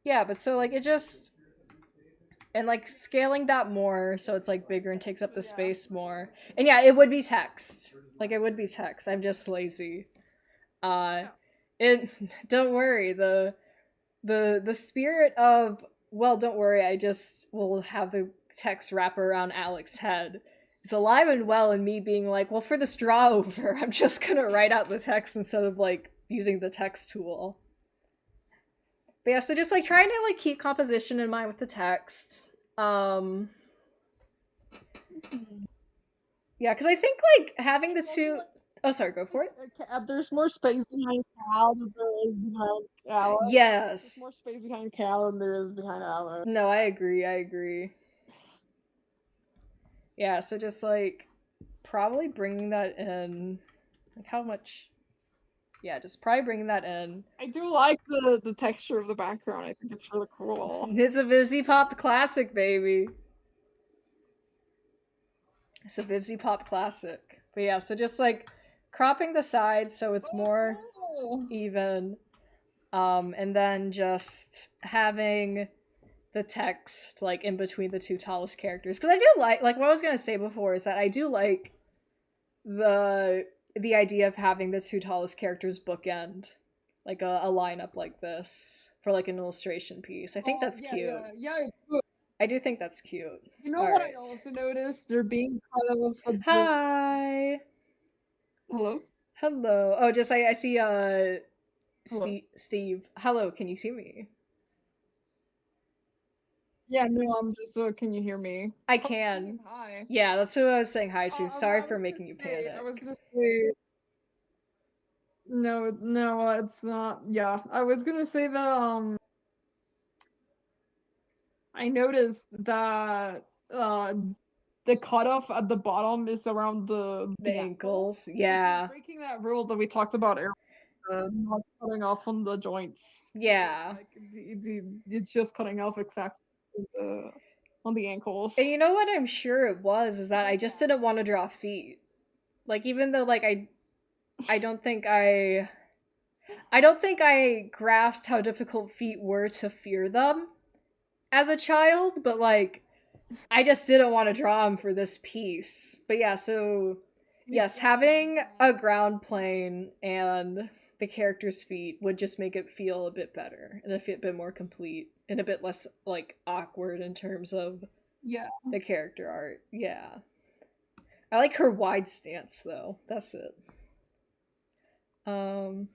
yeah, but so like it just and like scaling that more so it's like bigger and takes up the space more. And yeah, it would be text. Like it would be text. I'm just lazy. It don't worry, the spirit of well, don't worry, I just will have the text wrap around Alex's head. It's alive and well in me being like, well, for this draw over, I'm just gonna write out the text instead of like using the text tool. But yeah, so just like trying to like keep composition in mind with the text. Yeah, because I think like having the two. Oh, sorry, go for it. There's more space behind Cal than there is behind Alex. Yes. There's more space behind Cal than there is behind Alex. No, I agree. Yeah, so just like probably bringing that in. Like how much? Yeah, just probably bringing that in. I do like the texture of the background. I think it's really cool. It's a Vivzy Pop classic, baby. It's a Vivzy Pop classic. But yeah, so just like cropping the sides so it's more even. And then just having the text like in between the two tallest characters. Because I do like what I was gonna say before is that I do like the idea of having the two tallest characters bookend like a lineup like this for like an illustration piece. I think that's cute. Yeah, it's good. I do think that's cute. You know what I also noticed? They're being kind of hi. Hello. Hello. Oh, just I see Steve. Hello. Can you see me? Yeah, no, I'm just. Can you hear me? I can. Hi. Yeah, that's who I was saying hi to. Sorry for making you panic. I was gonna say. No, it's not. Yeah, I was gonna say that. I noticed that the cutoff at the bottom is around the ankles. Yeah. Breaking that rule that we talked about earlier. Not cutting off on the joints. Yeah. So it's just cutting off exactly. on the ankles. And you know what I'm sure it was is that I just didn't want to draw feet. Like even though like I don't think I don't think I grasped how difficult feet were to fear them as a child, but like I just didn't want to draw them for this piece. But yeah, so yes, having a ground plane and the character's feet would just make it feel a bit better and a bit more complete and a bit less like awkward in terms of Yeah. the character art. Yeah. I like her wide stance though. That's it. Um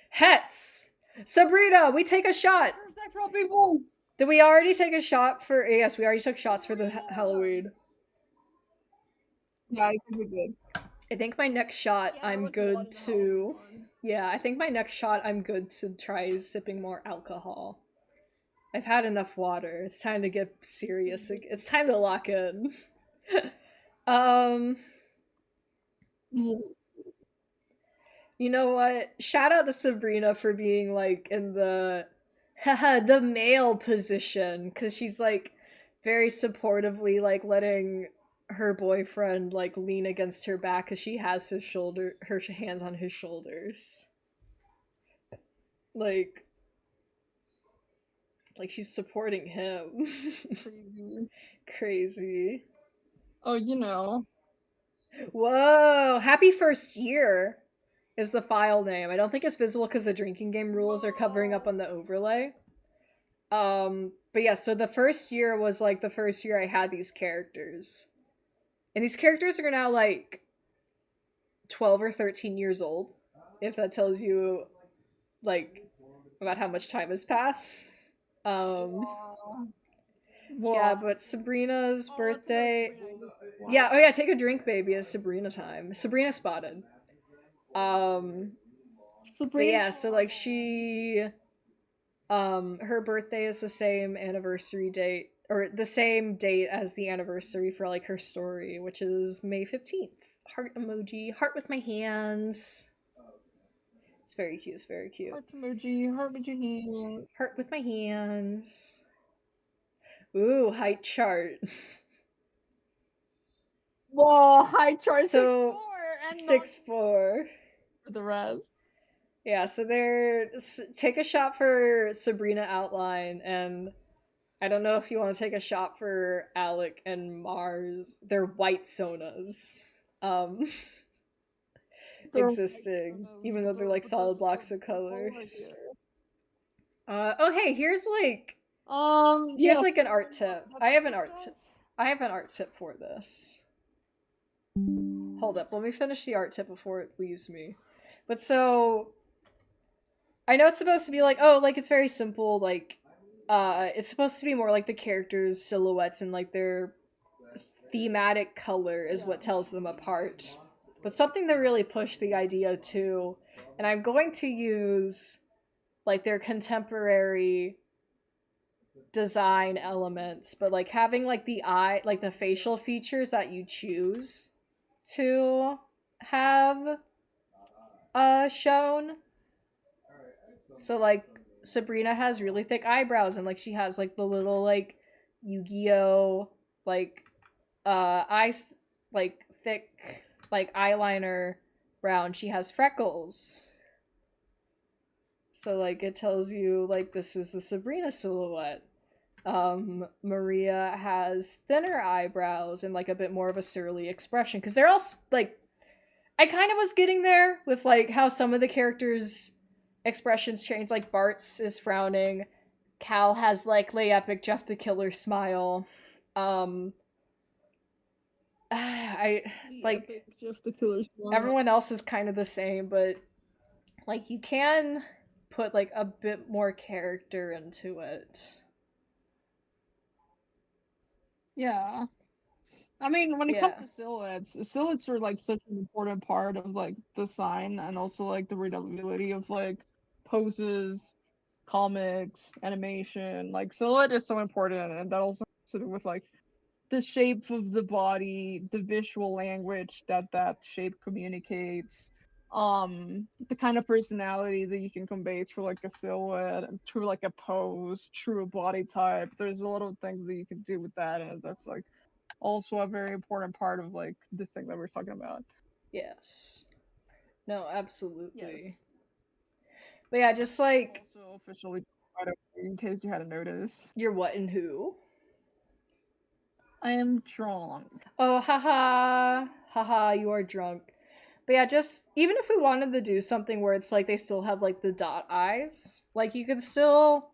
Hets! Sabrina, we take a shot! Sexual people! Did we already take a shot for yes, we already took shots for the Halloween. Yeah, I think we did. I think my next shot Yeah, I'm good to yeah, I think my next shot I'm good to try sipping more alcohol. I've had enough water. It's time to get serious. It's time to lock in. um You know what? Shout out to Sabrina for being like in the haha the male position cuz she's like very supportively like letting her boyfriend like lean against her back cuz she has her hands on his shoulders. Like she's supporting him. Crazy. Crazy. Oh, you know. Whoa, happy first year is the file name. I don't think it's visible because the drinking game rules are covering up on the overlay. But yeah, so the first year was like the first year I had these characters. And these characters are now like 12 or 13 years old, if that tells you like about how much time has passed. Um yeah, but Sabrina's birthday. Yeah, oh yeah, take a drink, baby. It's Sabrina time. Sabrina spotted. But yeah, so like her birthday is the same anniversary date or the same date as the anniversary for like her story, which is May 15th. Heart emoji, heart with my hands. It's very cute, it's very cute. Heart emoji, heart with your hand. Heart with my hands. Ooh, height chart. Whoa, height chart So 6'4" and 6'4" for the rest. Yeah, so take a shot for Sabrina outline, and I don't know if you want to take a shot for Alec and Mars. They're white sonas. Existing, even though they're like solid blocks of colors. Oh hey, here's like an art tip. I have an art tip for this. Hold up, let me finish the art tip before it leaves me. But so I know it's supposed to be like, oh, like it's very simple, like it's supposed to be more like the characters' silhouettes and like their thematic color is what tells them apart. But something that really pushed the idea too, and I'm going to use like their contemporary design elements, but like having like the eye, like the facial features that you choose to have shown. So like Sabrina has really thick eyebrows and like she has like the little like Yu-Gi-Oh like eyes like thick like eyeliner brown. She has freckles. So like it tells you like this is the Sabrina silhouette. Maria has thinner eyebrows and like a bit more of a surly expression because they're all like I kind of was getting there with like how some of the characters expressions change. Like Bart's is frowning, Cal has like Lay Epic Jeff the Killer smile. I like Jeff the Killer smile. Everyone else is kind of the same, but like you can put like a bit more character into it. Yeah. I mean, when it comes to silhouettes are like such an important part of like the sign and also like the readability of like poses, comics, animation. Like silhouette is so important, and that also has to do with like the shape of the body, the visual language that shape communicates. the kind of personality that you can convey through like a silhouette and through like a pose, through a body type. There's a lot of things that you can do with that, and that's like also a very important part of like this thing that we're talking about. Yes. No, absolutely. Yes. But yeah, just like Also officially, in case you hadn't noticed, you're what and who. I am drunk. Oh, haha, haha, you are drunk. But yeah, just even if we wanted to do something where it's like they still have like the dot eyes, like you could still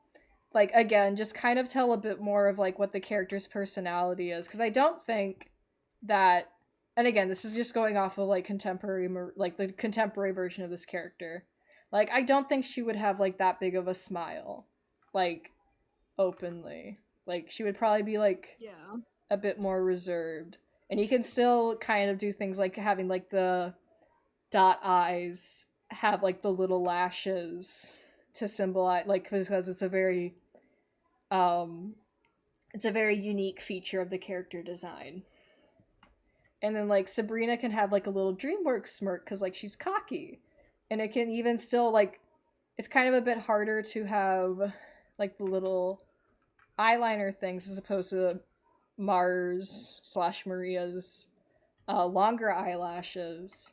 like again just kind of tell a bit more of like what the character's personality is because I don't think that and again this is just going off of like contemporary like the contemporary version of this character. Like I don't think she would have like that big of a smile like openly. Like she would probably be like Yeah. a bit more reserved. And you can still kind of do things like having like the dot eyes have like the little lashes to symbolize like because um it's a very unique feature of the character design. And then like Sabrina can have like a little DreamWorks smirk because like she's cocky. And it can even still like it's kind of a bit harder to have like the little eyeliner things as opposed to Mars slash Maria's longer eyelashes.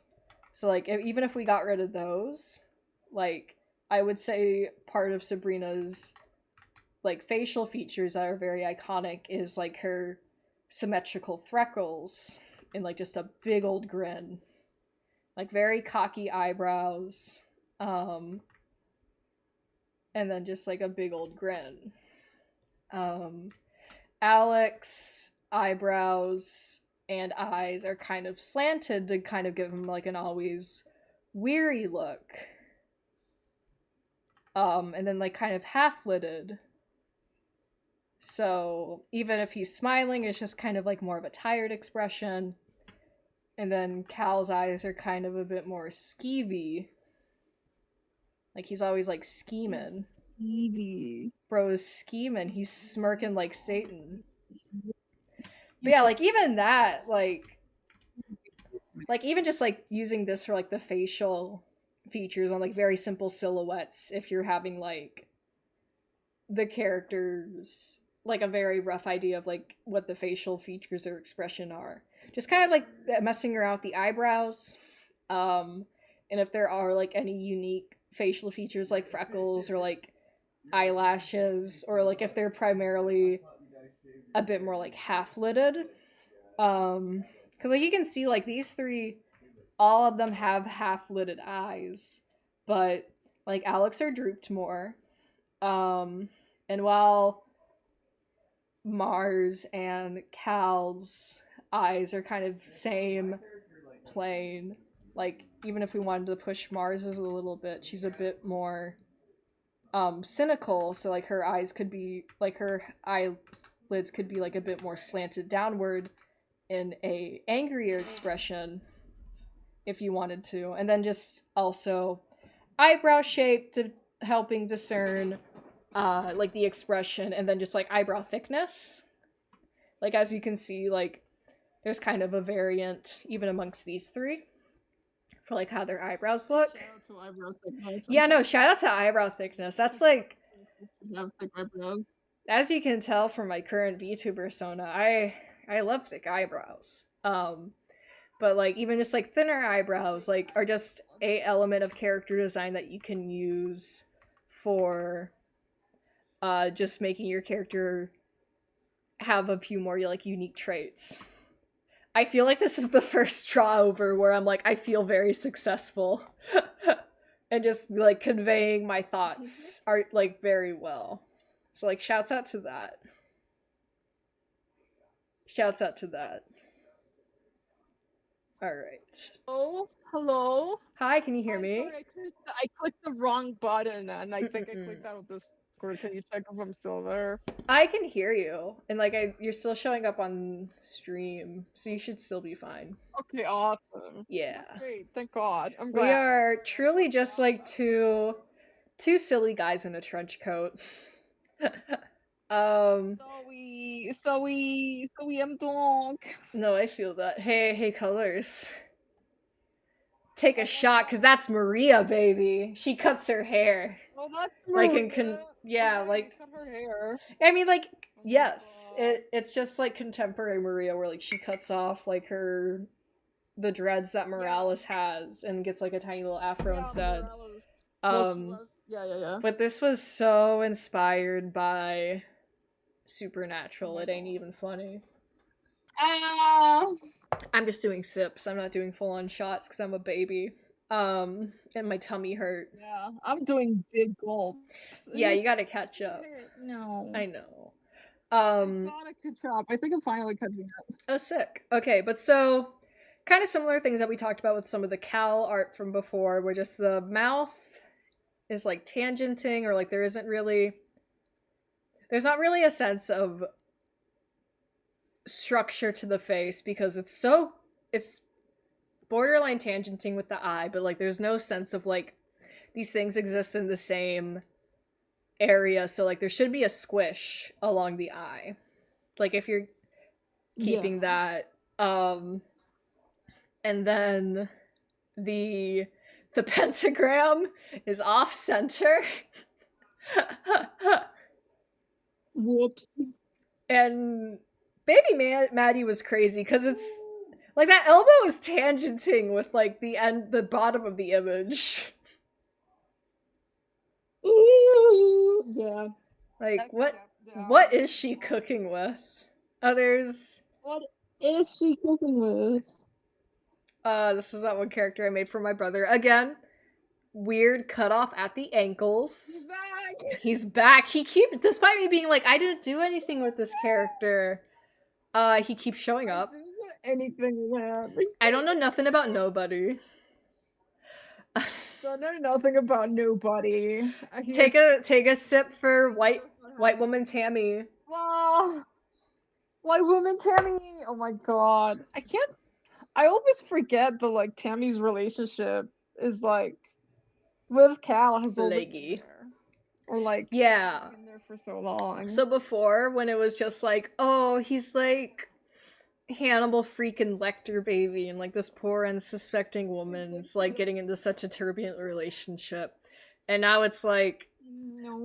So like even if we got rid of those, like I would say part of Sabrina's like facial features that are very iconic is like her symmetrical freckles and like just a big old grin. Like very cocky eyebrows. And then just like a big old grin. Um Alex eyebrows and eyes are kind of slanted to kind of give him like an always weary look. And then like kind of half lidded. So even if he's smiling, it's just kind of like more of a tired expression. And then Cal's eyes are kind of a bit more skeevy. Like he's always like scheming. Evie. Bro is scheming. He's smirking like Satan. But yeah, like even that, like even just like using this for like the facial features on like very simple silhouettes if you're having like the characters like a very rough idea of like what the facial features or expression are, just kind of like messing around with the eyebrows, and if there are like any unique facial features like freckles or like eyelashes or like if they're primarily a bit more like half lidded, because like you can see like these three, all of them have half lidded eyes, but like Alex are drooped more. And while Mars and Cal's eyes are kind of same plane, like even if we wanted to push Mars's a little bit, she's a bit more cynical, so like her eyes could be like her eyelids could be like a bit more slanted downward in a angrier expression if you wanted to. And then just also eyebrow shape to helping discern like the expression, and then just like eyebrow thickness. Like as you can see, like there's kind of a variant even amongst these three for like how their eyebrows look. Shout out to eyebrow thickness. Yeah, no, shout out to eyebrow thickness. That's like Have thick eyebrows. as you can tell from my current VTuber persona, I love thick eyebrows. But like even just like thinner eyebrows like are just a element of character design that you can use for just making your character have a few more like unique traits. I feel like this is the first draw over where I'm like I feel very successful and just like conveying my thoughts are like very well. So like shouts out to that. Shouts out to that. All right. Oh, hello. Hi, can you hear Hi, me? sorry, I clicked the wrong button, and I think I clicked out of Discord. Can you check if I'm still there? I can hear you, and like you're still showing up on stream, so you should still be fine. Okay, awesome. Yeah, Great, thank God. I'm we glad. are truly just like two silly guys in a trench coat. So we am drunk. No, I feel that. Hey, colors. take a shot because that's Maria, baby. She cuts her hair. Oh, that's Like Maria. in yeah, like Cut her hair. I mean, like Oh my yes, god. it's just like contemporary Maria, where like she cuts off like the dreads that Yeah. Morales has and gets like a tiny little afro Yeah, instead. Morales. Um, Yeah, yeah, yeah. but this was so inspired by Oh Supernatural. my It ain't god. even funny. Ah. I'm just doing sips. I'm not doing full on shots because I'm a baby. And my tummy hurt. Yeah, I'm doing big gulps. Yeah, you gotta catch up. No. I know. I gotta catch up. I think I'm finally catching up. Oh, sick. Okay, but so kind of similar things that we talked about with some of the Cal art from before, where just the mouth is like tangenting, or like there's not really a sense of structure to the face because it's borderline tangenting with the eye, but like there's no sense of like these things exist in the same area, so like there should be a squish along the eye. Like if you're Yeah. keeping that and then the pentagram is off center. Whoops. And baby Maddie was crazy because it's like that elbow is tangenting with like the bottom of the image. Ooh. Yeah. Like Yeah. what is she cooking with? Others. What is she cooking with? This is that one character I made for my brother. Again, weird cutoff at the ankles. He's back. Despite me being like, I didn't do anything with this character. He keeps showing up. Anything, man. I don't know nothing about nobody. Don't know nothing about nobody. Take a sip for white woman Tammy. Wow. White woman Tammy. Oh my god. I always forget that like Tammy's relationship is like with Cal has always been there. Or like yeah, been there for so long. So before, when it was just like, oh, he's like Hannibal freaking Lecter baby, and like this poor unsuspecting woman's like getting into such a turbulent relationship, and now it's like,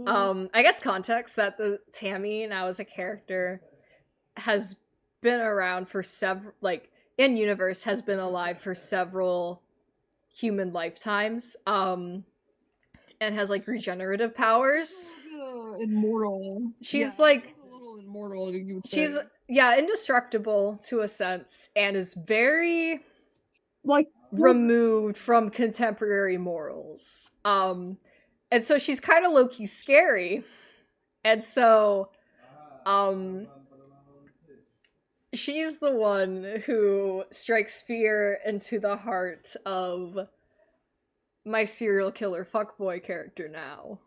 I guess context that the Tammy now as a character has been around for several, like in universe has been alive for several human lifetimes, and has like regenerative powers. Immortal. She's like a little immortal. She's indestructible to a sense, and is very like removed from contemporary morals. And so she's kind of low-key scary. And so she's the one who strikes fear into the heart of my serial killer fuckboy character now.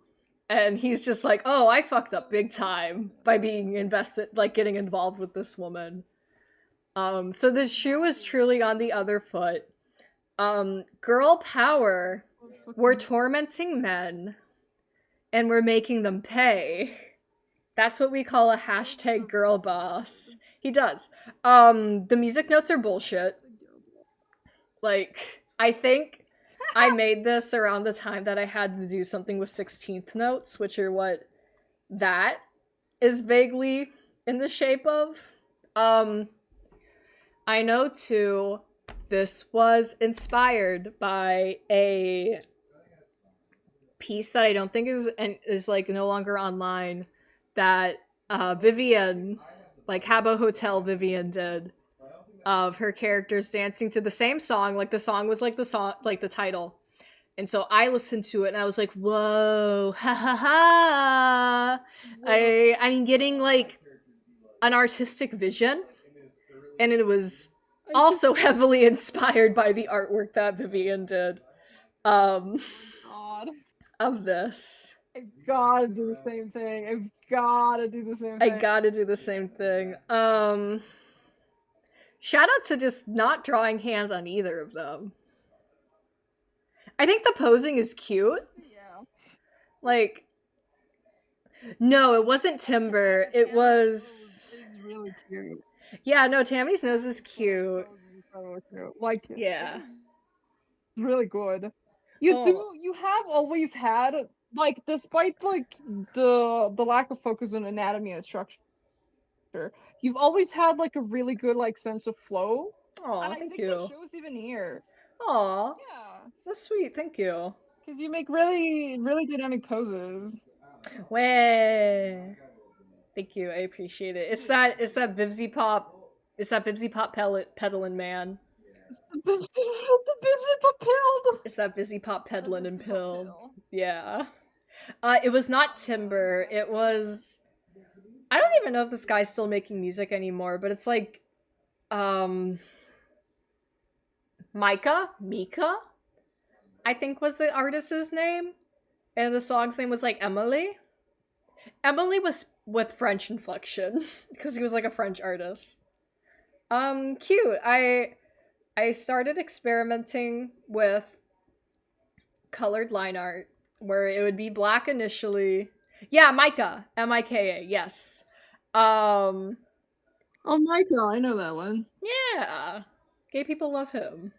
And he's just like, oh, I fucked up big time by being invested, like getting involved with this woman. So the shoe is truly on the other foot. Girl power. We're tormenting men, and we're making them pay. That's what we call a hashtag girl boss. He does. The music notes are bullshit. Like, I think I made this around the time that I had to do something with 16th notes, which are what that is vaguely in the shape of. I know too, this was inspired by a piece that I don't think is like no longer online that Vivian, like Habbo Hotel Vivian did, of her characters dancing to the same song. Like the song was like the song, like the title. And so I listened to it and I was like, whoa, ha ha ha. I'm getting like an artistic vision. And it was also heavily inspired by the artwork that Vivian did. God. Of this. I've gotta do the same thing. I gotta do the same thing. Shout out to just not drawing hands on either of them. I think the posing is cute. Yeah. Like, no, it wasn't Timber. It was. It's really cute. Yeah, no, Tammy's nose is cute. Like, yeah. really good. Oh, You have always had, like, despite like the lack of focus on anatomy and structure, you've always had like a really good like sense of flow, and oh, I thank think that you. shows even here. Aw, Yeah, that's sweet, thank you. because you make really dynamic poses. Way. Thank you, I appreciate it. It's that Vivzy Pop, it's that Vivzy Pop peddling man. The Bibsy Papilled. It's that Vivzy Pop The peddling and Bibsy pill. Papill. Yeah. It was not Timber. It was. I don't even know if this guy's still making music anymore, but it's like, um, Mika, I think was the artist's name, and the song's name was like Emily. Emily was with French inflection because he was like a French artist. Cute. I started experimenting with colored line art where it would be black initially. Yeah, Micah, Mika, yes. Um, Oh my god, I know that one. yeah. Gay people love him.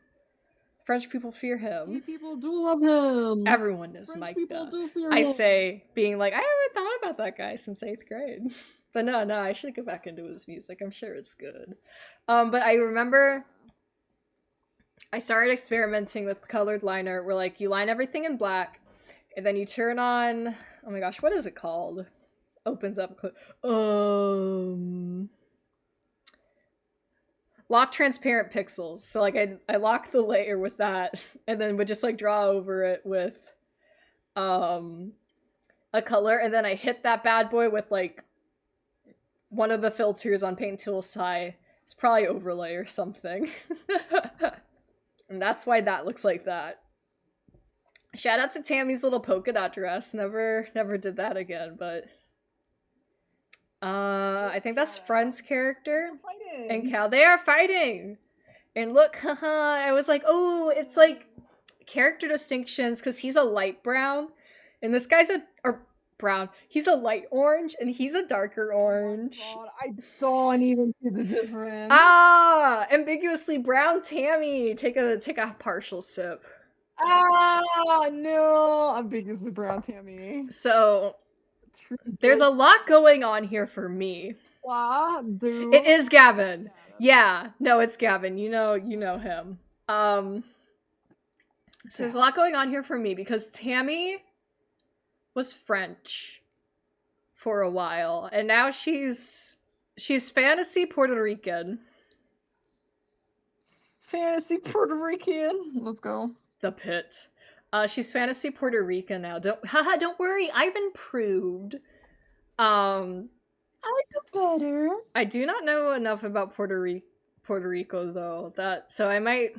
French people fear Gay him. people do love him. Everyone knows French people Micah. do fear I him. say, being like, I haven't thought about that guy since 8th grade. But no, I should go back into his music. I'm sure it's good. But I remember I started experimenting with colored liner where like you line everything in black and then you turn on, oh my gosh, what is it called? Opens up lock transparent pixels. So like I lock the layer with that and then would just like draw over it with a color, and then I hit that bad boy with like one of the filters on Paint Tool side. It's probably overlay or something. And that's why that looks like that. Shout out to Tammy's little polka dot dress. Never did that again, but I think that's Friend's character and Cal. They are fighting. And look, haha, I was like, oh, it's like character distinctions because he's a light brown and this guy's or brown. He's a light orange and he's a darker orange. Oh god, I don't even see the difference. Ah, ambiguously brown Tammy. Take a partial sip. Ah, no, ambiguously brown Tammy. So there's a lot going on here for me. It is Gavin. Yeah, no, it's Gavin. You know him. So there's a lot going on here for me because Tammy was French for a while, and now she's fantasy Puerto Rican. Fantasy Puerto Rican. Let's go. The pit. She's fantasy Puerto Rican now. Don't worry, I've improved. I got better. I do not know enough about Puerto Rico though. So it might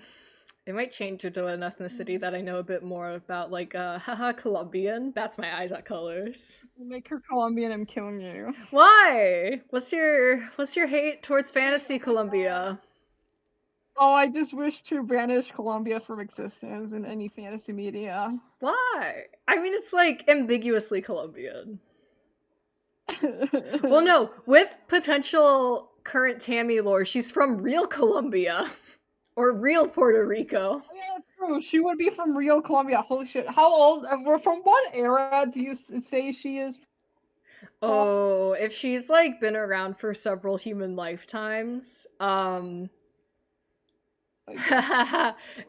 change it to an ethnicity that I know a bit more about, like Colombian. That's my eyes at colors. Make her Colombian, I'm killing you. Why? What's your hate towards fantasy Colombia? Oh, I just wish to banish Colombia from existence in any fantasy media. Why? I mean, it's like ambiguously Colombian. Well, no, with potential current Tammy lore, she's from real Colombia. Or real Puerto Rico. Oh, yeah, that's true. She would be from real Colombia. Holy shit. How old? From what era do you say she is? Oh, if she's like been around for several human lifetimes,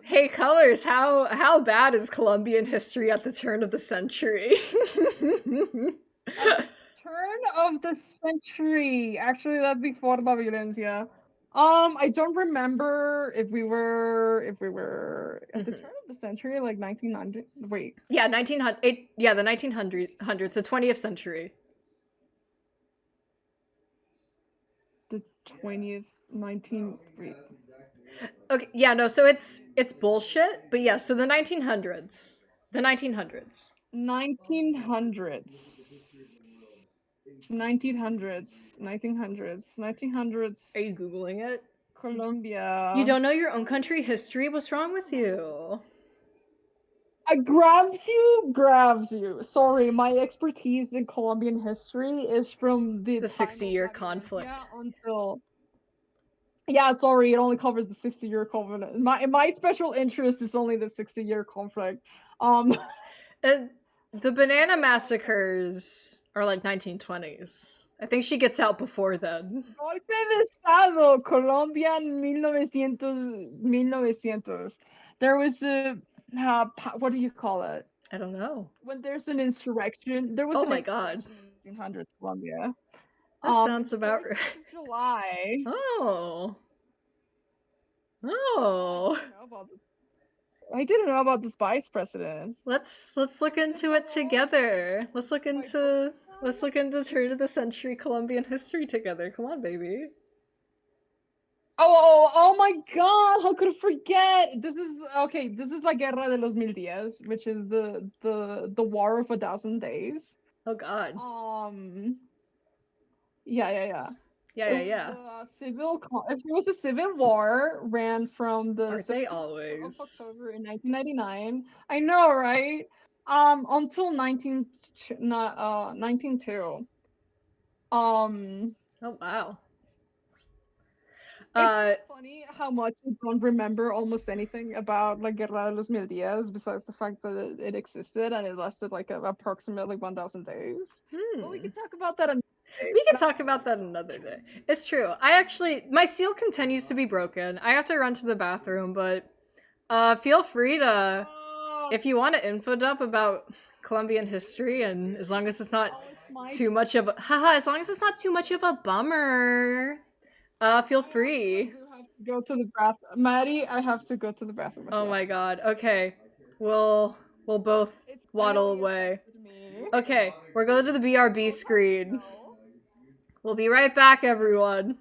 hey colors, how bad is Colombian history at the turn of the century? Turn of the century. Actually, that's before La Violencia. I don't remember if we were at the turn of the century, like 1900. Wait. Yeah, 1900. Yeah, the 1900s, the 20th century. The 20th, 19. Wait. Okay, yeah, no, so it's bullshit, but yeah, so the 1900s. The 1900s. 1900s. Are you Googling it? Colombia. You don't know your own country history? What's wrong with you? Grabs you. Sorry, my expertise in Colombian history is from the 60-year conflict. Until Yeah, sorry, it only covers the 60-year covenant. My special interest is only the 60-year conflict. And the banana massacres are like 1920s. I think she gets out before then. Golpe de Estado, Colombia, 1900. There was a, what do you call it? I don't know. When there's an insurrection, there was Oh an my god. insurrection in 1900s Colombia. That The sounds about 24th of July. Oh. I Oh. didn't know about this. I didn't know about this vice president. Let's look into it together. Let's look into turn of the century Colombian history together. Come on, baby. Oh my god, how could I forget? This is okay, this is La Guerra de los Mil Días, which is the War of 1,000 days. Oh god. Yeah. Yeah, yeah, yeah. It was a civil war, ran from the Aren't they 17th of always? October in 1999. I know, right? Until 1902. Oh wow. It's so funny how much you don't remember almost anything about La Guerra de los Mil Días besides the fact that it existed and it lasted like approximately 1,000 days. But we can talk about that another day. We can talk about that another day. It's true. My seal continues to be broken. I have to run to the bathroom, but feel free to, if you want to info dump about Colombian history, and as long as it's not too much of a as long as it's not too much of a bummer, feel free. I do have to go to the bathroom. Maddie, I have to go to the bathroom as Oh well. my god. Okay. We'll both waddle away. Okay, we're going to the BRB screen. We'll be right back, everyone.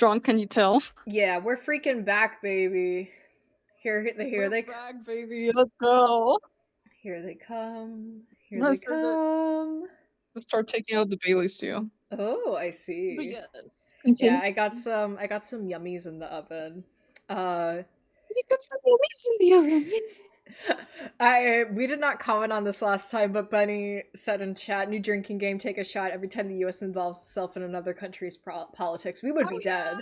drunk, can you tell? Yeah, we're freaking back, baby. Here We're they back, baby. Let's go. here they come. Here they Let's start, come. let's start taking out the Baileys too. Oh, I But see. yes, Yeah, continue. I got some yummies in the oven. Uh You got some movies in the oven. I we did not comment on this last time, but Bunny said in chat, "New drinking game: take a shot every time the U.S. involves itself in another country's politics. We would be Yeah. dead."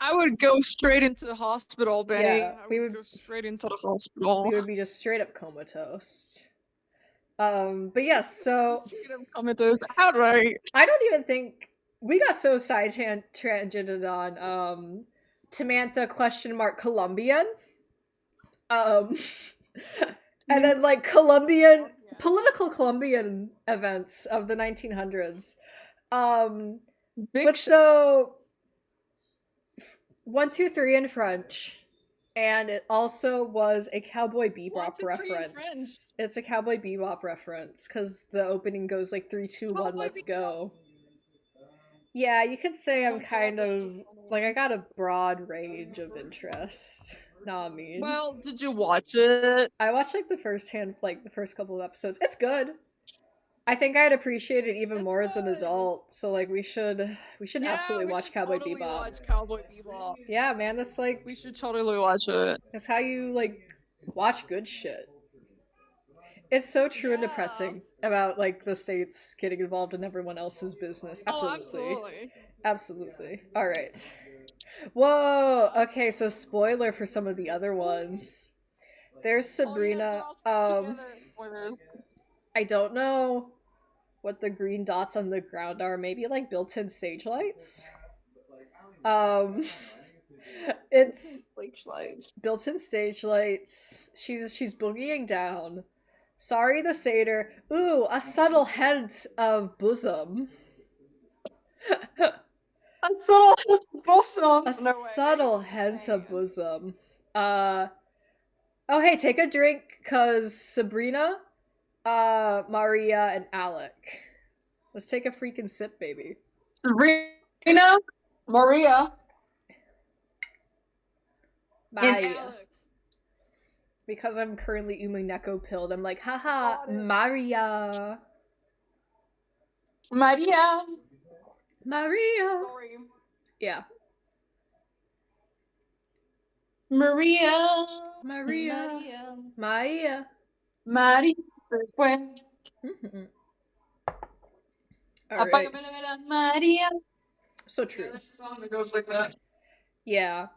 I would go straight into the hospital, Benny. Yeah, I would go straight into the hospital. we would be just straight up comatose. But yes, so Straight up comatose outright. I don't even think we got so side tangented on Tamantha question mark Colombian. Um and then like Colombian political Colombian events of the 1900s. Big But so 1, 2, 3 in French, and it also was a Cowboy Bebop reference. It's a Cowboy Bebop reference because the opening goes like 3, 2, 1, let's go. Yeah, you could say I'm kind of like I got a broad range of interest. Nah, I mean, Well, did you watch it? I watched like the first couple of episodes. It's good. I think I'd appreciate it even It's more as an good. adult. So like we should absolutely we watch should Cowboy totally Bebop. watch Cowboy Bebop. Yeah, man, that's like We should totally watch it. that's how you like watch good shit. It's so true and depressing about like the states getting involved in everyone else's business. Oh, Absolutely. Absolutely. All right. Whoa. Okay, so spoiler for some of the other ones. There's Sabrina. Spoilers. I don't know what the green dots on the ground are. Maybe like built-in stage lights. Um it's built-in stage lights. She's boogieing down. Sorry the satyr. Ooh, a subtle hint of bosom. A subtle bosom. A subtle hint of bosom. Uh oh hey, take a drink cause Sabrina, Maria, and Alec. Let's take a freaking sip, baby. Sabrina, Maria, Maya. Because I'm currently Umineko pilled, I'm like, haha, Maria. Maria. Maria. Yeah. Maria. Maria. Maria. Maria. Mm-hmm. All right. Maria. So true. Yeah, there's a song that goes like that. Yeah.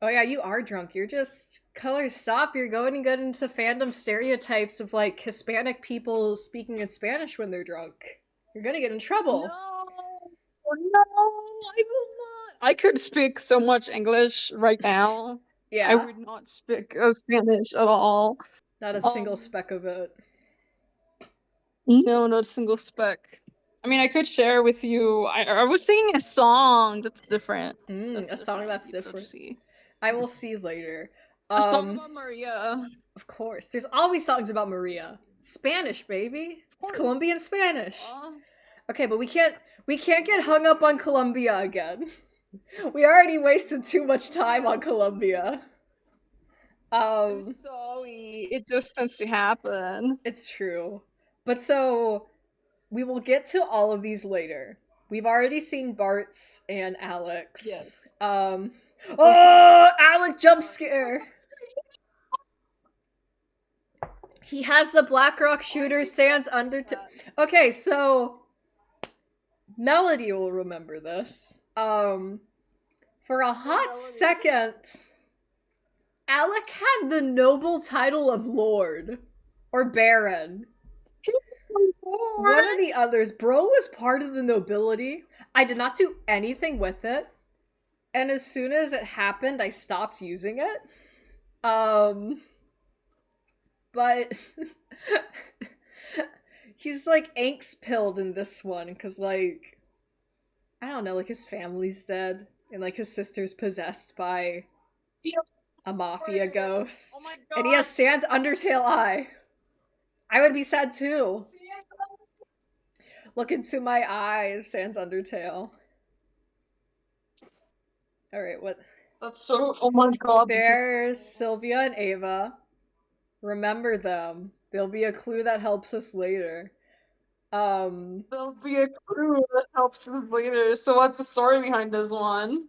Oh yeah, you are drunk. You're just color stop. You're going to get into fandom stereotypes of like Hispanic people speaking in Spanish when they're drunk. You're gonna get in trouble. No, I will not. I could speak so much English right now. Yeah. I would not speak Spanish at all. Not a single speck of it. No, not a single speck. I mean, I could share with you. I was singing a song that's different. A song that's different. See. I will see later. A song about Maria. Of course. There's always songs about Maria. Spanish, baby. It's Colombian Spanish. Okay, but we can't get hung up on Colombia again. We already wasted too much time on Colombia. I'm sorry. It just tends to happen. It's true. But so we will get to all of these later. We've already seen Bart's and Alex. Yes. Oh, Alec jump scare. He has the Blackrock shooter Sans Undertale. Okay, so Melody will remember this. For a hot second, Alec had the noble title of Lord or Baron. One of the others. Bro was part of the nobility. I did not do anything with it. And as soon as it happened, I stopped using it. But he's like angst pilled in this one because like I don't know, like his family's dead and like his sister's possessed by a mafia ghost. Oh and he has Sans Undertale eye. I would be sad too. Look into my eyes, Sans Undertale. All right, what? That's so. Oh my god. There's Sylvia and Ava. Remember them. There'll be a clue that helps us later. Um, There'll be a clue that helps us later. So what's the story behind this one?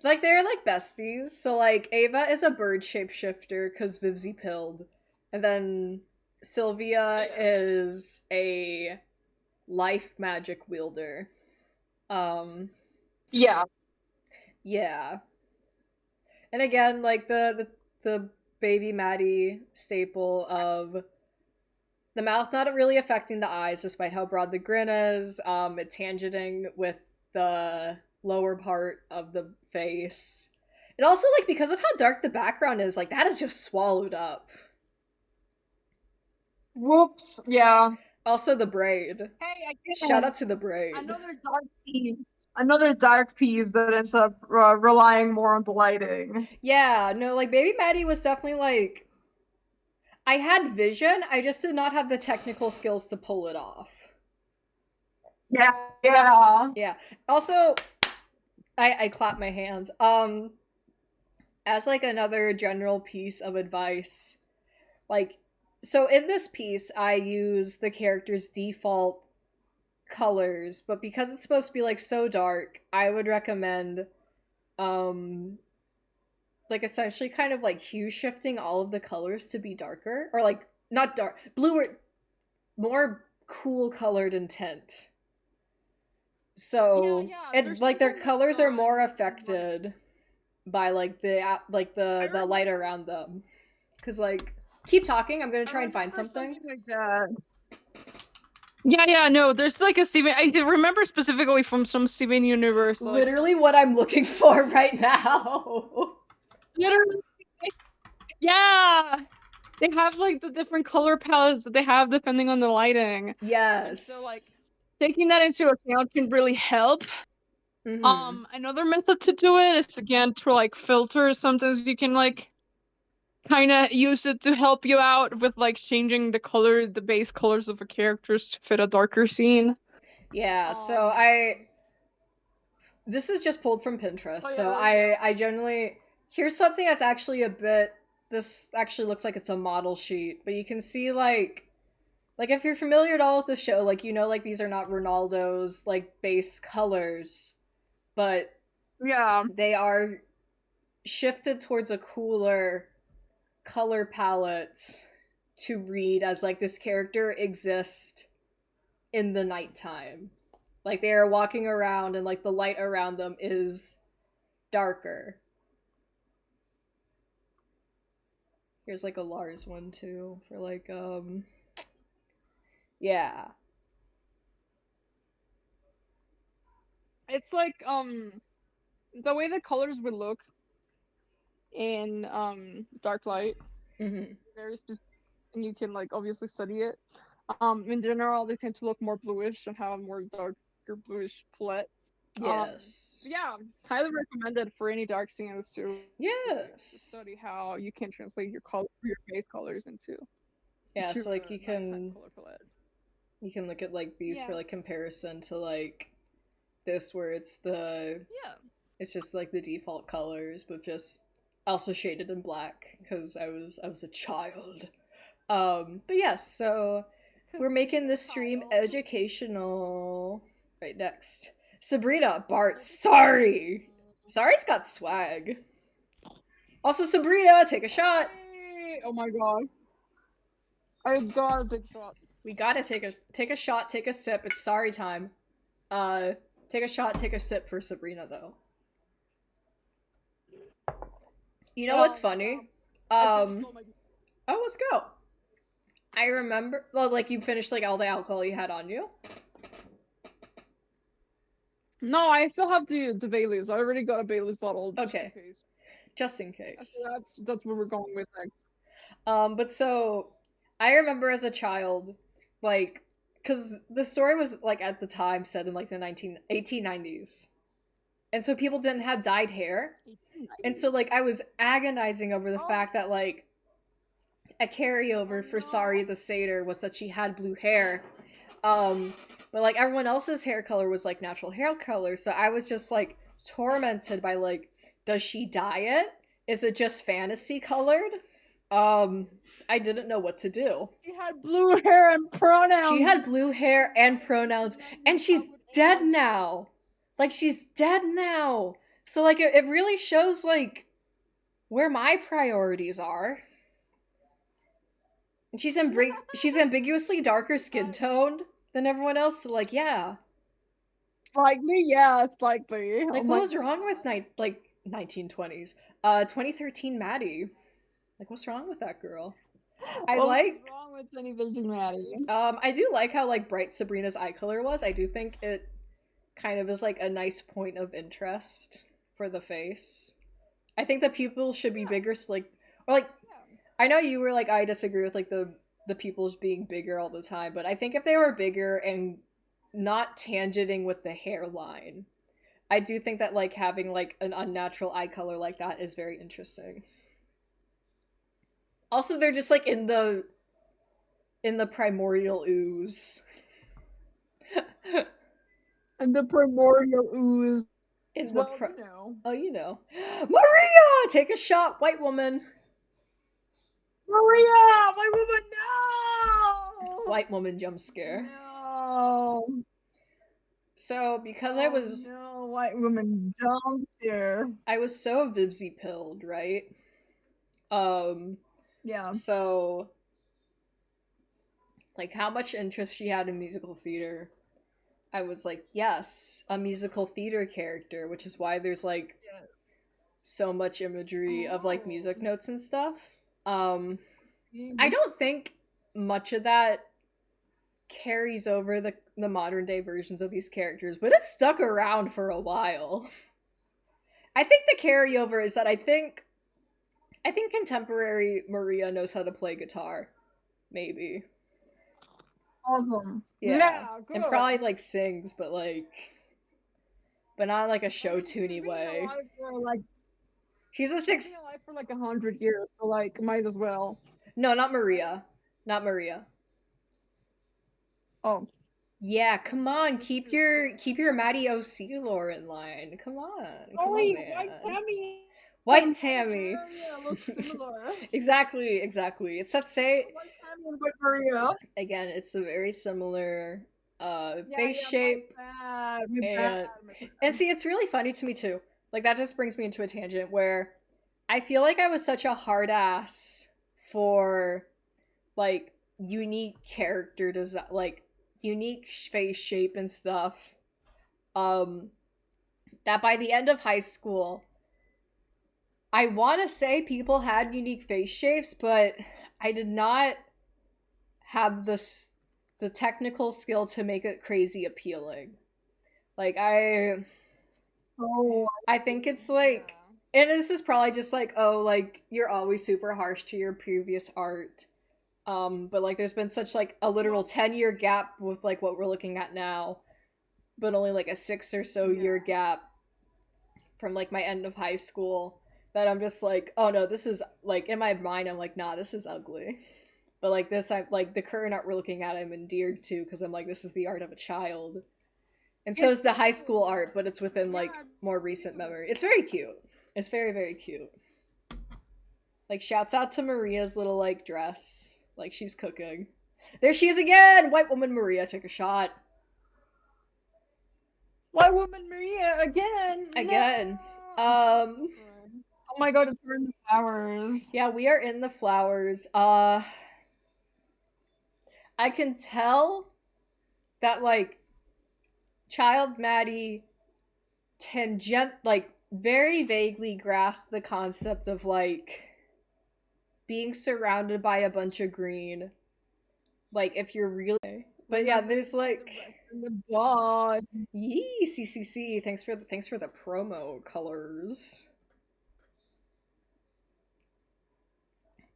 like they're like besties. So like Ava is a bird shapeshifter because Vivzy pilled, and then Sylvia Yes. is a life magic wielder. Um, Yeah. yeah, and again, like the baby Maddie staple of the mouth not really affecting the eyes, despite how broad the grin is. It's tangenting with the lower part of the face. And also, like, because of how dark the background is, like, that is just swallowed up. Whoops. Yeah. Also, the braid. Hey, Shout again, out to the braid. another dark piece. Another dark piece that ends up relying more on the lighting. Yeah, no, like, Baby Maddie was definitely like. I had vision, I just did not have the technical skills to pull it off. Yeah. Yeah. Yeah. Also, I clap my hands. As like another general piece of advice, like so in this piece I use the character's default colors, but because it's supposed to be like so dark, I would recommend um like essentially kind of like hue shifting all of the colors to be darker, or like not dark, bluer, more cool colored in tint. Yeah, So yeah. it There's like their something that's colors are more like affected by like the light around them. Cause like, keep talking. I'm gonna I try and find remember something. something like that. Yeah, yeah, no, there's like a Steven. I remember specifically from some Steven Universe, like Literally what I'm looking for right now. literally, yeah, they have like the different color palettes that they have depending on the lighting, and so like Yes. taking that into account can really help. Mm-hmm. Another method to do it is again through like filters. Sometimes you can like kind of use it to help you out with like changing the color, the base colors of the characters to fit a darker scene. Yeah. So Um, I this is just pulled from Pinterest. oh So yeah, I generally here's something that's actually a bit. This actually looks like it's a model sheet, but you can see like if you're familiar at all with the show, like you know like these are not Ronaldo's like base colors, but yeah. they are shifted towards a cooler color palette to read as like this character exists in the nighttime. Like they are walking around and like the light around them is darker. Here's like a Lars one too for like yeah. It's like the way the colors would look in dark light, Mm-hmm. very specific, and you can like obviously study it. In general, they tend to look more bluish and have a more darker bluish palette. Yes. Yeah, highly recommended for any dark scenes to Yes. study how you can translate your color, your base colors Yeah, into so like a nighttime color palette. you can look at like these for Yeah, like comparison to like this where yeah. it's just like the default colors but just also shaded in black because I was a child. But yes, so we're Because making you're this a stream child. educational. Right, next. Sabrina, Bart, sorry. Sorry's got swag. Also, Sabrina, take a shot. Hey! Oh my god. I got a big shot. We gotta take a shot, take a sip. It's sorry time. Uh, take a shot, take a sip for Sabrina though. You know what's Yeah. funny? I finished Um, all my. oh, let's go. I remember, well, like you finished like all the alcohol you had on you. No, I still have the Baileys. I already got a Baileys bottle just in Okay, case. just in So case. that's where we're going with next. But so I remember as a child, like, because the story was like at the time set in like the 1890s, and so people didn't have dyed hair, and so like I was agonizing over the Oh, fact that like a oh carryover for no. Sari the Satyr was that she had blue hair. Um, but like everyone else's hair color was like natural hair color, so I was just like tormented by like Does she dye it? Is it just fantasy colored? Um, I didn't know what to do. She had blue hair and She pronouns. had blue hair and pronouns, and she's dead now. Like, she's dead now. So, like, it really shows, like, where my priorities are. And she's ambiguously darker skin toned than everyone else, so, like, yeah. Slightly, yeah, slightly. Like, Oh what my was wrong with, god. 1920s? 2013 Maddie. Like, what's wrong with that girl? I What was like wrong with 2013 Maddie? I do like how like bright Sabrina's eye color was. I do think it kind of is like a nice point of interest for the face. I think the pupils should be bigger, so like, or like, Yeah. I know you were like, I disagree with like the pupils being bigger all the time, but I think if they were bigger and not tangenting with the hairline, I do think that like having like an unnatural eye color like that is very interesting. Also, they're just like in the primordial ooze. And the primordial ooze. In the Well, you know. Oh, you know. Maria! Take a shot, white woman. Maria! My woman, no! White woman jump scare. No. So, because No, white woman jump scare. I was so Vibsy pilled, right? Yeah. So like how much interest she had in musical theater. I was like, yes, a musical theater character, which is why there's like so much imagery of like music notes and stuff. I don't think much of that carries over the modern day versions of these characters, but it stuck around for a while. I think the carryover is that I think contemporary Maria knows how to play guitar. Maybe. Awesome. Yeah. Good. And probably like sings, but not like a show tuney way. Like, she's a six. Been alive for like 100 years, so like might as well. No, not Maria. Not Maria. Oh. Yeah, come on, keep your Maddie OC lore in line. Come on. Sorry, come on, man. White Tammy. White and Tammy. Yeah, looks similar. exactly. It's that say. White Tammy and White Maria. Again, it's a very similar face shape. And see, it's really funny to me too. Like that just brings me into a tangent where I feel like I was such a hard ass for like unique character design, like unique face shape and stuff. That by the end of high school, I want to say people had unique face shapes, but I did not have the technical skill to make it crazy appealing. Like I think it's like, and this is probably just like, oh, like you're always super harsh to your previous art. But like there's been such like a literal 10-year gap with like what we're looking at now, but only like a 6 or so year gap from like my end of high school, that I'm just like, oh no, this is like in my mind I'm like, nah, this is ugly. But like this, I like the current art we're looking at I'm endeared to because I'm like, this is the art of a child. And so is the high school art, but it's within like more recent memory. It's very cute. It's very, very cute. Like shouts out to Maria's little like dress. Like she's cooking. There she is again! White woman Maria, take a shot. White woman Maria again. Again. No. Oh my god, it's we're in the flowers. Yeah, we are in the flowers. I can tell that like child Maddie like very vaguely grasped the concept of like being surrounded by a bunch of green. Like if you're really, but yeah, there's like the god. Yee, CCC. Thanks for the promo colors.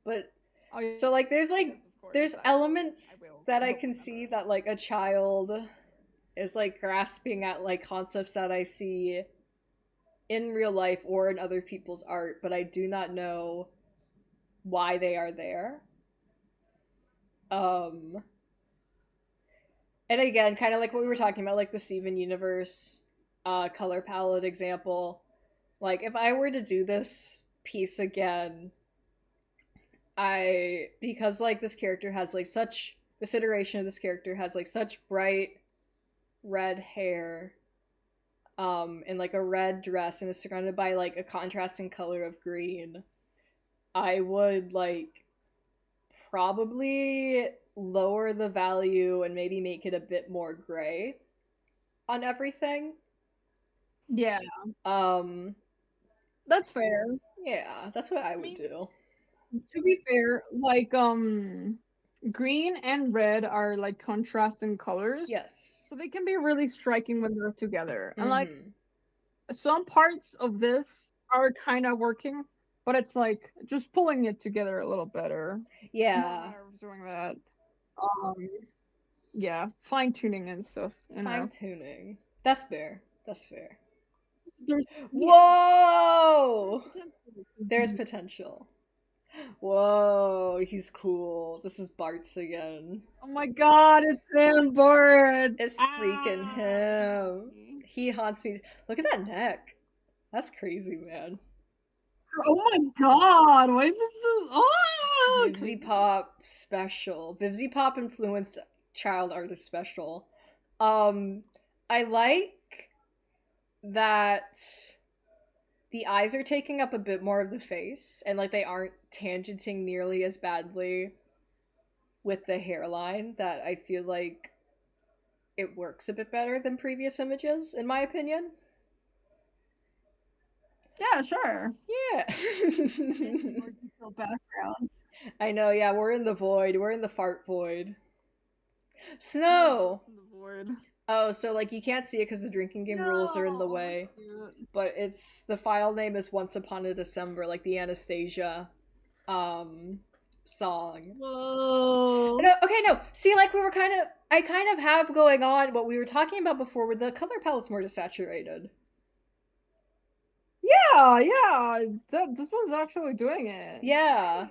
But so like there's elements that I can see that like a child is like grasping at like concepts that I see in real life or in other people's art, but I do not know why they are there. And again, kind of like what we were talking about, like the Steven Universe color palette example. Like, if I were to do this piece again, because like this character has like such, this iteration of this character has like such bright red hair, in like a red dress and is surrounded by like a contrasting color of green, I would like probably lower the value and maybe make it a bit more gray on everything. Yeah, Um, that's fair. yeah, that's what I I would mean, do. to be fair, like green and red are like contrasting colors, Yes. so they can be really striking when they're together. And like Mm-hmm. some parts of this are kind of working, but it's like just pulling it together a little better. More Yeah. matter of doing that. Um, yeah, fine tuning and stuff. You Fine know, tuning. That's fair. That's fair. there's yeah, there's Whoa! There's potential. potential. Whoa, he's cool. This is Bart's again. Oh my god, it's Sam Bart. It's freaking Ah, he haunts him. me. He haunts me. Look at that neck. That's crazy, man. Oh my god, why is this so Vivsy crazy? Pop special. Vivsy Pop influenced child artist special. Um, I like that the eyes are taking up a bit more of the face and like they aren't tangenting nearly as badly with the hairline, that I feel like it works a bit better than previous images in my opinion. Yeah, sure. Yeah. It's more detailed background. I know, yeah, we're in the void. We're in the fart void. Yeah, Snow. the board. Oh, so like you can't see it because the drinking game rules are in the No, way. cute. But it's, the file name is Once Upon a December, like the Anastasia song. Whoa. No, okay, no. See, like we were kind of, I kind of have going on what we were talking about before, where the color palette's more desaturated. Yeah, yeah. This one's actually doing it. Yeah,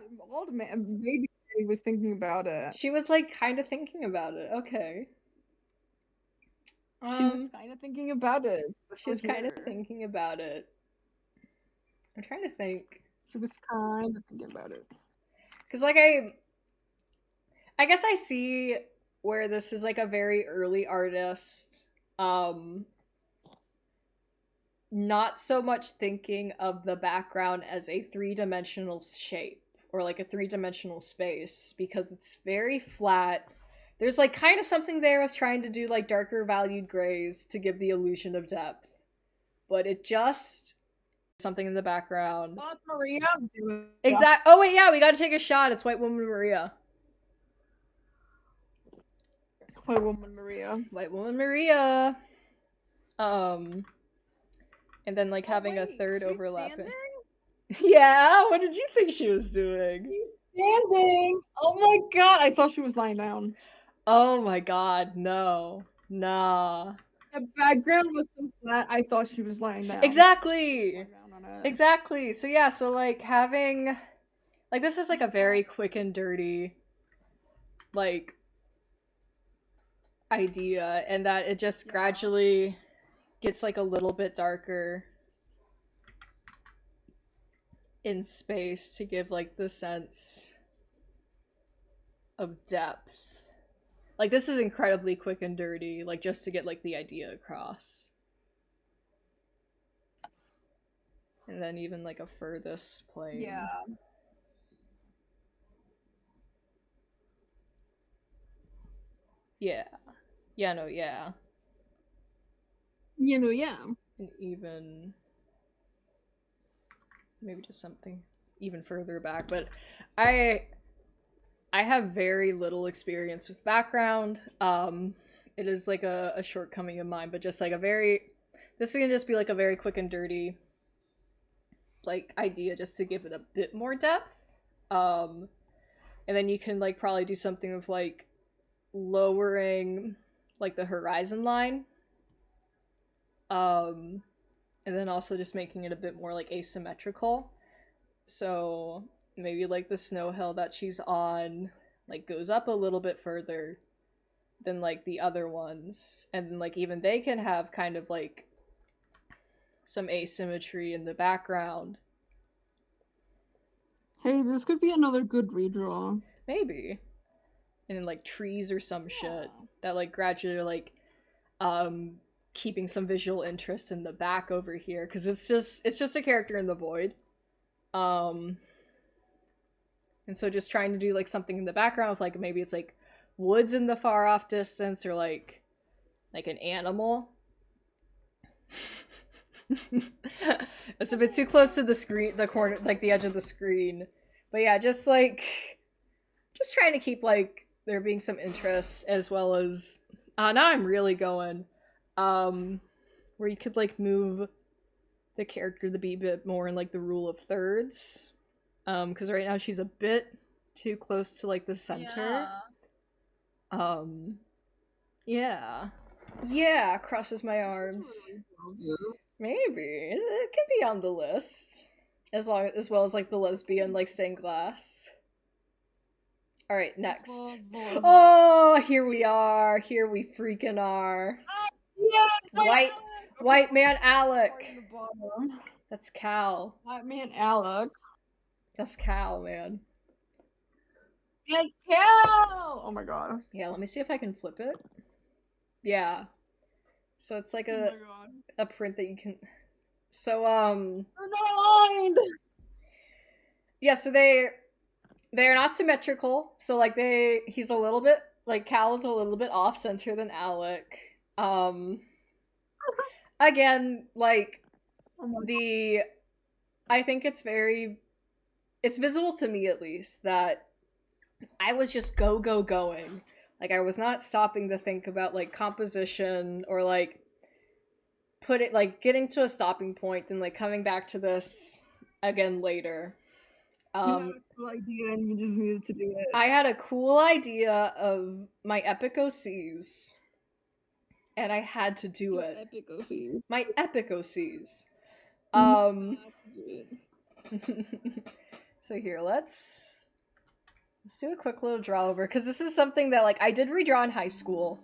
Maybe maybe he was thinking about it. she was like kind of thinking about it. Okay. She was Um, kind of thinking about it, she's especially kind of here. thinking about it. I'm trying to think, She was kind of thinking about it. because like I guess I see where this is like a very early artist, um, not so much thinking of the background as a three-dimensional shape or like a three-dimensional space, because it's very flat. There's like kind of something there of trying to do like darker valued grays to give the illusion of depth, but it just, something in the background. Oh, it's Maria. Exact. Oh wait, yeah, we got to take a shot. It's White Woman Maria. White woman Maria. White Woman Maria. Um, and then like having a wait, third she's overlapping. standing? Yeah, what did you think she was doing? She's standing. Oh my god, I thought she was lying down. Oh my god, no. Nah. The background was so flat, I thought she was lying down. Exactly. Lying down on it. Exactly. So yeah, so like having, like this is like a very quick and dirty like idea, and that it just gradually gets like a little bit darker in space to give like the sense of depth. Like this is incredibly quick and dirty, like just to get like the idea across. And then even like a furthest plane. Yeah. Yeah. Yeah, no, yeah. You know, yeah. And even maybe just something even further back, but I I have very little experience with background. It is like a shortcoming of mine, but just like a very, this is gonna just be like a very quick and dirty like idea just to give it a bit more depth. And then you can like probably do something of like lowering like the horizon line. Um and then also just making it a bit more like asymmetrical. So maybe like the snow hill that she's on like goes up a little bit further than like the other ones, and then like even they can have kind of like some asymmetry in the background. Hey, this could be another good redraw. Maybe. And then like trees or some shit that like gradually are like keeping some visual interest in the back over here, because it's just a character in the void. And so just trying to do like something in the background with like maybe it's like woods in the far off distance, or like an animal. It's a bit too close to the screen, the corner, like the edge of the screen. But yeah, just trying to keep like there being some interest, as well as now I'm really going where you could like move the character to be a bit more in like the rule of thirds, because right now she's a bit too close to like the center. Yeah, crosses my arms. Maybe it could be on the list, as well as like the lesbian like stained glass. All right, next. Oh, here we are. Here we freaking are. Yes, white man Alec. That's Cal. White man Alec. That's Cal, man. It's Cal! Oh my god. Yeah, let me see if I can flip it. Yeah. So it's like a print that you can. So yeah, so they're not symmetrical. So like he's a little bit like Cal is a little bit off center than Alec. Again, like I think it's visible to me at least that I was just going. Like I was not stopping to think about like composition or like getting to a stopping point and like coming back to this again later. You had a cool idea and you just needed to do it. I had a cool idea of my epic OCs, and I had to do it. Epic OCs. My epic OCs. So here, let's do a quick little draw over, because this is something that like I did redraw in high school.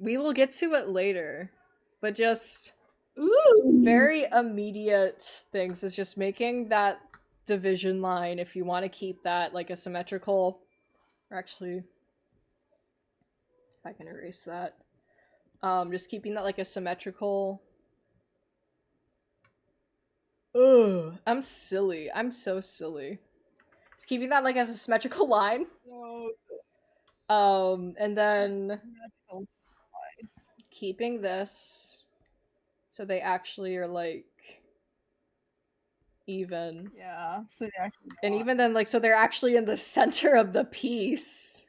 We will get to it later, but just very immediate things is just making that division line, if you want to keep that like a symmetrical, or actually if I can erase that, just keeping that like a symmetrical. Ugh, I'm silly. I'm so silly. Just keeping that like as a symmetrical line. And then keeping this so they actually are like even. Yeah, so they actually are. And even then, like, so they're actually in the center of the piece.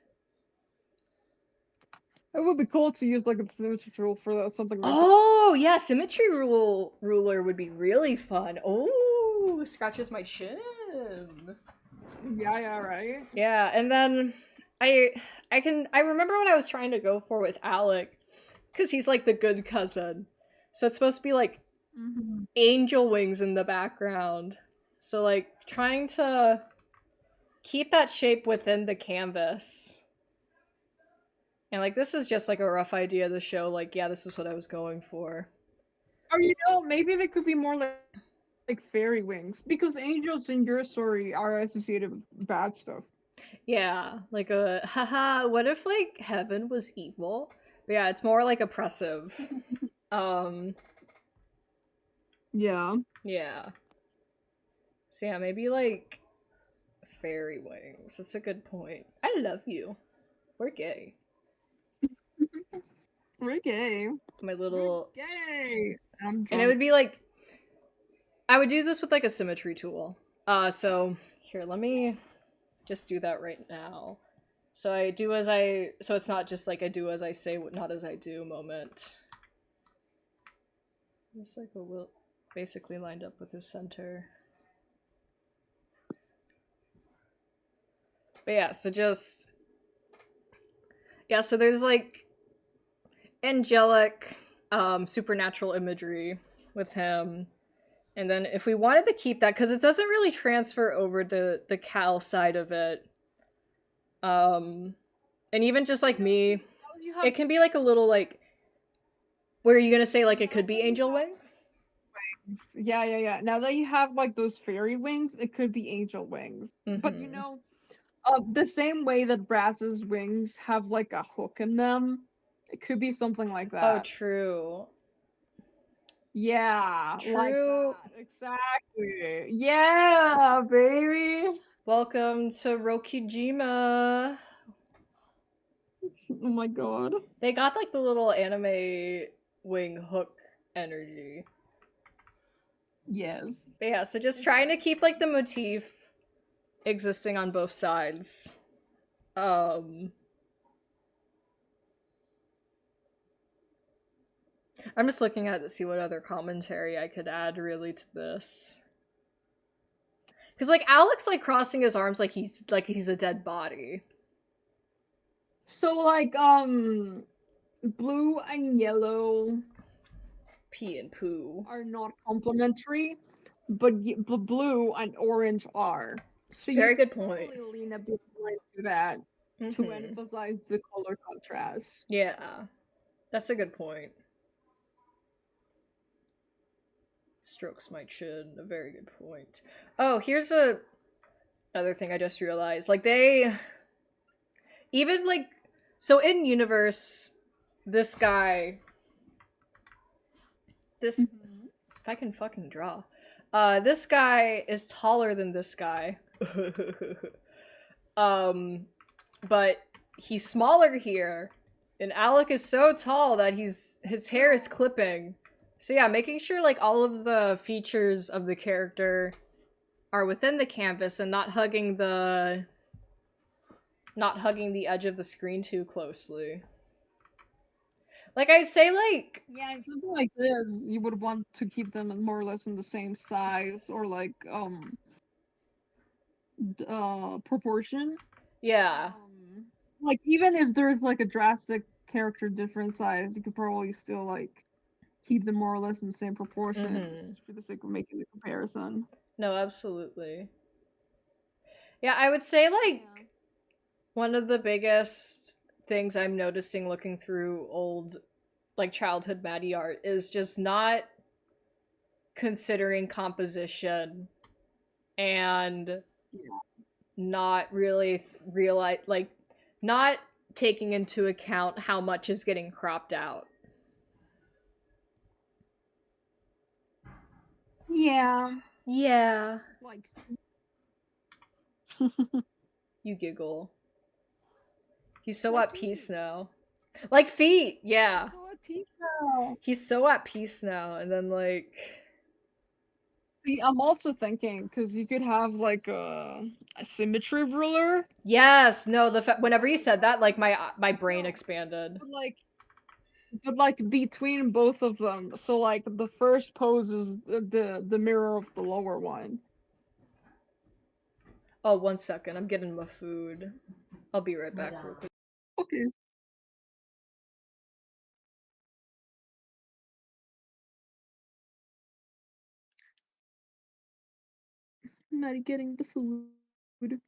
It would be cool to use like a symmetry rule for something like that. Yeah, symmetry ruler would be really fun. Oh, scratches my chin. Yeah, right. Yeah, and then I remember what I was trying to go for with Alec, because he's like the good cousin. So it's supposed to be like angel wings in the background. So like trying to keep that shape within the canvas. And like this is just like a rough idea to show like, yeah, this is what I was going for. Or maybe they could be more like fairy wings, because angels in your story are associated with bad stuff. Yeah, like haha, what if like heaven was evil? But yeah, it's more like oppressive. Yeah. So yeah, maybe like fairy wings. That's a good point. I love you. We're gay. We're gay. My little gay. And it would be like I would do this with like a symmetry tool. So here, let me just do that right now. So I do as I so it's not just like I do as I say, not as I do moment. This cycle will basically lined up with his center. But yeah, so just so there's like angelic supernatural imagery with him. And then if we wanted to keep that, because it doesn't really transfer over to the Cal side of it, and even just like me, it can be like a little like Were you gonna say like it could be angel wings? Yeah, yeah, yeah. Now that you have like those fairy wings, it could be angel wings. But you Mm-hmm. know, the same way that Brass's wings have like a hook in them, it could be something like Oh, that. true. Yeah, like True. that. Exactly. Yeah, baby. Welcome to Rokijima. Oh my god. They got like the little anime wing hook energy. Yes. But yeah, so just It's trying to very keep like fun. the motif existing on both sides. Um I'm just looking at it to see what other commentary I could add really to this. Cause like Alex like crossing his arms like he's a dead body. So like blue and yellow Pee and poo. are not complementary, but blue and orange are. So you Very could good point. probably lean a bit more into that to Mm-hmm. emphasize the color contrast. Yeah. That's a good point. Strokes my chin. A very good point. Oh, here's another thing I just realized. Like they even like so in universe, this guy, this Mhm. if I can fucking draw, this guy is taller than this guy. um, but he's smaller here, and Alec is so tall that his hair is clipping. So yeah, making sure like all of the features of the character are within the canvas and not hugging the edge of the screen too closely. Like I'd say like Yeah, and something like this, you would want to keep them more or less in the same size or like proportion. yeah. Um, like even if there's like a drastic character difference size, you could probably still like keep them more or less in the same proportion Mm-hmm. just for the sake of making the comparison. No, absolutely. Yeah, I would say Yeah. like one of the biggest things I'm noticing looking through old like childhood Maddie art is just not considering composition and Yeah. not really realize like not taking into account how much is getting cropped out. Yeah. Yeah, Like you giggle. He's so like at peace feet. now. Like feet, He's yeah. so at peace now. He's so at peace now, and then like See, I'm also thinking because you could have like a symmetry ruler, yes, no, whenever you like said that, like my brain no, expanded. but like between both of them. So like the first pose is the mirror of the lower one. Oh, 1 second, I'm getting my food. I'll be right back real quick. Okay. Maddie getting the food.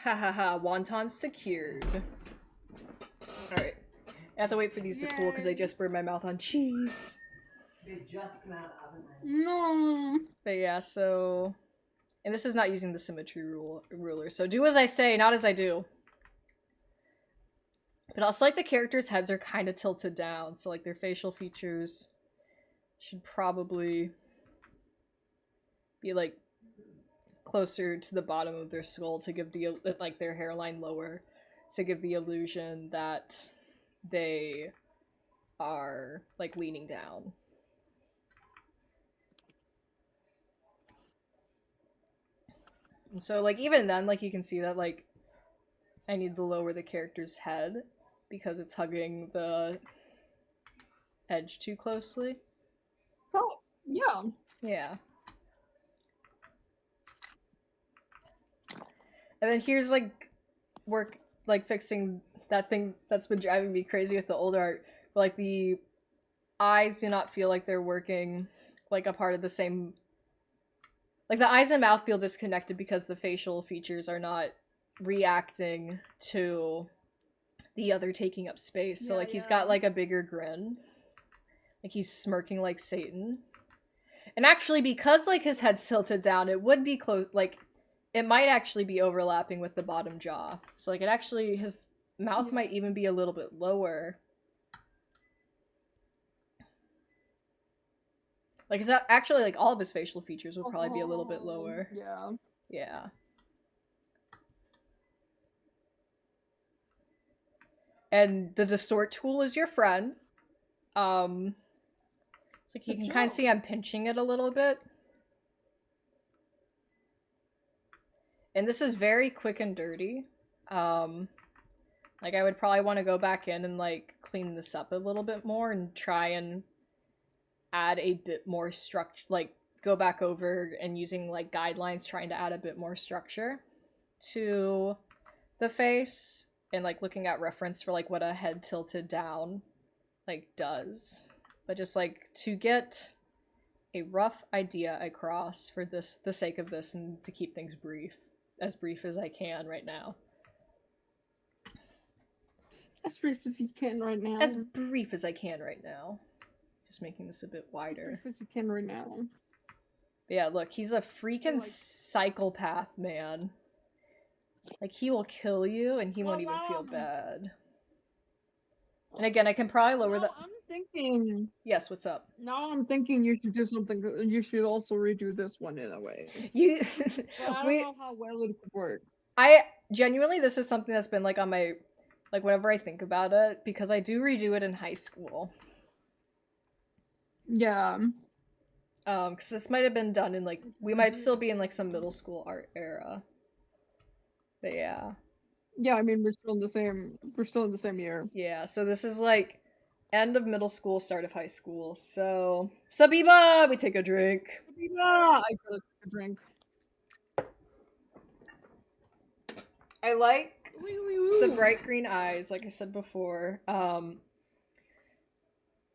Ha ha ha! Wonton secured. All right, I have to wait for these to cool because I Yay. just burned my mouth on cheese. They just come out of the oven. No. But yeah, so and this is not using the symmetry ruler. So do as I say, not as I do. But also, like the characters' heads are kind of tilted down, so like their facial features should probably be like closer to the bottom of their skull to give the like their hairline lower to give the illusion that they are like leaning down. And so like even then like you can see that like I need to lower the character's head because it's hugging the edge too closely. Yeah. Yeah. And then here's like work like fixing that thing that's been driving me crazy with the older art. Like the eyes do not feel like they're working like a part of the same, like the eyes and mouth feel disconnected because the facial features are not reacting to the other taking up space. So Yeah, like he's yeah. got like a bigger grin. Like he's smirking like Satan. And actually because like his head's tilted down, it would be close, like it might actually be overlapping with the bottom jaw. So like it actually, his mouth might even be a little bit lower. Like it's actually like all of his facial features would probably be a little bit lower. Yeah. Yeah. And the distort tool is your friend. It's like you can kind of see I'm pinching it a little bit. And this is very quick and dirty. Like I would probably want to go back in and like clean this up a little bit more and try and add a bit more structure, like go back over and using like guidelines trying to add a bit more structure to the face and like looking at reference for like what a head tilted down like does, but just like to get a rough idea across for this, the sake of this, and to keep things brief as I can right now. As brief as you can right now. As brief as I can right now. Just making this a bit wider. As brief as you can right now. But yeah, look, he's a freaking psychopath, man. Like, he will kill you, and he won't even feel bad. And again, I can probably lower that. I'm thinking. Yes, what's up? Now I'm thinking you should do something. You should also redo this one in a way. You. I don't know how well it could work. I genuinely, this is something that's been like on my, like whenever I think about it, because I do redo it in high school. Yeah. Because this might have been done in like, we might still be in like some middle school art era. But yeah. Yeah, I mean we're still in the same year. Yeah, so this is like end of middle school, start of high school. So Sabiba, we take a drink. Sabiba, I gotta take a drink. I like the bright green eyes, like I said before.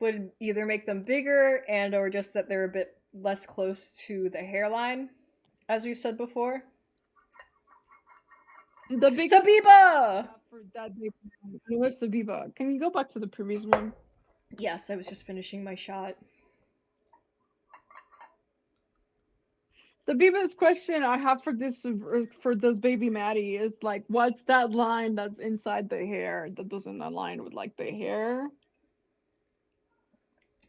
Would either make them bigger and or just that they're a bit less close to the hairline, as we've said before. The biggest Sabiba! For that big, where's Sabiba? Can you go back to the previous one? Yes, I was just finishing my shot. The biggest question I have for this baby Maddie is like, what's that line that's inside the hair that doesn't align with like the hair?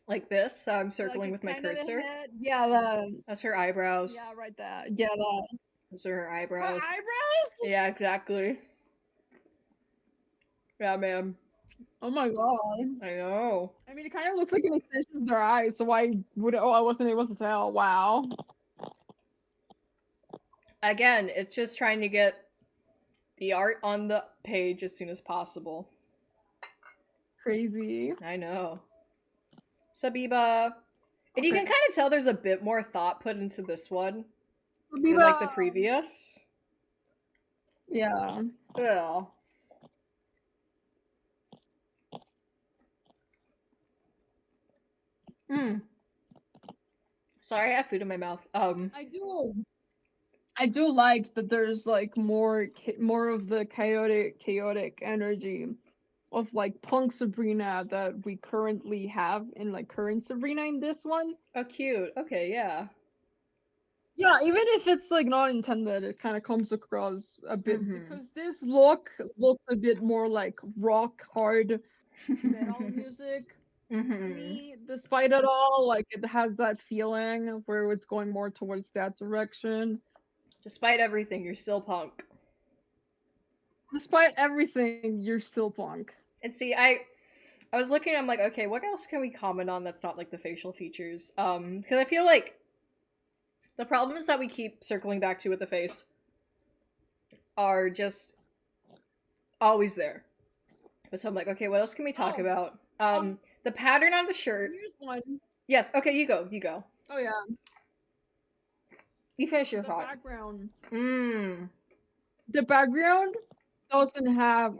Like this, I'm circling like with my cursor. Yeah, that's her eyebrows. Yeah, right there. Yeah, that. Those are her eyebrows. Her eyebrows? Yeah, exactly. Yeah, man. Oh my god. I know. I mean, it kind of looks like an extension of their eyes, so why would I wasn't able to tell. Wow. Again, it's just trying to get the art on the page as soon as possible. Crazy. I know. Sabiba. And you can kind of tell there's a bit more thought put into this one than like the previous. Yeah. Yeah. Sorry, I have food in my mouth. I do like that there's like more of the chaotic energy of like punk Sabrina that we currently have in like current Sabrina in this one. Oh, cute. Okay, yeah. Yeah, even if it's like not intended, it kind of comes across a bit because this looks a bit more like rock hard metal music. To me, despite it all, like it has that feeling where it's going more towards that direction. Despite everything, you're still punk. Despite everything, you're still punk. And see, I was looking, I'm like, okay, what else can we comment on that's not like the facial features? Because I feel like the problems that we keep circling back to with the face are just always there. So I'm like, okay, what else can we talk about? The pattern on the shirt. Here's one. Yes, okay, you go. Oh yeah. You finish your The thought. background. Mmm. The background doesn't have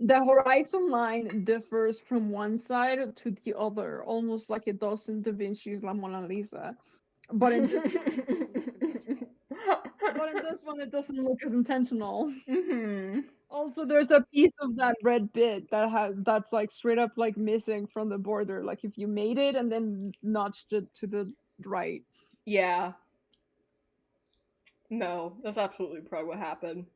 the horizon line differs from one side to the other, almost like it does in Da Vinci's La Mona Lisa. But in this one, it doesn't look as intentional. Mm-hmm. Also, there's a piece of that red bit that's like straight up like missing from the border. Like if you made it and then notched it to the right. Yeah. No, that's absolutely probably what happened.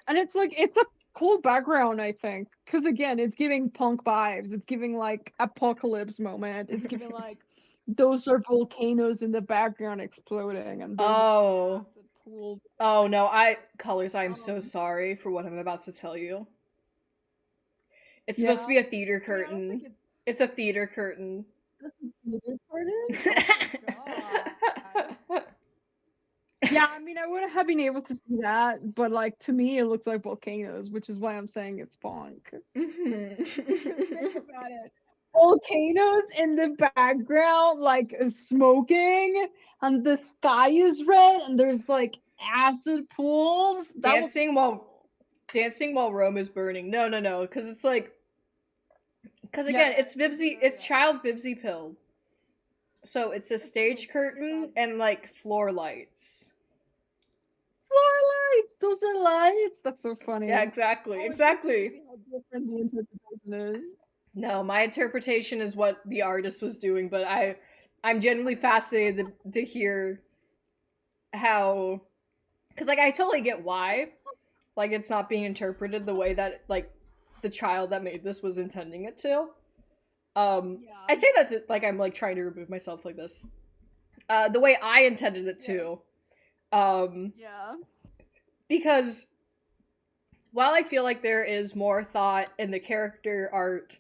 And it's like it's a cool background, I think, because again, it's giving punk vibes. It's giving like apocalypse moment. It's giving like those are volcanoes in the background exploding, and those Oh. are acid pools. Oh no, Colors, I am so sorry for what I'm about to tell you. It's supposed to be a theater I mean, I don't curtain. think It's a theater curtain. it's oh my god. Yeah, I mean, I wouldn't have been able to see that, but like to me, it looks like volcanoes, which is why I'm saying it's punk. Mhm. Think about it. Volcanoes in the background, like smoking, and the sky is red, and there's like acid pools. That would be Dancing cool. dancing while Rome is burning. No, no, no, because it's like, because again, Yeah, it's Vibsy, it's child Vibsy pilled. So it's a stage curtain and like floor lights. Floor lights. Those are lights. That's so funny. Yeah, exactly, Oh, it's so exactly. crazy how different the interpretation is. No, my interpretation is what the artist was doing, but I'm genuinely fascinated to hear how, because like I totally get why, like it's not being interpreted the way that like the child that made this was intending it to. Yeah. I say that to, like I'm like trying to remove myself like this. The way I intended it to. Yeah. Because while I feel like there is more thought in the character art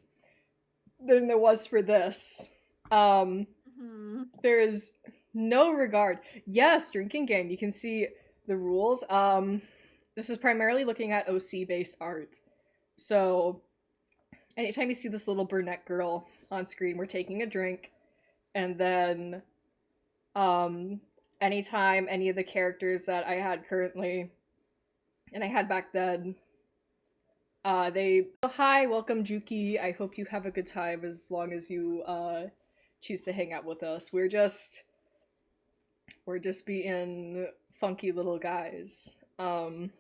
than there was for this, there is no regard. Yes, drinking game. You can see the rules. This is primarily looking at OC based art. So anytime you see this little brunette girl on screen, we're taking a drink, and then anytime any of the characters that I had currently and I had back then, they hi, welcome Juki. I hope you have a good time as long as you choose to hang out with us. We're just being funky little guys. And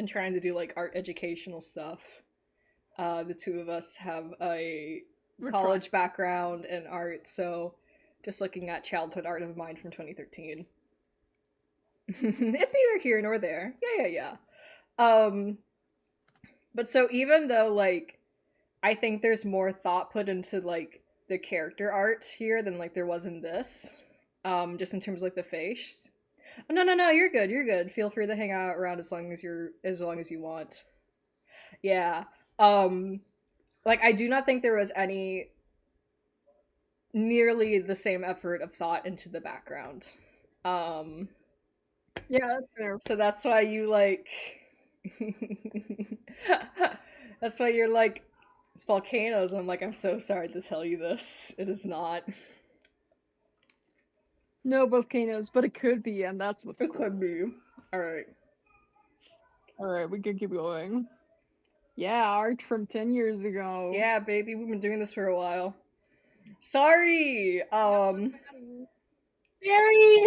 trying to do like art educational stuff. The two of us have a college background in art, so just looking at childhood art of mine from 2013. It's neither here nor there. Yeah. But so even though like I think there's more thought put into like the character art here than like there was in this, just in terms of like the face. Oh, no, you're good. You're good. Feel free to hang out around as long as you want. Yeah. Like I do not think there was any nearly the same effort of thought into the background. Yeah, that's fair. So that's why you like that's why you're like it's volcanoes. I'm like, I'm so sorry to tell you this. It is not. No volcanoes, but it could be, and that's what's It cool. could be. Alright. Alright, we can keep going. Yeah, art from 10 years ago. Yeah, baby, we've been doing this for a while. Sorry! Mary,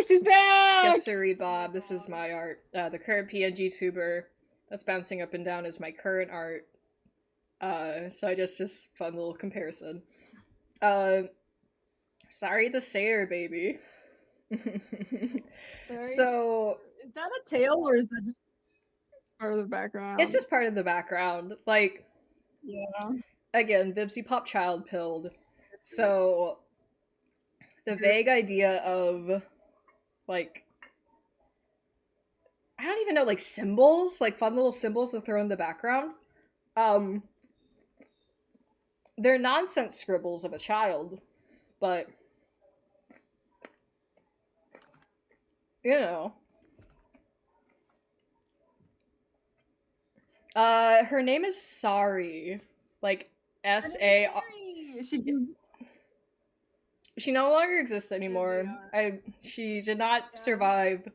she's back! Yes, sorry, Bob. This is my art. The current PNG tuber that's bouncing up and down is my current art. So I just fun little comparison. Sorry the satyr, baby. So is that a tail or is that just part of the background? it's just part of the background. Like, yeah. Again, Vibsy Pop child pilled. So the vague idea of like I don't even know, like symbols, like fun little symbols to throw in the background. They're nonsense scribbles of a child, but you know. Her name is Sari. Like S-A. She just She no longer exists anymore. She did not survive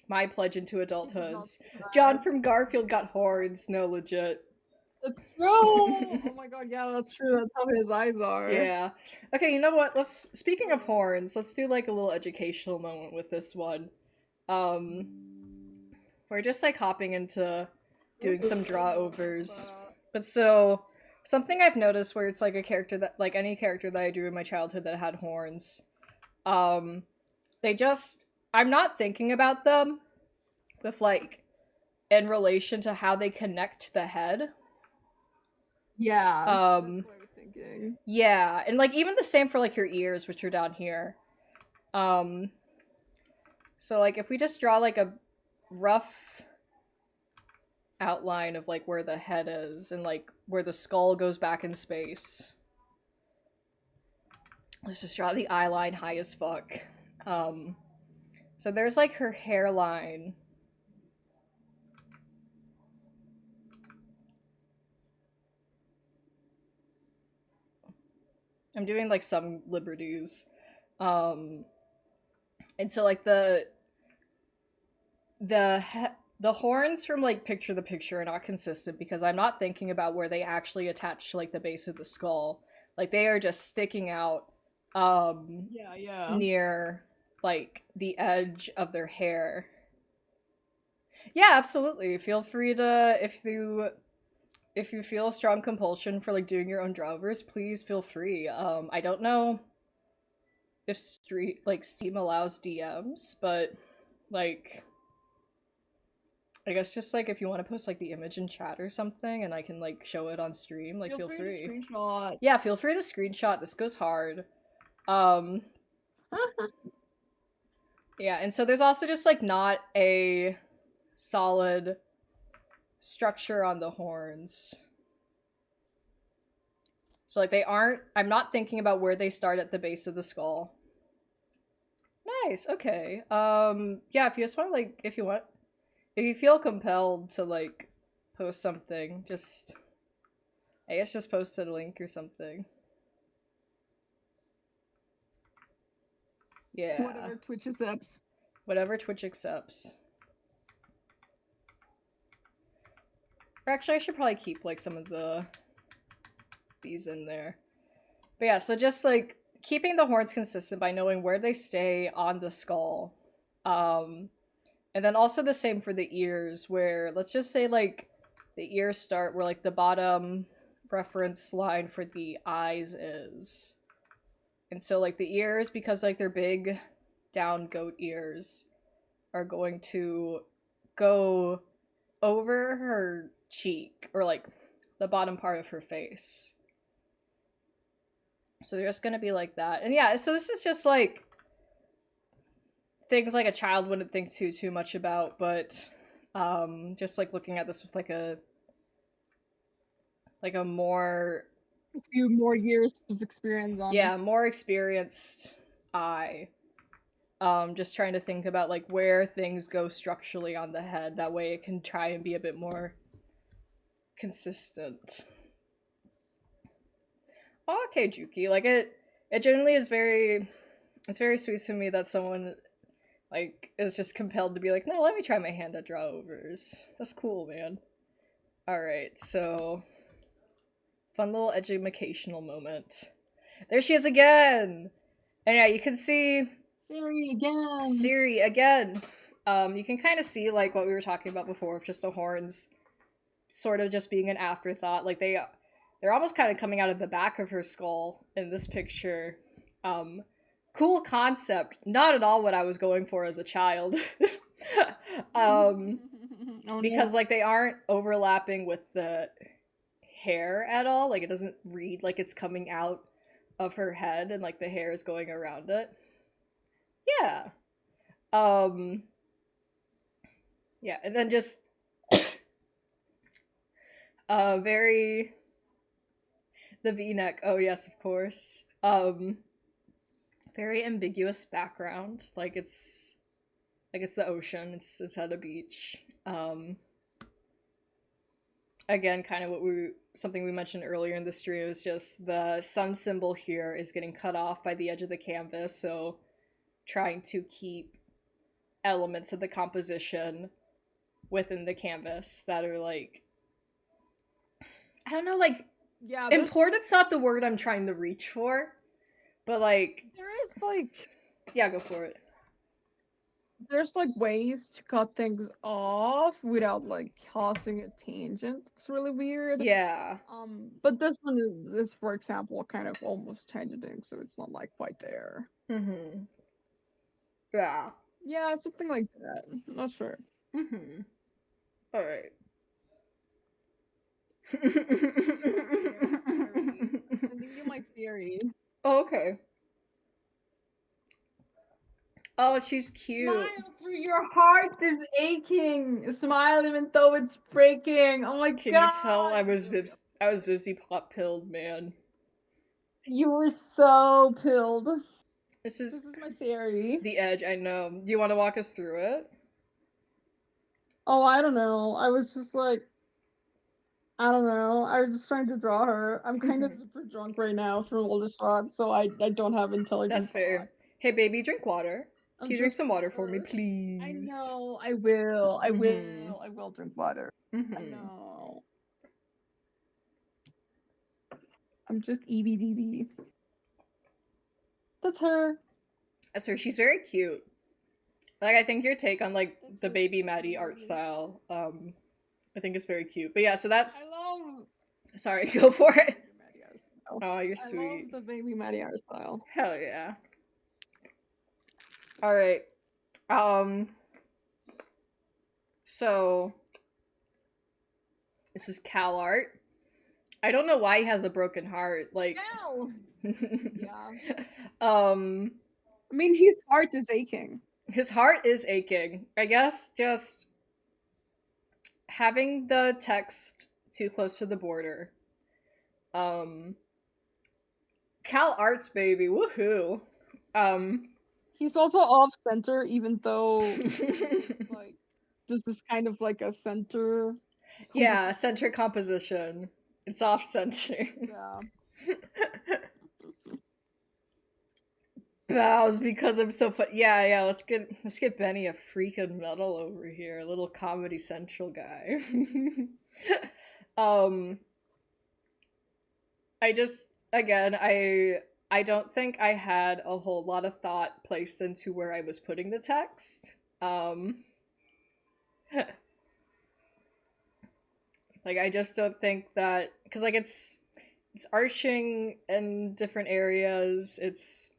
my pledge into adulthood. John from Garfield got horns. No, legit. That's true. Oh my god, yeah, that's true. That's how his eyes are. Yeah. Okay, you know what? Speaking of horns, let's do like a little educational moment with this one. We're just like hopping into doing some draw overs. But so something I've noticed where it's like a character that like any character that I drew in my childhood that had horns, they just I'm not thinking about them with like in relation to how they connect to the head. Yeah. That's what I was thinking. Yeah, and like even the same for like your ears, which are down here. So like if we just draw like a rough outline of like where the head is and like where the skull goes back in space. Let's just draw the eye line high as fuck. So there's like her hairline. I'm doing like some liberties. And so like the horns from like picture the picture are not consistent because I'm not thinking about where they actually attach to like the base of the skull. Like they are just sticking out near like the edge of their hair. Yeah, absolutely. Feel free to if you feel a strong compulsion for like doing your own drawovers, please feel free. I don't know if Steam allows DMs, but like I guess just like if you want to post like the image in chat or something and I can like show it on stream, like feel free. To screenshot. Yeah, feel free to screenshot. This goes hard. Yeah, and so there's also just like not a solid structure on the horns. So like I'm not thinking about where they start at the base of the skull. Nice, okay. Yeah, if you just want like if you feel compelled to like post something, I guess just post a link or something. Yeah. Whatever Twitch accepts. Whatever Twitch accepts. Or actually, I should probably keep like some of these in there. But yeah, so just like keeping the horns consistent by knowing where they stay on the skull. And then also the same for the ears, where let's just say like the ears start where like the bottom reference line for the eyes is. And so like the ears, because like they're big down goat ears, are going to go over her cheek or like the bottom part of her face. So they're just gonna be like that. And yeah, so this is just like things like a child wouldn't think too much about, but just like looking at this with like a few more years of experience on more experienced eye. Just trying to think about like where things go structurally on the head, that way it can try and be a bit more consistent. Oh, okay, Juki, like it generally is it's very sweet to me that someone like is just compelled to be like, no, let me try my hand at draw overs. That's cool, man. Alright, so fun little educational moment. There she is again! And yeah, you can see Siri again. You can kind of see like what we were talking about before of just the horns sort of just being an afterthought. Like they're almost kind of coming out of the back of her skull in this picture. Cool concept. Not at all what I was going for as a child. Because like they aren't overlapping with the hair at all. Like it doesn't read like it's coming out of her head and like the hair is going around it. Yeah. Yeah, and then just very the V-neck. Oh yes, of course. Very ambiguous background. Like it's the ocean. It's at a beach. again, kind of something we mentioned earlier in the stream is just the sun symbol here is getting cut off by the edge of the canvas, so trying to keep elements of the composition within the canvas that are like, I don't know, like, Yeah, important's not the word I'm trying to reach for, but like, there is like yeah, go for it. there's like ways to cut things off without like causing a tangent. It's really weird. Yeah. But this one is for example kind of almost tangenting, so it's not like quite there. Mm-hmm. Yeah. Yeah, something like that. I'm not sure. Mm-hmm. All right. I'm sending you my theory. Oh, okay. Oh, she's cute. Smile through your heart is aching. Smile even though it's breaking. Oh my Can god. you tell I was Vivsy pop pilled, man. You were so pilled. This This is is my theory. the edge, I know. Do you want to walk us through it? Oh, I don't know. I was just like, I don't know. I was just trying to draw her. I'm kind of super drunk right now from all the shots, so I don't have intelligent That's fair. thought. Hey, baby, drink water. I'm Can you drink just some water for me, bored. please? I know. I will. I Mhm. will. I will drink water. I Mm-hmm. know. I'm just EBDB. That's her. That's her. She's very cute. Like, I think your take on like That's the her. baby Maddie art style, I think is very cute. But yeah, so that's. I love. Sorry, go for it. Baby Maddie art style. Oh, you're I sweet. love the baby Maddie art style. Hell yeah. All right. So this is Cal art. I don't know why he has a broken heart. Like, Ow! Yeah. I mean, his heart is aching. His heart is aching. I guess just having the text too close to the border. Cal Arts, baby, woohoo. He's also off center, even though like this is kind of like a center. Yeah, center composition. It's off center. Yeah. Bows because I'm so fun. Yeah. Let's get Benny a freaking medal over here, a little Comedy Central guy. I just again I don't think I had a whole lot of thought placed into where I was putting the text. Like I just don't think that because like it's arching in different areas. It's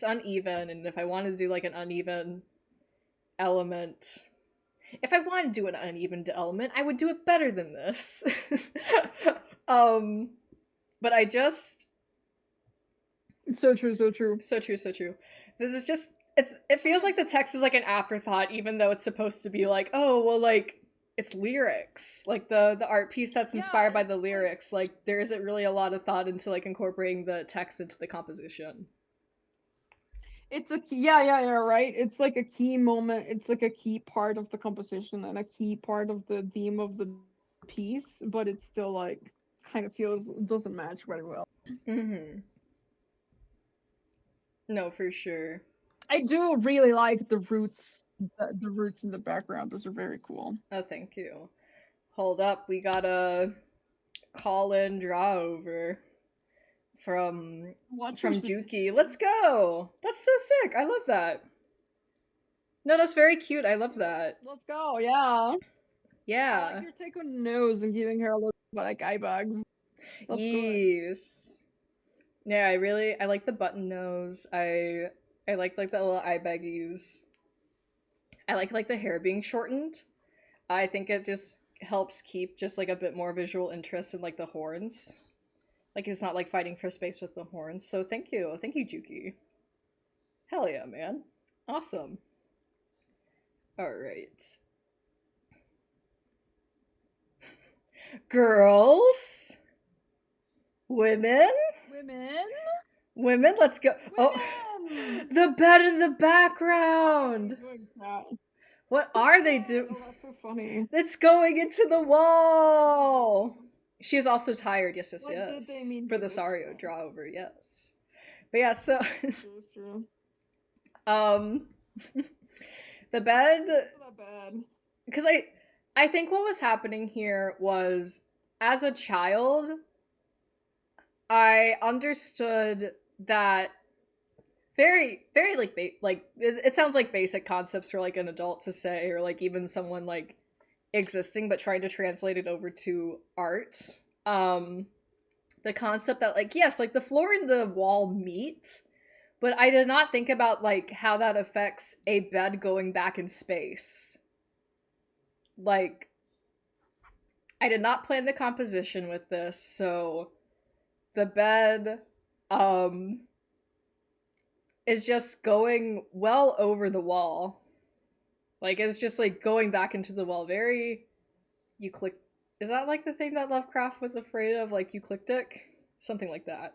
uneven, and if I want to do like an uneven element, if I want to do an uneven element, I would do it better than this. But I just So true. So true. This is just it feels like the text is like an afterthought, even though it's supposed to be like, oh well, like it's lyrics, like the art piece that's inspired by the lyrics. Like there isn't really a lot of thought into like incorporating the text into the composition. It's a key, yeah, right. It's like a key moment. It's like a key part of the composition and a key part of the theme of the piece, but it's still like kind of feels doesn't match very well. Mm-hmm. No, for sure. I do really like the roots. The roots in the background. Those are very cool. Oh, thank you. Hold up, we got a call-in draw over from Juki. Let's go. That's so sick. I love that. No, that's very cute. I love that. Let's go. Yeah. Yeah. I like your take on nose and giving her a little like eye bags. That's yes. Good. Yeah, I like the button nose. I like the little eye baggies. I like the hair being shortened. I think it just helps keep just like a bit more visual interest in like the horns. Like it's not like fighting for space with the horns. So thank you, Juki. Hell yeah, man. Awesome. All right. Girls, women, let's go. Women. Oh, the bed in the background. What are they doing? Oh, that's so funny. It's going into the wall! She is also tired, yes, What did they yes. mean For to the this Sario one? draw over, yes. But yeah, so That's true. um the bed, It's not bad. because I think what was happening here was, as a child, I understood that very like it sounds like basic concepts for like an adult to say, or like even someone like existing but trying to translate it over to art. um the concept that, like, yes, like the floor and the wall meet, but I did not think about like how that affects a bed going back in space. Like, I did not plan the composition with this, so the bed um is just going well over the wall. Like, it's just like going back into the wall. Very Euclid. Is that like the thing that Lovecraft was afraid of? Like ecliptic? Something like that.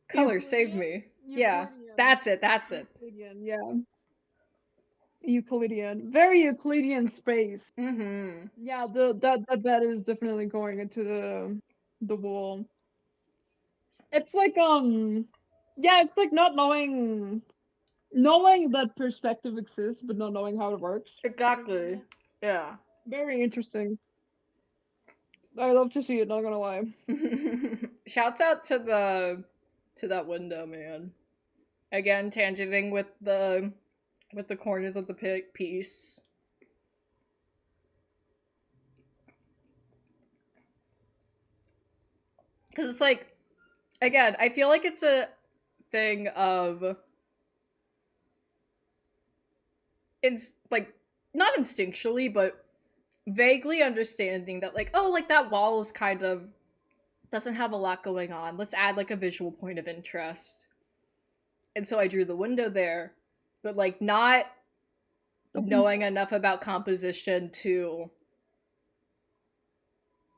Color, save me. Yeah, Euclidean. that's it, that's it. Euclidean, yeah. Euclidean. Very Euclidean space. Mm-hmm. Yeah, the bed is definitely going into the wall. It's like yeah, it's like not knowing that perspective exists but not knowing how it works. Exactly. Yeah. Very interesting. I love to see it, not gonna lie. Shouts out to that window, man. Again, tangenting with the corners of the piece. Because it's like, again, I feel like it's a thing of, it's like, not instinctually, but vaguely understanding that, like, oh, like that wall is kind of doesn't have a lot going on. Let's add like a visual point of interest. And so I drew the window there, but like not knowing enough about composition to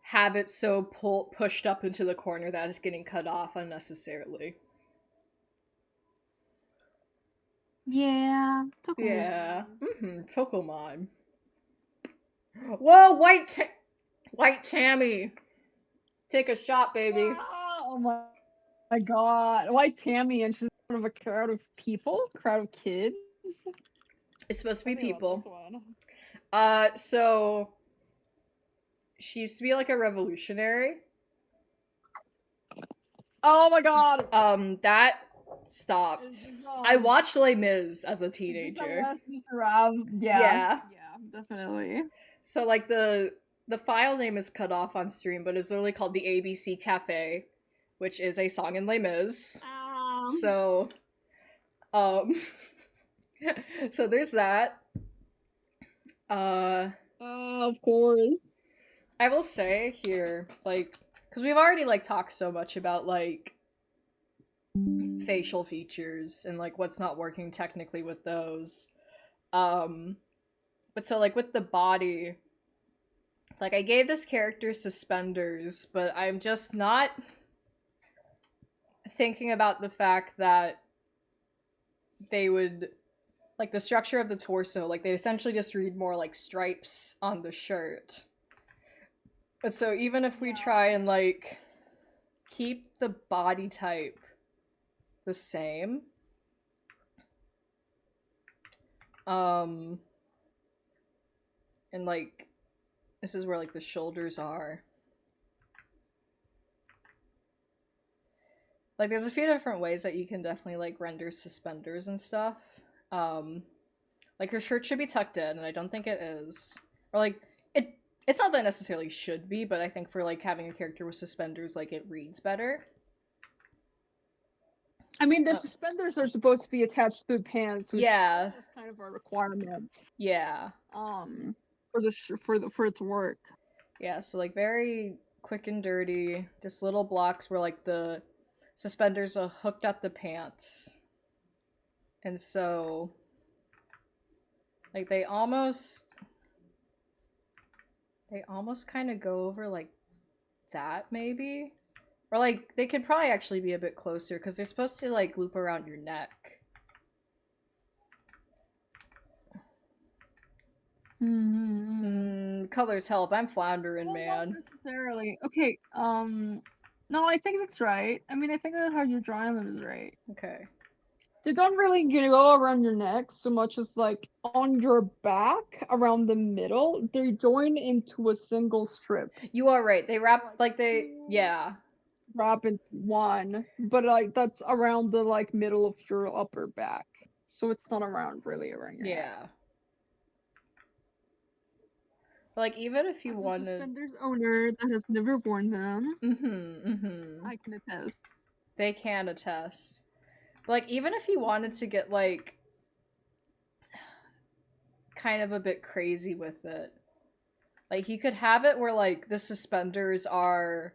have it so pushed up into the corner that it's getting cut off unnecessarily. Yeah. Yeah. Mm-hmm. Pokemon. Whoa, White Tammy. Take a shot, baby. Oh my god. Why Tammy and she's in front of a crowd of people? Crowd of kids? It's supposed to be Tell me about people. this one. So she used to be like a revolutionary. Oh my god. That stopped. Is this, I watched Les Mis as a is this teenager. Les Miserables? Yeah. Yeah. Yeah, definitely. So like the file name is cut off on stream, but it's literally called the ABC Cafe, which is a song in Les Mis. So so there's that. Of course. I will say here, like, because we've already like talked so much about like facial features and like what's not working technically with those. But so like with the body, like I gave this character suspenders, but I'm just not thinking about the fact that they would, like, the structure of the torso, like they essentially just read more like stripes on the shirt. But so even if we try and like keep the body type the same, and like this is where like the shoulders are. Like there's a few different ways that you can definitely like render suspenders and stuff. Like her shirt should be tucked in, and I don't think it is. Or like it's not that it necessarily should be, but I think for like having a character with suspenders, like it reads better. I mean, the suspenders are supposed to be attached to the pants, which Yeah, is kind of a requirement. yeah, For it to work. yeah. So like very quick and dirty, just little blocks where like the suspenders are hooked at the pants, and so like they almost kind of go over like that, maybe. Or like they could probably actually be a bit closer because they're supposed to like loop around your neck. Colors help. I'm floundering, Well, not man. necessarily. Okay, no, I think that's right. I mean, I think that how you're drawing them is right. Okay. They don't really go around your neck so much as like on your back, around the middle. They join into a single strip. You are right. They wrap like they Two yeah. wrap into one, but like that's around the like middle of your upper back, so it's not really around your head. Yeah. Like even if you As a wanted suspenders owner that has never worn them, mm-hmm. I can attest. They can attest. But like even if you wanted to get like kind of a bit crazy with it. Like you could have it where like the suspenders are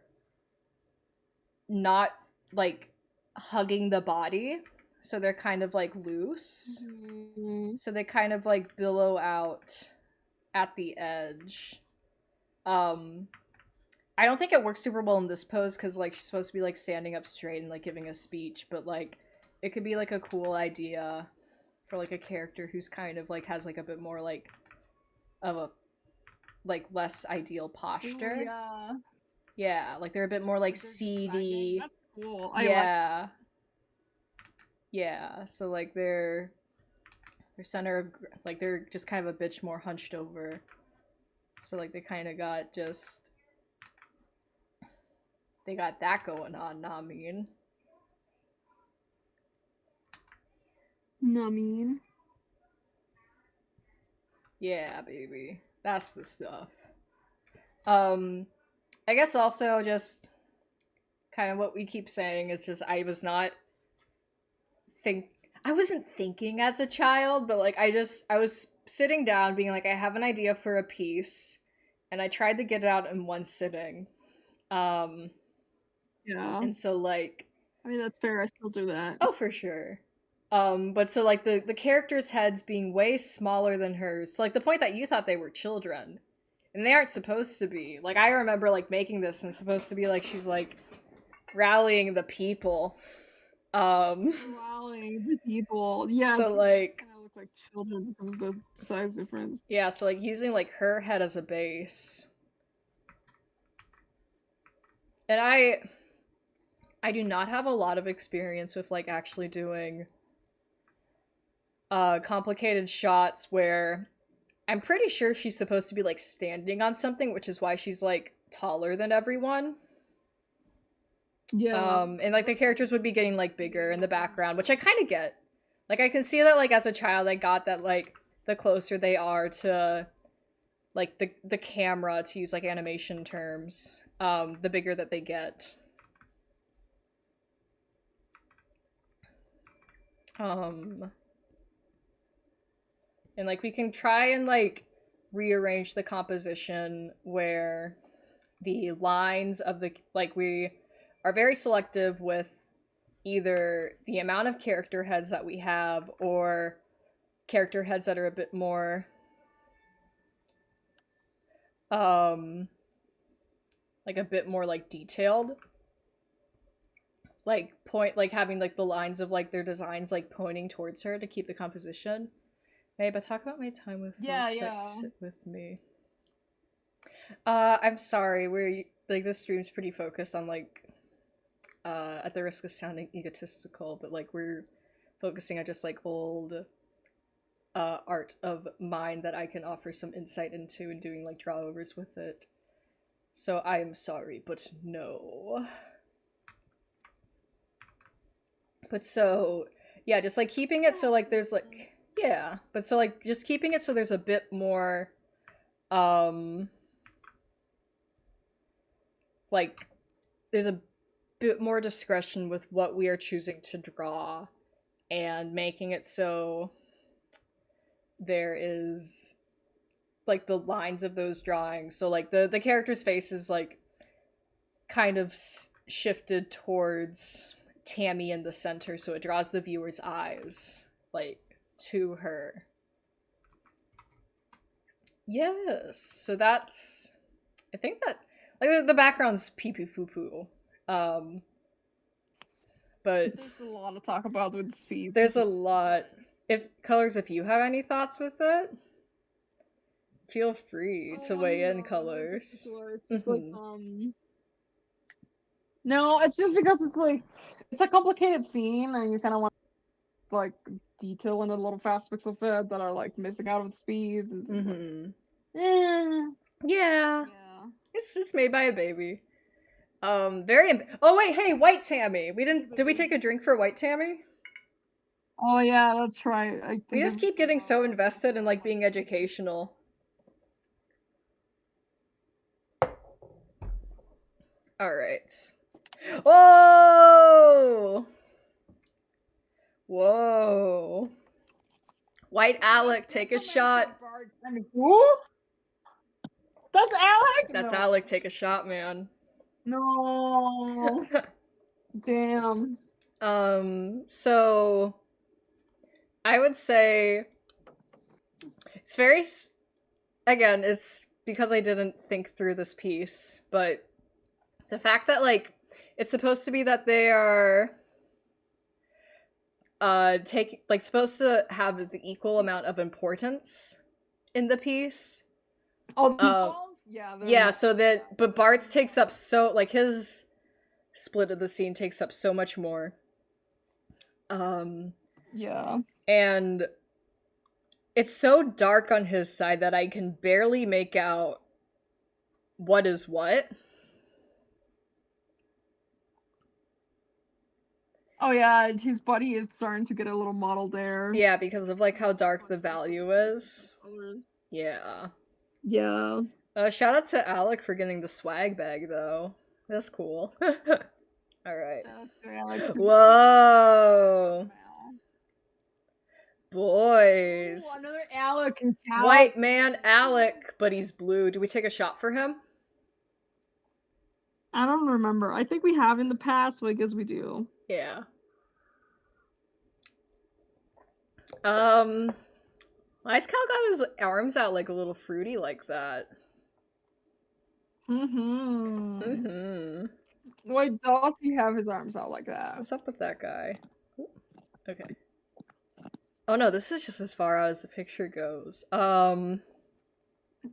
not like hugging the body, so they're kind of like loose. So they kind of like billow out at the edge. I don't think it works super well in this pose because like she's supposed to be like standing up straight and like giving a speech, but like it could be like a cool idea for like a character who's kind of like has like a bit more like of a like less ideal posture. Ooh, yeah. Yeah, like they're a bit more like They're just sagging. seedy. That's cool. I like. Yeah. Yeah, so like their center of like they're just kind of a bitch more hunched over. So like they kind of got just they got that going on, nah, I mean. No, I mean. Yeah, baby. That's the stuff. Um I guess also just kind of what we keep saying is just think I wasn't thinking as a child, but like I was sitting down being like I have an idea for a piece and I tried to get it out in one sitting. Um Yeah. and so like I mean, that's fair. I still do that. oh for sure. But so like the characters' heads being way smaller than hers, to like the point that you thought they were children. And they aren't supposed to be. Like I remember like making this and it's supposed to be like she's like rallying the people. Rallying the people. Yes. So like Kind of look like children because of the size difference. yeah, so like using like her head as a base. And I do not have a lot of experience with like actually doing complicated shots where I'm pretty sure she's supposed to be like standing on something, which is why she's like taller than everyone. Yeah. And like the characters would be getting like bigger in the background, which I kind of get. Like I can see that like as a child I got that like the closer they are to like the camera, to use like animation terms, the bigger that they get. And like we can try and like rearrange the composition where the lines of the like we are very selective with either the amount of character heads that we have or character heads that are a bit more like a bit more like detailed, like point like having like the lines of like their designs like pointing towards her to keep the composition. Hey, but talk about my time with folks that sit with me. I'm sorry, we're like this stream's pretty focused on like at the risk of sounding egotistical, but like we're focusing on just like old art of mine that I can offer some insight into and doing like drawovers with it. So I am sorry, but no. But so yeah, just like keeping it so like there's like yeah, but so like just keeping it so there's a bit more like there's a bit more discretion with what we are choosing to draw and making it so there is like the lines of those drawings, so like the character's face is like kind of shifted towards Tammy in the center, so it draws the viewer's eyes like to her. Yes, so that's I think that like the background's pee pee poo poo. But there's a lot to talk about with this piece. There's a lot. If colors, if you have any thoughts with it? feel free to weigh in, colors. It's just like, no, it's just because it's like, it's a complicated scene, and you kind of want like detail in the little aspects of it that are like missing out of the speeds. And it's Yeah. yeah. It's made by a baby. Oh wait, hey, White Tammy. Did we take a drink for White Tammy? Oh yeah, that's right. We just keep getting so invested in like being educational. Alright. Oh! Whoa. White Alec, take a shot. Who? That's Alec? That's No. Alec, take a shot, man. No. Damn. So I would say it's very, again, it's because I didn't think through this piece, but the fact that like it's supposed to be that they are supposed to have the equal amount of importance in the piece. Oh, yeah, so that, but Bart's takes up so, like, his split of the scene takes up so much more. Yeah. And it's so dark on his side that I can barely make out what is what. Oh yeah, his body is starting to get a little mottled there. Yeah, because of like how dark the value is. Yeah. Yeah. Shout out to Alec for getting the swag bag though. That's cool. Alright. Whoa. Boys. Ooh, another Alec and Cal. White man Alec, but he's blue. Do we take a shot for him? I don't remember. I think we have in the past, but I guess we do. Yeah. Why has Cal got his arms out like a little fruity like that? Why does he have his arms out like that? What's up with that guy? Okay. Oh no, this is just as far out as the picture goes. Oh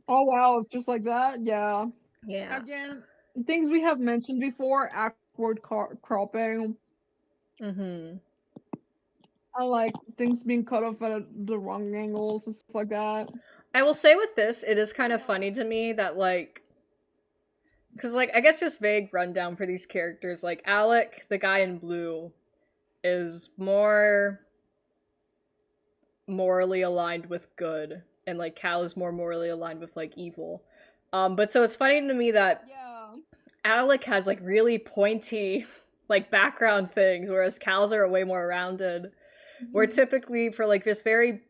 wow, it's just like that? Yeah. Yeah. Again, things we have mentioned before, awkward cropping. I like things being cut off at the wrong angles and stuff like that. I will say with this, it is kind of funny to me that, like, because, like, I guess just vague rundown for these characters, like, Alec, the guy in blue, is more morally aligned with good, and, like, Cal is more morally aligned with, like, evil. But so it's funny to me that Alec has, like, really pointy, like, background things, whereas Cal's are way more rounded. Where typically for like this very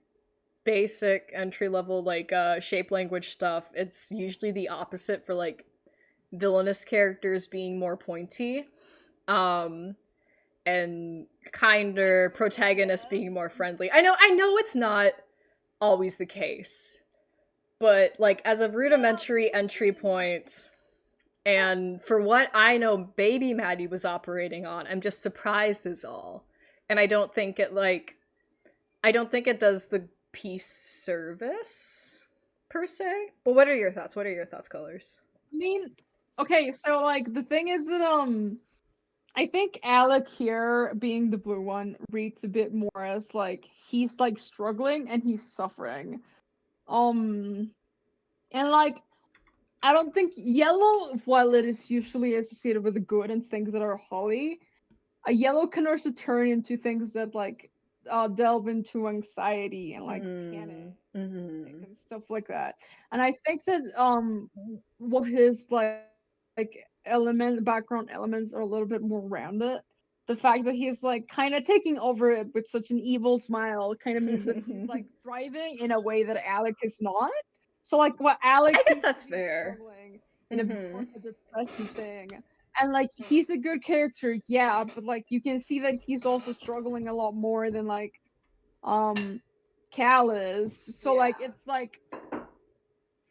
basic entry-level like shape language stuff, it's usually the opposite for like villainous characters being more pointy. And kinder protagonists being more friendly. I know it's not always the case. But like as a rudimentary entry point, and for what I know Baby Maddie was operating on, I'm just surprised is all. And I don't think it does the piece service, per se. But what are your thoughts? What are your thoughts, colors? I mean, okay, so, like, the thing is that, I think Alec here, being the blue one, reads a bit more as, like, he's, like, struggling and he's suffering. And, like, I don't think yellow, while it is usually associated with the good and things that are holly, a yellow can also turn into things that like delve into anxiety and like panic and stuff like that. And I think that what his like background elements are a little bit more rounded. The fact that he's like kind of taking over it with such an evil smile kind of means that he's like thriving in a way that Alec is not. So like what Alec, I guess that's fair. In a depressing thing. And, like, he's a good character, yeah, but, like, you can see that he's also struggling a lot more than, like, Cal is. So, like, it's, like,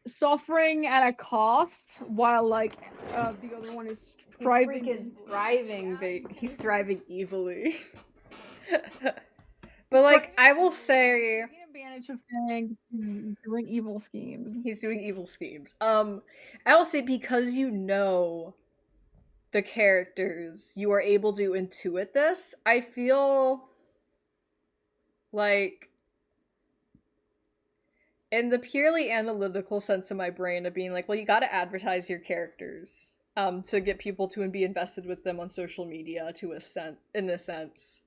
suffering at a cost, while, like, the other one is thriving. He's freaking thriving, he's thriving evilly. But, like, I will say... Taking bunch of things. He's doing evil schemes. He's doing evil schemes. I will say because you know the characters, you are able to intuit this. I feel like in the purely analytical sense of my brain of being like, well, you got to advertise your characters to get people to and be invested with them on social media to in a sense.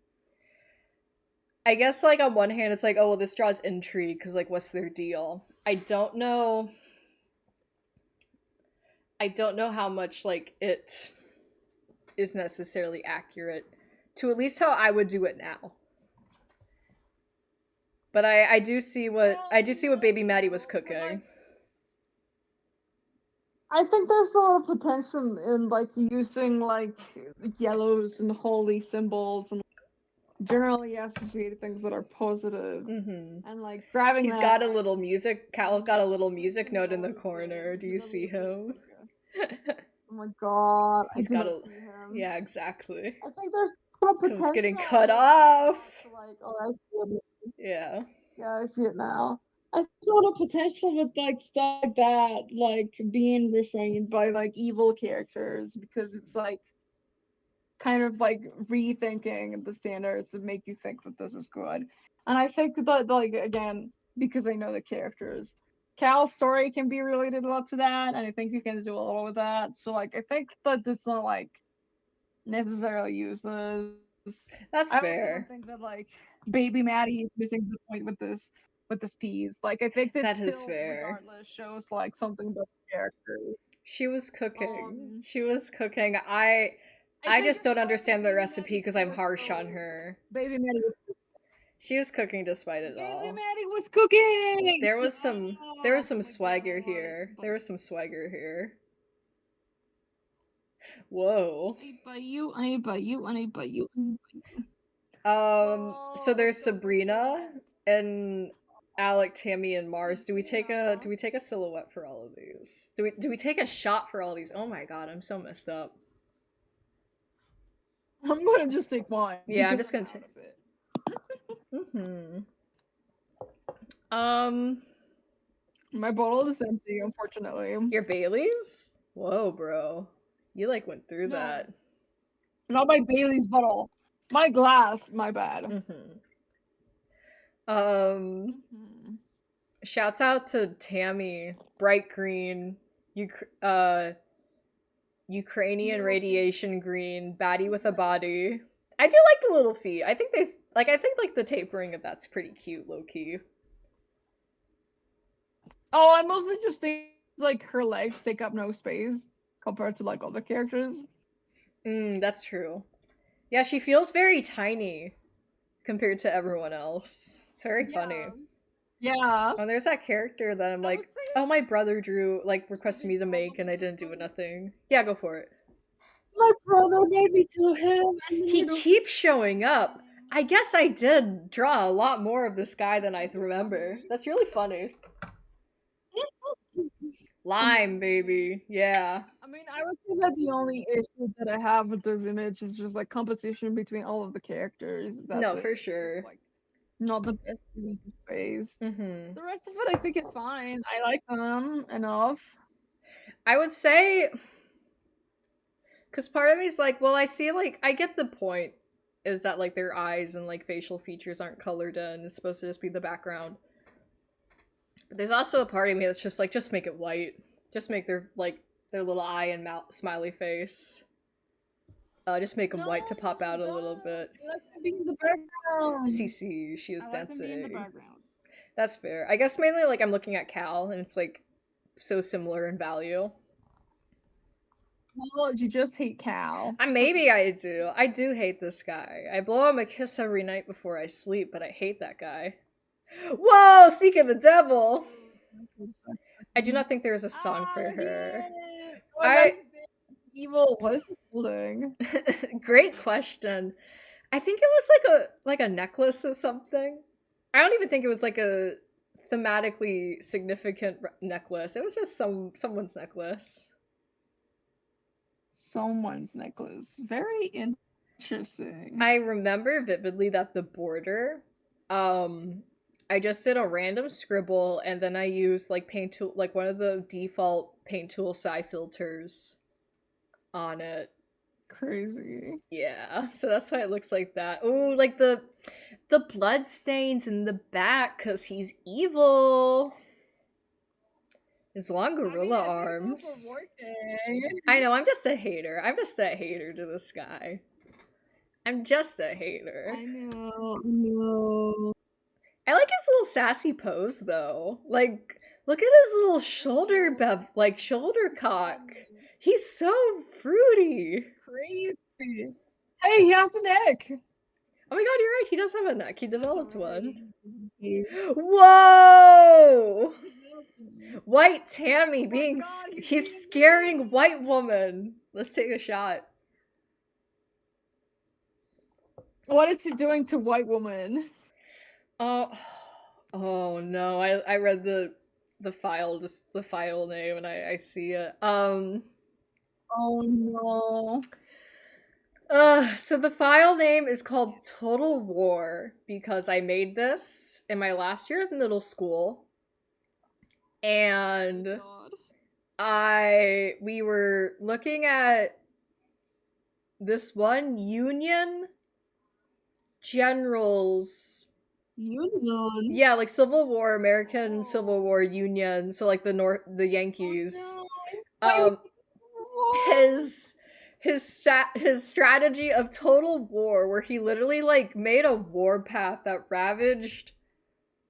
I guess like on one hand it's like, oh well, this draws intrigue because like what's their deal? I don't know how much like it is necessarily accurate to at least how I would do it now. But I do see what Baby Maddie was cooking. I think there's a lot of potential in like using like yellows and holy symbols and generally associated things that are positive and like grabbing. He's got a little music. Cal got a little music note in the corner. Do you see him? Oh my god! He's got a. See him. Yeah, exactly. I think there's a lot of potential. It's getting cut off. Like, oh, I see it. Yeah. Yeah, I see it now. I see a lot of potential with like stuff like that, like being refrained by like evil characters because it's like kind of like rethinking the standards that make you think that this is good. And I think that like again, because I know the characters, Cal's story can be related a lot to that, and I think you can do a little with that. So like I think that it's not like necessarily useless. That's fair. I also think that like Baby Maddie is missing the point with this piece. Like I think that is still, fair. Regardless, shows like something about the characters. She was cooking. She was cooking. I just don't understand the recipe because I'm harsh on her. Baby Maddie was cooking. She was cooking despite it all. Baby Maddie was cooking. There was some swagger here. There was some swagger here. Whoa. I buy you. So there's Sabrina and Alec, Tammy, and Mars. Do we take a silhouette for all of these? Do we take a shot for all these? Oh my god, I'm so messed up. I'm gonna just take mine. Yeah, I'm just gonna take it. My bottle is empty, unfortunately. Your Bailey's? Whoa, bro. You like went through that. Not my Bailey's bottle. My glass, my bad. Shouts out to Tammy, bright green, Ukrainian radiation green, baddie with a body. I do like the little feet. I think the tapering of that's pretty cute, low key. Oh, I mostly just think like her legs take up no space compared to like other characters. That's true. Yeah, she feels very tiny compared to everyone else. It's very funny. Yeah. Oh, there's that character that I'm like, oh, my brother drew, like, requested me to make, and I didn't do nothing. Yeah, go for it. My brother made me do him. He keeps showing up. I guess I did draw a lot more of this guy than I remember. That's really funny. Lime, baby. Yeah. I mean, I would say that the only issue that I have with this image is just like composition between all of the characters. No, for sure. Just, like, not the best use of space. The rest of it, I think it's fine. I like them enough. I would say, because part of me is like, well, I see, like, I get the point, is that, like, their eyes and, like, facial features aren't colored in. It's supposed to just be the background. But there's also a part of me that's just like, just make it white. Just make their little eye and mouth smiley face. Just make them white to pop out a little bit. I like to be in the background. CC, she was dancing. To be in the background. That's fair. I guess mainly, like, I'm looking at Cal, and it's, like, so similar in value. Well, you just hate Cal. Maybe I do. I do hate this guy. I blow him a kiss every night before I sleep, but I hate that guy. Whoa! Speak of the devil! I do not think there is a song for her. Evil. What is he holding? Great question. I think it was like a necklace or something. I don't even think it was like a thematically significant necklace. It was just someone's necklace. Someone's necklace. Very interesting. I remember vividly that the border, I just did a random scribble, and then I used like paint tool, like one of the default paint tool sci filters on it. Crazy. Yeah, so that's why it looks like that. Oh, like the blood stains in the back because he's evil. His long gorilla arms. I know, I'm just a hater. I'm just a hater to this guy. I'm just a hater. I know. I like his little sassy pose though. Like, look at his little shoulder cock. He's so fruity. Crazy. Hey, he has a neck. Oh my god, you're right. He does have a neck. He developed one. He's- Whoa! White Tammy being God, he's scaring white woman. Let's take a shot. What is he doing to white woman? Oh no. I read the file, just the file name, and I see it. Oh no. So the file name is called Total War because I made this in my last year of middle school. And God. we were looking at this one Union generals. Union. Yeah, like Civil War, American Civil War Union. So like the Yankees. Oh, no. His strategy of total war, where he literally like made a war path that ravaged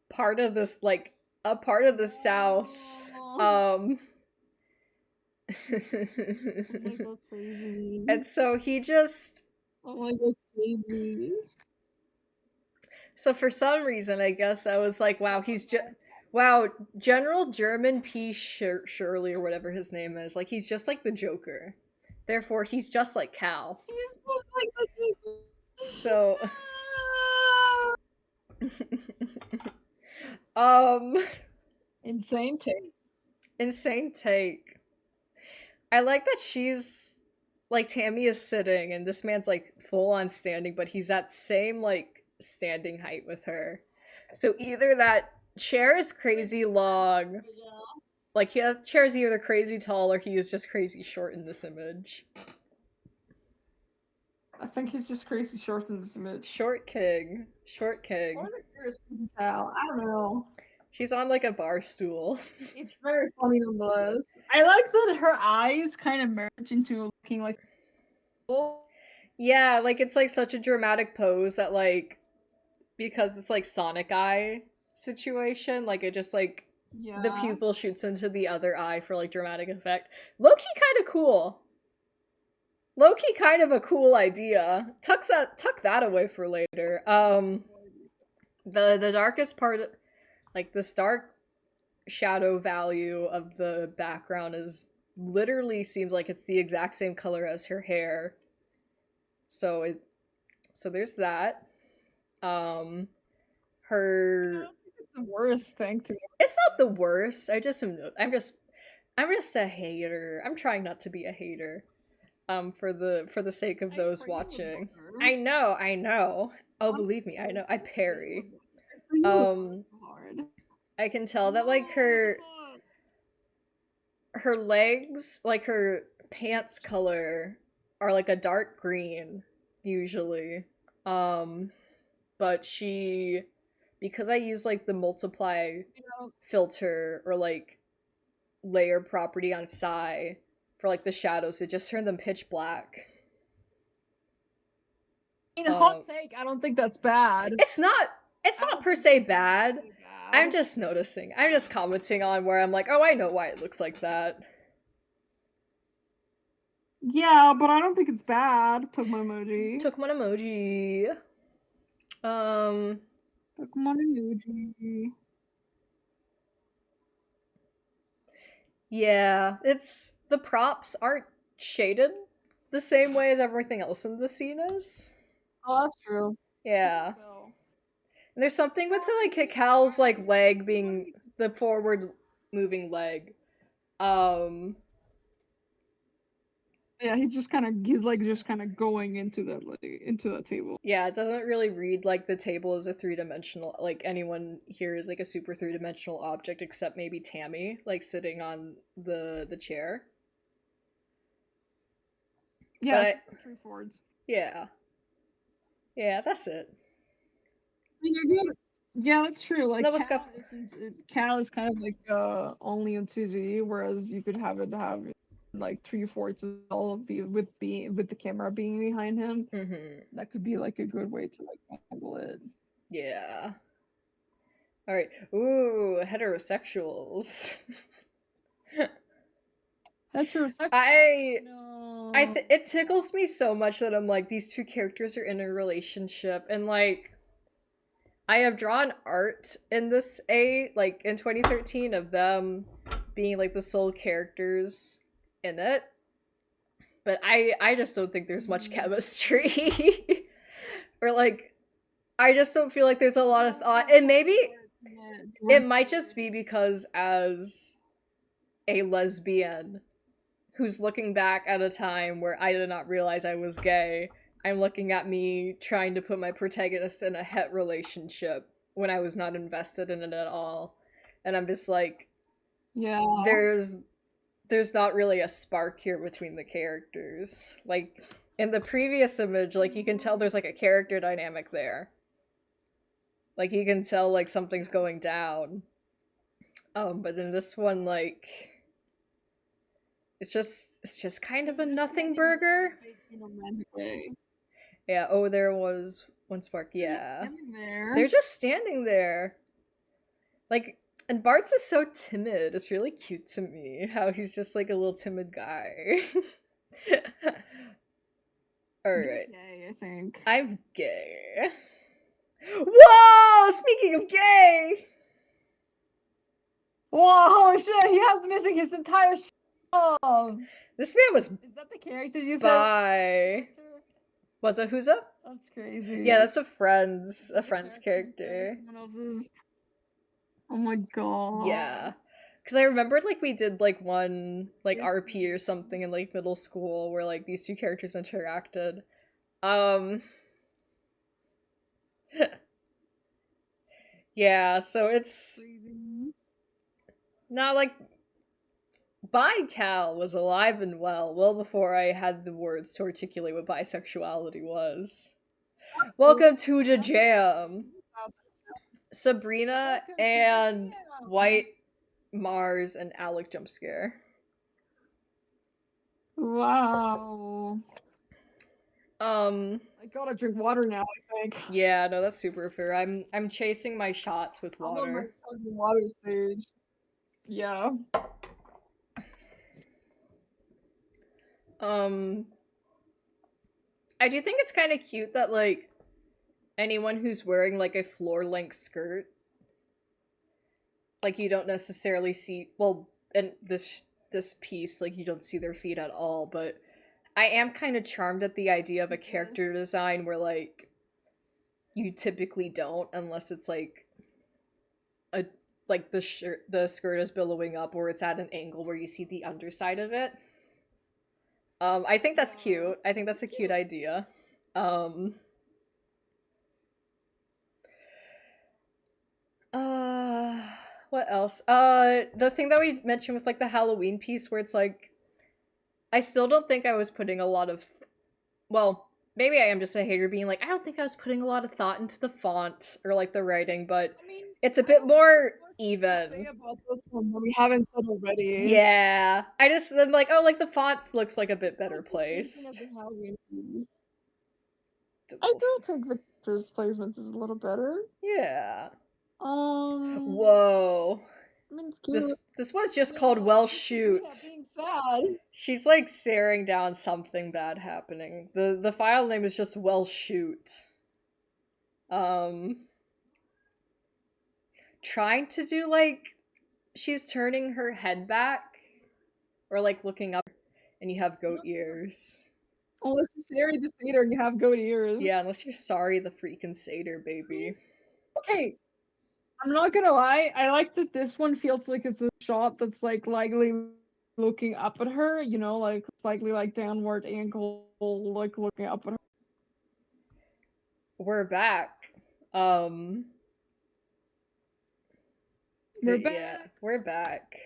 part of this, like a part of the South. Oh my god, crazy. And so he just. Oh my god, crazy. So for some reason, I guess I was like, wow, wow, General German P. Shirley or whatever his name is. Like, he's just like the Joker. Therefore, he's just like Cal. He's just like the So, insane take. insane take. I like that she's like Tammy is sitting and this man's like full on standing, but he's at same like standing height with her. So either that chair is crazy long, like yeah, chair's either crazy tall or he is just crazy short in this image. I think he's just crazy short in this image. Short king. Short king. Or the curious towel. I don't know. She's on like a bar stool. It's very funny nonetheless. I like that her eyes kind of merge into looking like. Yeah, like it's like such a dramatic pose that like because it's like Sonic Eye situation, like it just like Yeah. the pupil shoots into the other eye for like dramatic effect. Low-key kind of cool. Low-key kind of a cool idea. Tuck that away for later. The darkest part, like this dark shadow value of the background is literally seems like it's the exact same color as her hair. So there's that. Her. It's the worst thing to. It's not the worst. I'm just a hater. I'm trying not to be a hater. For the sake of those watching. I know. Oh, believe me, I know. I parry. I can tell that like her legs, like her pants color are like a dark green usually. But because I use like the multiply filter or like layer property on Psy for like the shadows, it just turned them pitch black. In a hot take, I don't think that's bad. It's not per se bad. I'm just noticing. I'm just commenting on where I'm like, oh, I know why it looks like that. Yeah, but I don't think it's bad. Took one emoji. Yeah, it's the props aren't shaded the same way as everything else in the scene is. Oh, that's true. Yeah. And there's something with like Cal's like leg being the forward moving leg. Yeah, he's like just kind of going into the table. Yeah, it doesn't really read like the table is a three-dimensional, like anyone here is like a super three-dimensional object except maybe Tammy, like sitting on the chair. Yeah, But she's in three Fords. yeah. Yeah, that's it. Yeah, that's true. Like No, what's up? Cal is kind of like only in 2D, whereas you could have like 3/4 as well with the camera being behind him. Mm-hmm. That could be like a good way to like handle it. Yeah. Alright. Ooh, heterosexuals. Heterosexual. I No. it tickles me so much that I'm like, these two characters are in a relationship, and like I have drawn art in this like in 2013 of them being like the sole characters in it. But I just don't think there's much chemistry. Or like I just don't feel like there's a lot of thought. And maybe it might just be because as a lesbian who's looking back at a time where I did not realize I was gay, I'm looking at me trying to put my protagonist in a het relationship when I was not invested in it at all. And I'm just like, yeah, there's not really a spark here between the characters. Like in the previous image, like you can tell there's like a character dynamic there. Like you can tell like something's going down. But in this one, like it's just kind of a nothing burger. Yeah, oh, there was one spark. Yeah. They're just standing there. Like, and Bart's is so timid. It's really cute to me how he's just like a little timid guy. Alright. Gay, I think. I'm gay. Whoa! Speaking of gay! Whoa, holy shit, he has missing his entire This man was Is that the character you said? bi. Was it who's up? That's crazy. Yeah, that's a friend's character. Oh my god. Yeah. Because I remembered, like, we did, like, one, like, RP or something in, like, middle school where, like, these two characters interacted. Yeah, so it's not, like, Bi-Cal was alive and well before I had the words to articulate what bisexuality was. Welcome to the jam! Sabrina and White, Mars, and Alec Jumpscare. Wow. I gotta drink water now, I think. Yeah, no, that's super fair. I'm chasing my shots with water. I'm on my water stage. Yeah. I do think it's kind of cute that, like, anyone who's wearing, like, a floor-length skirt, like, you don't necessarily see, well, in this piece, like, you don't see their feet at all, but I am kind of charmed at the idea of a character design where, like, you typically don't, unless it's, like, the skirt is billowing up, or it's at an angle where you see the underside of it. I think that's cute. I think that's a cute idea. What else? The thing that we mentioned with, like, the Halloween piece where it's, like, I still don't think I was putting a lot of, well, maybe I am just a hater being like, I don't think I was putting a lot of thought into the font or, like, the writing, but I mean, it's a bit more even. Say about this one that we haven't said already. Yeah, I'm like, oh, like the font looks like a bit better placed. I do think Victor's placement is a little better. Yeah. Whoa. I mean, it's cute. This was just called Well Shoot. She's like staring down something bad happening. The file name is just Well Shoot. Trying to do, like, she's turning her head back or, like, looking up, and you have goat ears. Unless you're Sari the Satyr and you have goat ears. Yeah, unless you're Sari the freaking Satyr, baby. Okay, I'm not gonna lie, I like that this one feels like it's a shot that's, like, likely looking up at her, you know, like slightly like downward angle, like looking up at her. We're back. Um, We're yeah, back. we're back.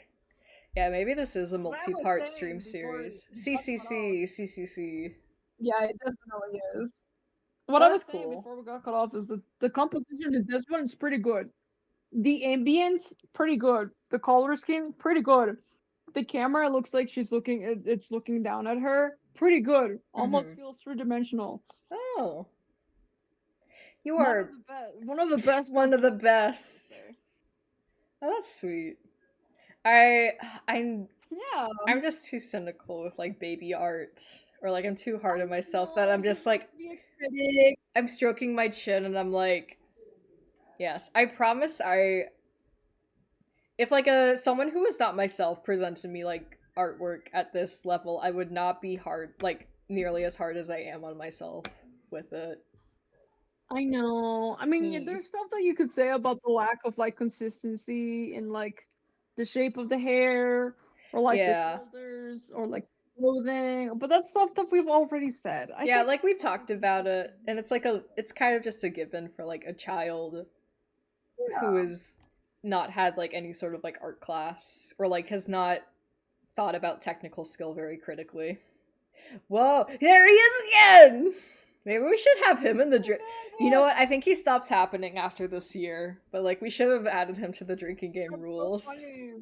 Yeah, maybe this is a What I was multi-part stream saying before series. you got cut off. CCC. Yeah, it definitely is. What Oh, I that's was saying cool. before we got cut off is that the composition in this one is pretty good. The ambience, pretty good. The color scheme, pretty good. The camera looks like she's looking. It's looking down at her. Pretty good. Almost Mm-hmm. feels three-dimensional. Oh, you One of are the best. One of the best one of the compositions, I best. would say. Oh, that's sweet. I I'm Yeah. I'm just too cynical with like baby art, or like I'm too hard I on myself that know I'm you just want like to be a critic. I'm stroking my chin and I'm like, yes, I promise I if like a someone who is not myself presented me like artwork at this level, I would not be hard like nearly as hard as I am on myself with it. I know. I mean, yeah, E. there's stuff that you could say about the lack of like consistency in like the shape of the hair or like the Yeah. shoulders or like clothing, but that's stuff that we've already said. I Yeah, think like that's we've fine talked to about keep it, saying. and it's kind of just a given for like a child who Yeah. is not had like any sort of like art class or like has not thought about technical skill very critically. Whoa, there he is again! Maybe we should have him in the drink. You know What? what? I think he stops happening after this year, but like we should have added him to the drinking game That's so rules. funny.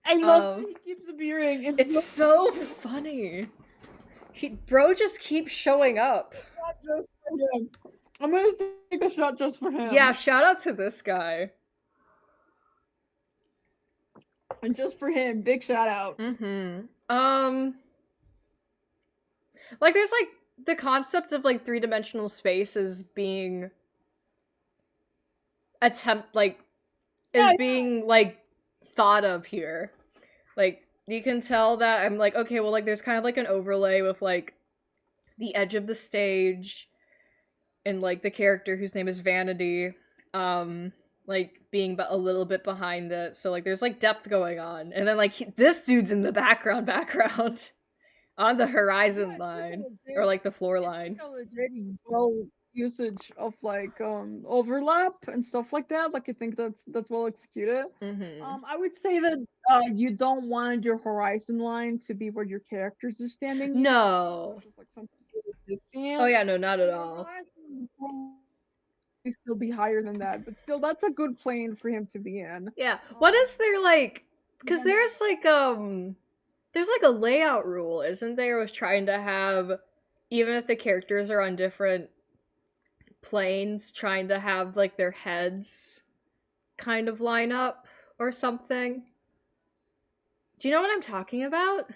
I love that Um, he keeps appearing. It's it's so so funny. funny. Bro just keeps showing up. Shot just for him. I'm gonna take a shot just for Yeah, him. shout out to this guy. And just for him, big shout out. Mm-hmm. Like there's like the concept of like three-dimensional space is being attempt like is Yeah, being like thought of here. Like you can tell that I'm like, okay, well like there's kind of like an overlay with like the edge of the stage and like the character whose name is Vanity, like being a little bit behind it. So like there's like depth going on. And then like this dude's in the background on the yeah, horizon it's like a line or legit like the floor it's line. like a legit well usage of like overlap and stuff like that. Like I think that's well executed. Mhm. I would say that you don't want your horizon line to be where your characters are standing usually. No. That's just like something you're seeing. Oh yeah, no, not at So your all. horizon would probably still be higher than that, but still that's a good plane for him to be in. Yeah. What is there like cuz Then there's like a layout rule, isn't there, with trying to have even if the characters are on different planes trying to have like their heads kind of line up or something. Do you know what I'm talking about?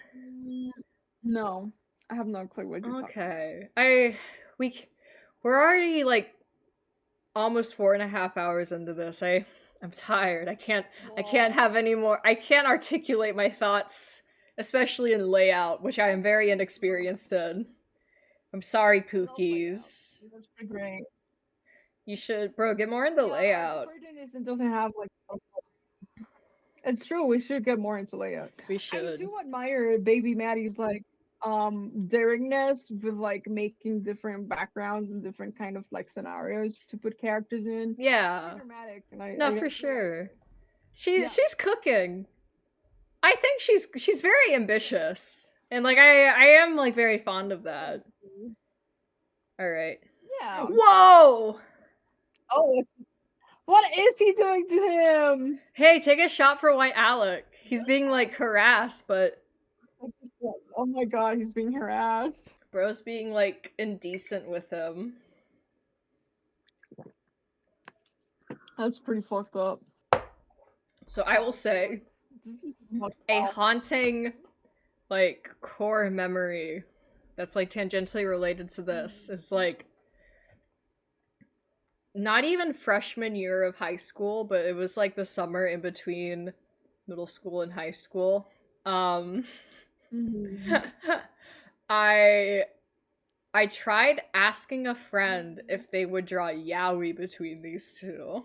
no, I have no clue what you're talking about. Okay. We we're already like almost 4.5 hours into this. I'm tired. I can't have any more. I can't articulate my thoughts, especially in layout, which I am very inexperienced in. I'm sorry, Pookies. That's pretty great. You should, bro, get more into Yeah, layout. Coordination doesn't have like. It's true. We should get more into layout. We I should. do admire Baby Maddie's like daringness with like making different backgrounds and different kind of like scenarios to put characters in. Yeah. Very dramatic, and No, I for like sure. it. She Yeah. she's cooking. I think she's very ambitious. And like I am like very fond of that. All right. Yeah. Whoa! Oh, what is he doing to him? Hey, take a shot for White Alec. He's being like harassed, but Oh my god, he's being harassed. bro's being like indecent with him. That's pretty fucked up. So I will say This is fucked a up. haunting like core memory that's like tangentially related to this is like not even freshman year of high school, but it was like the summer in between middle school and high school. Mhm. I tried asking a friend if they would draw yaoi between these two.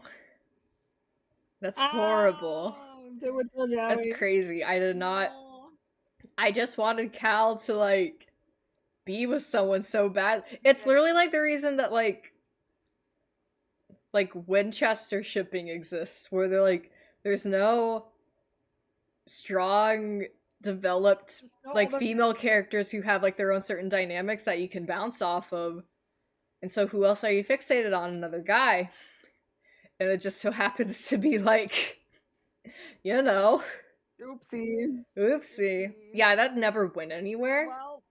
That's horrible. Oh, they would tell That's Joey. crazy. I did not. No. I just wanted Cal to like be with someone so bad. It's literally like the reason that like Winchester shipping exists, where they're like there's no strong developed Just no like other female characters who have like their own certain dynamics that you can bounce off of. And so who else are you fixated on? Another guy. And it just so happens to be like, you know, Oopsie. oopsie. Yeah, that never went anywhere. Well,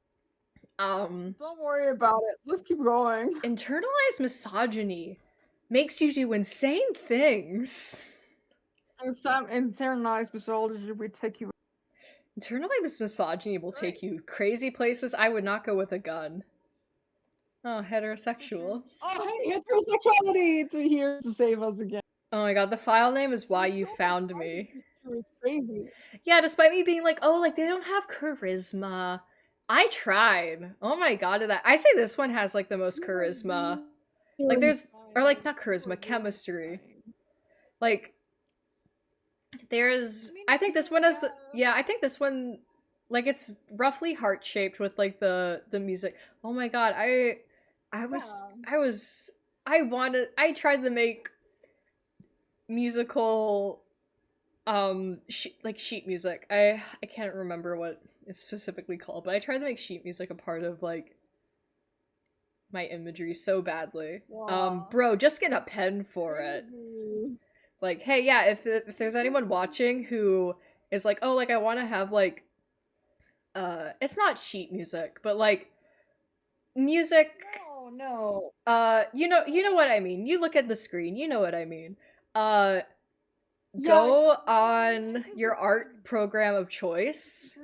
Um don't worry about it. Let's keep going. internalized misogyny makes you do insane things. And some internalized misogyny would take you. Internalized misogyny will take you crazy places. I would not go with a gun. Oh, heterosexuals. Oh, hey, heterosexuality to here to save us again. Oh my god, the file name is Why You So Found much Me. It's crazy. Yeah, despite me being like, oh, like they don't have charisma. I tried. Oh my god, did that. I say this one has like the most charisma. Like there's, or like not charisma, chemistry. Like there's, I think this one has the, yeah, I think this one, like it's roughly heart shaped with like the music. Oh my god, I was, I tried to make musical like sheet music. I can't remember what it's specifically called, but I tried to make sheet music a part of like my imagery so badly. Wow. Bro, just get a pen for it. Like, hey, yeah, if there's anyone watching who is like, oh, like I want to have like it's not sheet music, but like music. No. You know what I mean. You look at the screen, you know what I mean. Yeah, Go on your art program of choice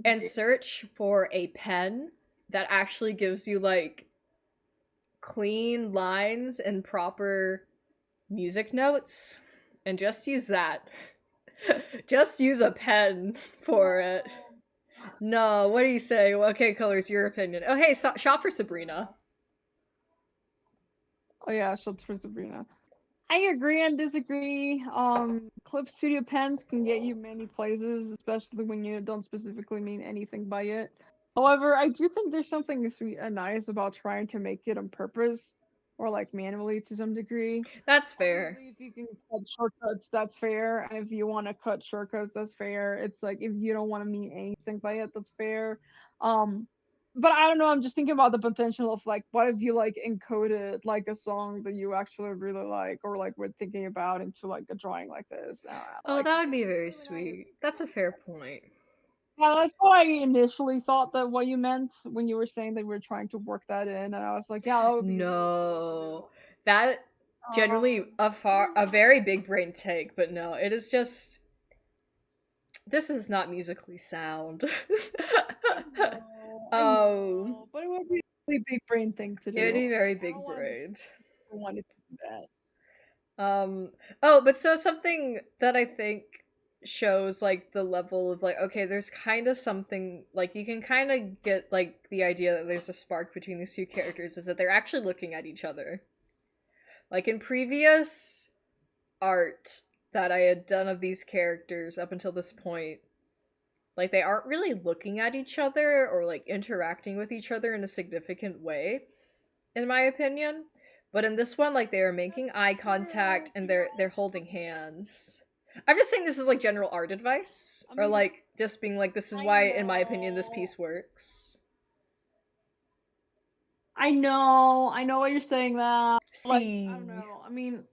and search for a pen that actually gives you like clean lines and proper music notes, and just use that. Just use a pen for it. No, what do you say? Okay, Colors, your opinion. Oh, hey, shop for Sabrina. Oh yeah, shop for Sabrina. I agree and disagree. Clip Studio pens can get you many places, especially when you don't specifically mean anything by it. However, I do think there's something sweet and nice about trying to make it on purpose or like manually to some degree. That's fair. Obviously, if you can cut shortcuts, that's fair. And if you want to cut shortcuts, that's fair. It's like if you don't want to mean anything by it, that's fair. But I don't know, I'm just thinking about the potential of like what if you like encoded like a song that you actually really like or like were thinking about into like a drawing like this. Oh, Like, that would be it's very really sweet. nice. That's a fair point. Yeah, that's what I initially thought that what you meant when you were saying that we are trying to work that in, and I was like, yeah, that would be really cool No. That generally a very big brain take, but no, it is just this is not musically sound. I know, but it would be a really big brain thing to do. It would be very I big don't brain. want to do that. Oh, but so something that I think shows like the level of like, okay, there's kind of something like you can kind of get like the idea that there's a spark between these two characters is that they're actually looking at each other. Like in previous art that I had done of these characters up until this point, like they aren't really looking at each other or like interacting with each other in a significant way, in my opinion. But in this one, like they are making eye contact and they're holding hands. I'm just saying this is like general art advice, or like just being like this is why, in my opinion, this piece works. I know what you're saying. That like I don't know. I mean,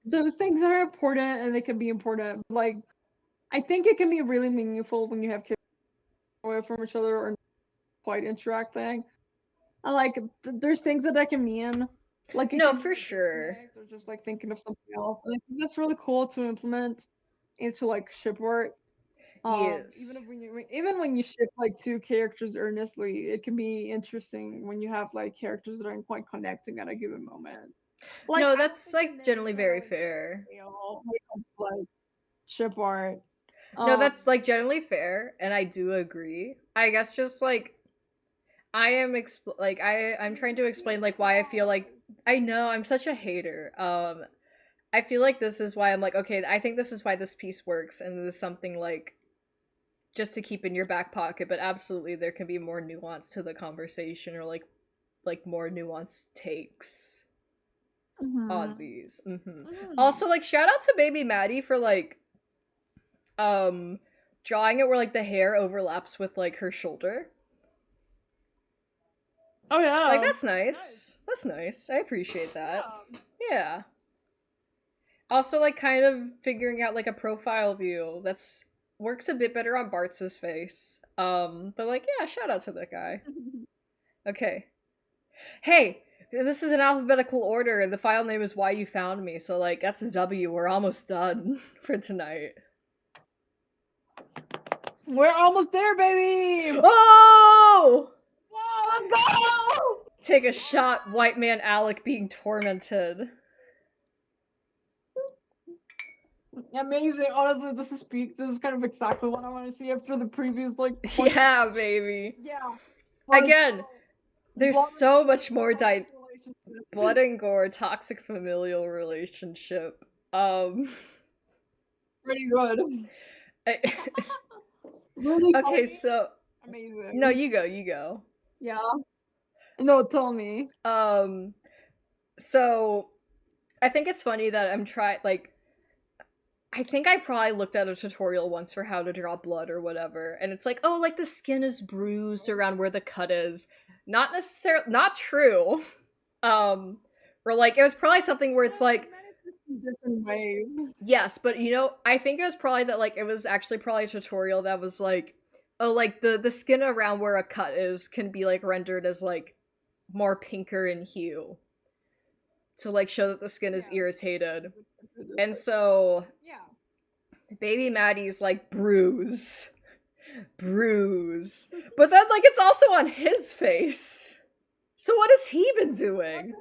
those things are important and they can be important. Like I think it can be really meaningful when you have kids away from each other or quite interacting. And like there's things that can mean. Like no, for sure. Or just like thinking of something else. And I think that's really cool to implement into like ship art. Yes. Even when you ship like two characters earnestly, it can be interesting when you have like characters that aren't quite connecting at a given moment. Like, no, that's like generally very fair. Like ship art. No, that's like generally fair, and I do agree. I guess just like I am I'm trying to explain like why I feel like I know I'm such a hater. I feel like this is why I'm like, okay, I think this is why this piece works, and this is something like just to keep in your back pocket, but absolutely there can be more nuance to the conversation, or like more nuanced takes on these. Also, like, shout out to baby Maddie for like drawing it where like the hair overlaps with like her shoulder. Oh yeah, like that's nice. That's nice. I appreciate that. Yeah. Also, like, kind of figuring out like a profile view that's works a bit better on Bartz's face. But like, yeah, shout out to that guy. Okay. Hey, this is in alphabetical order, and the file name is Why You Found Me, so like that's a W. We're almost done for tonight. We're almost there, baby! Oh! Whoa, let's go! Take a shot, white man Alec being tormented. Amazing. Honestly, this is kind of exactly what I want to see after the previous like. Yeah, baby. Yeah. Again, there's so much more blood and gore, toxic familial relationship. Pretty good. Really okay, funny? So amazing. No, you go. Yeah. No, tell me. So I think it's funny that I think I probably looked at a tutorial once for how to draw blood or whatever, and it's like, oh, like the skin is bruised around where the cut is. Not necessarily, not true. Or like it was probably something where it's like different ways. Yes, but you know, I think it was probably that like it was actually probably a tutorial that was like, oh, like the skin around where a cut is can be like rendered as like more pinker in hue to like show that the skin is irritated. And so baby Maddie's like bruise. But then like it's also on his face. So what has he been doing?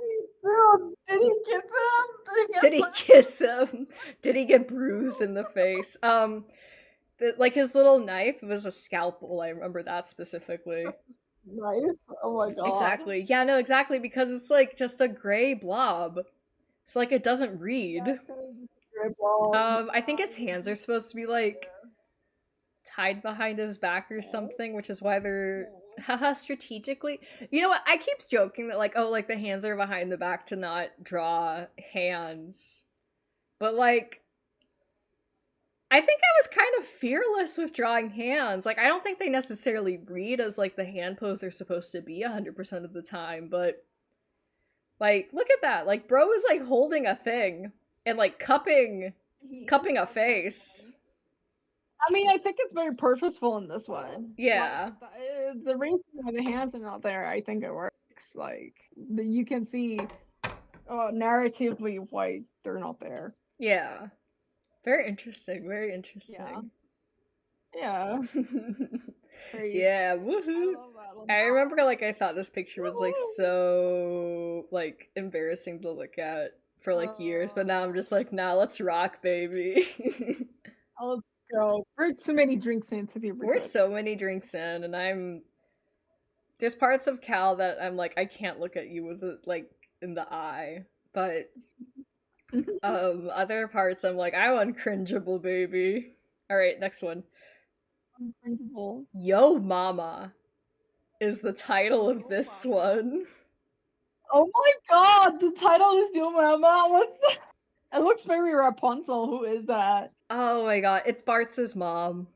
Did he kiss him? Did he kiss him? Did he get bruised in the face? Like his little knife was a scalpel. I remember that specifically. Knife? Oh my god. Exactly. Yeah, no, exactly, because it's like just a gray blob. So like it doesn't read. I think his hands are supposed to be like tied behind his back or something, which is why they're haha strategically. You know what? I keep joking that like, oh, like the hands are behind the back to not draw hands. But like I think I was kind of fearless with drawing hands. Like I don't think they necessarily read as like the hand pose they're supposed to be 100% of the time, but like look at that. Like bro is like holding a thing and like cupping a face. I mean, I think it's very purposeful in this one. Yeah. Like, the reason why the hands are not there, I think it works. Like, you can see narratively why they're not there. Yeah. Very interesting. Very interesting. Yeah. Yeah. Woohoo. I remember, like, I thought this picture was, like, so, like, embarrassing to look at for, like, years. But now I'm just like, nah, let's rock, baby. Let's go. We're so many drinks in to be ridiculous. We're so many drinks in, and there's parts of Cal that I'm like, I can't look at you with it, like, in the eye. But other parts I'm like, I'm uncringeable, baby. Alright, next one. Uncringeable. Yo Mama is the title of this one. Oh my god, the title is Yo Mama. What's that? It looks very Rapunzel. Who is that? Oh my god, it's Bartz's mom.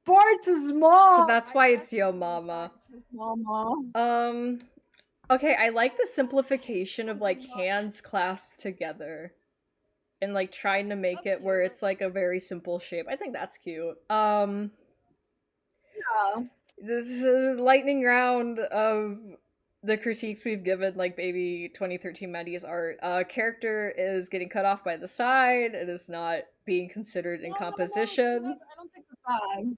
Bartz's mom! So that's why it's Yo Mama. Mama. Okay, I like the simplification of, like, hands clasped together. And, like, trying to make it where it's, like, a very simple shape. I think that's cute. Yeah. This is a lightning round of the critiques we've given, like, baby 2013 Maddie's art. Character is getting cut off by the side. It is not being considered in composition. No, I don't think it's bad.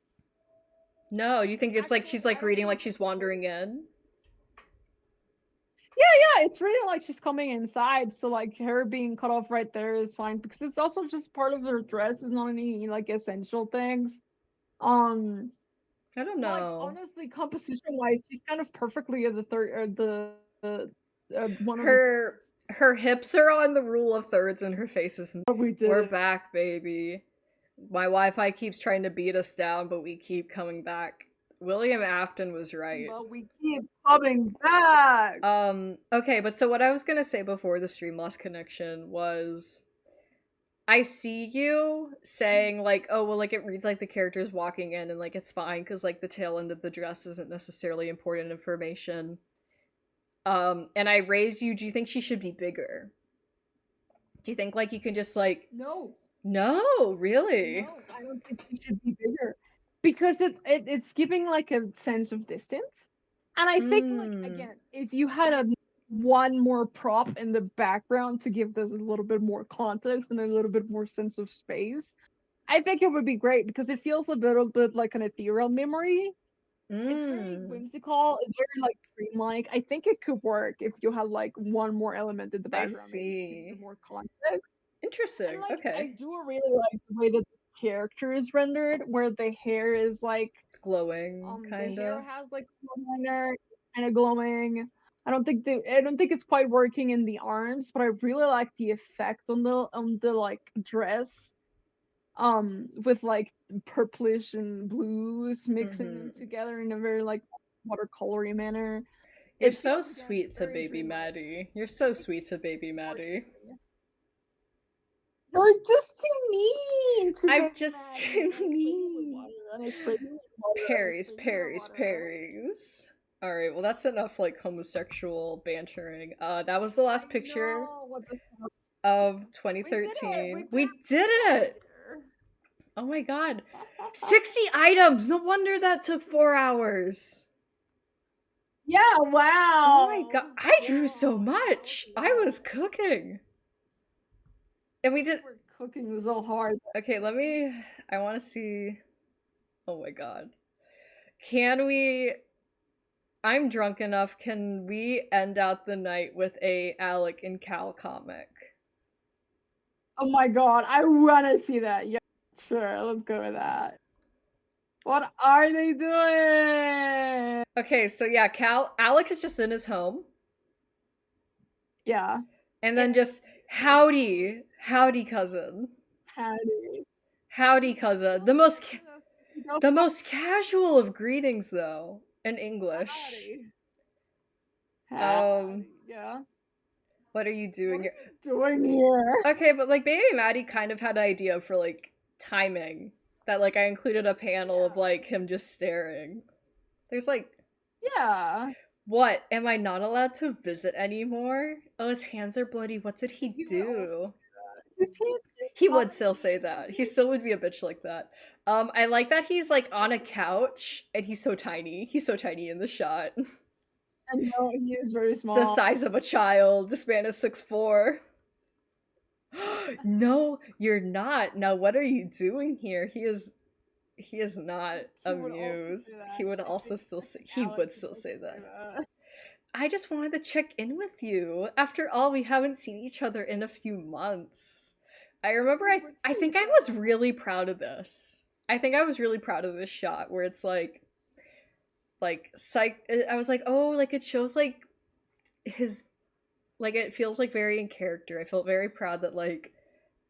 No, you think it's like she's like reading like she's wandering in? Yeah, it's reading like she's coming inside, so like her being cut off right there is fine because it's also just part of her dress. It's not any like essential things. I don't know. Like, honestly, composition-wise, she's kind of perfectly at the third one. Her hips are on the rule of thirds, and her face is. We did. We're back, baby. My Wi-Fi keeps trying to beat us down, but we keep coming back. William Afton was right. But we keep coming back. Okay, but so what I was gonna say before the stream lost connection was I see you saying like, oh well, like it reads like the character's walking in and like it's fine because like the tail end of the dress isn't necessarily important information. And I raise you, do you think she should be bigger? Do you think like you can just like No. No, really? No, I don't think it should be bigger. Because it's giving like a sense of distance. And I think like again, if you had a one more prop in the background to give this a little bit more context and a little bit more sense of space, I think it would be great because it feels a little bit like an ethereal memory. It's very whimsical. It's very like dreamlike. I think it could work if you had like one more element in the I background, maybe to give see. it more context. Interesting. And like I Okay. do really like the way that the character is rendered, where the hair is like Glowing, the hair kinda. has like liner, kind of glowing. I don't think it's quite working in the arms, but I really like the effect on the like dress. With like purplish and blues mixing them together in a very like watercolory manner. You're It so feels again sweet to very baby dreamlike. Maddie. You're so sweet to baby Maddie. You're just too mean to I'm Baby just Maddie. too And I spray you with mean. water, and I spray you with water, and I Parries, spray you with parries, water. parries. Alright, well that's enough like homosexual bantering. That was the last picture What the fuck? of We did it! 2013. We We passed did it! Oh my god. 60 items! No wonder that took 4 hours. Yeah, wow. Oh my god. I drew so much. I was cooking. And we did. We're cooking so hard. Okay, let me. I want to see. Oh my god. Can we. I'm drunk enough. Can we end out the night with a Alec and Cal comic? Oh my god, I wanna see that. Yeah, sure, let's go with that. What are they doing? Okay, so yeah, Alec is just in his home. Yeah. And then just, howdy, cousin. Howdy, cousin. The most casual of greetings, though, in English. Howdy. Yeah. What are you doing here? Doing here? Okay, but like baby Maddie kind of had an idea for like timing. That like I included a panel of like him just staring. There's like, yeah. What? Am I not allowed to visit anymore? Oh, his hands are bloody. What did he do? He would still say that. He still would be a bitch like that. I like that he's like on a couch and he's so tiny. He's so tiny in the shot. I know, he is very small. The size of a child. This man is 6'4". No, you're not. Now what are you doing here? He is not amused. He would also still say that. I just wanted to check in with you. After all, we haven't seen each other in a few months. I remember I think I was really proud of this. I think I was really proud of this shot where it's like I was like, oh, like it shows like his, like it feels like very in character. I felt very proud that like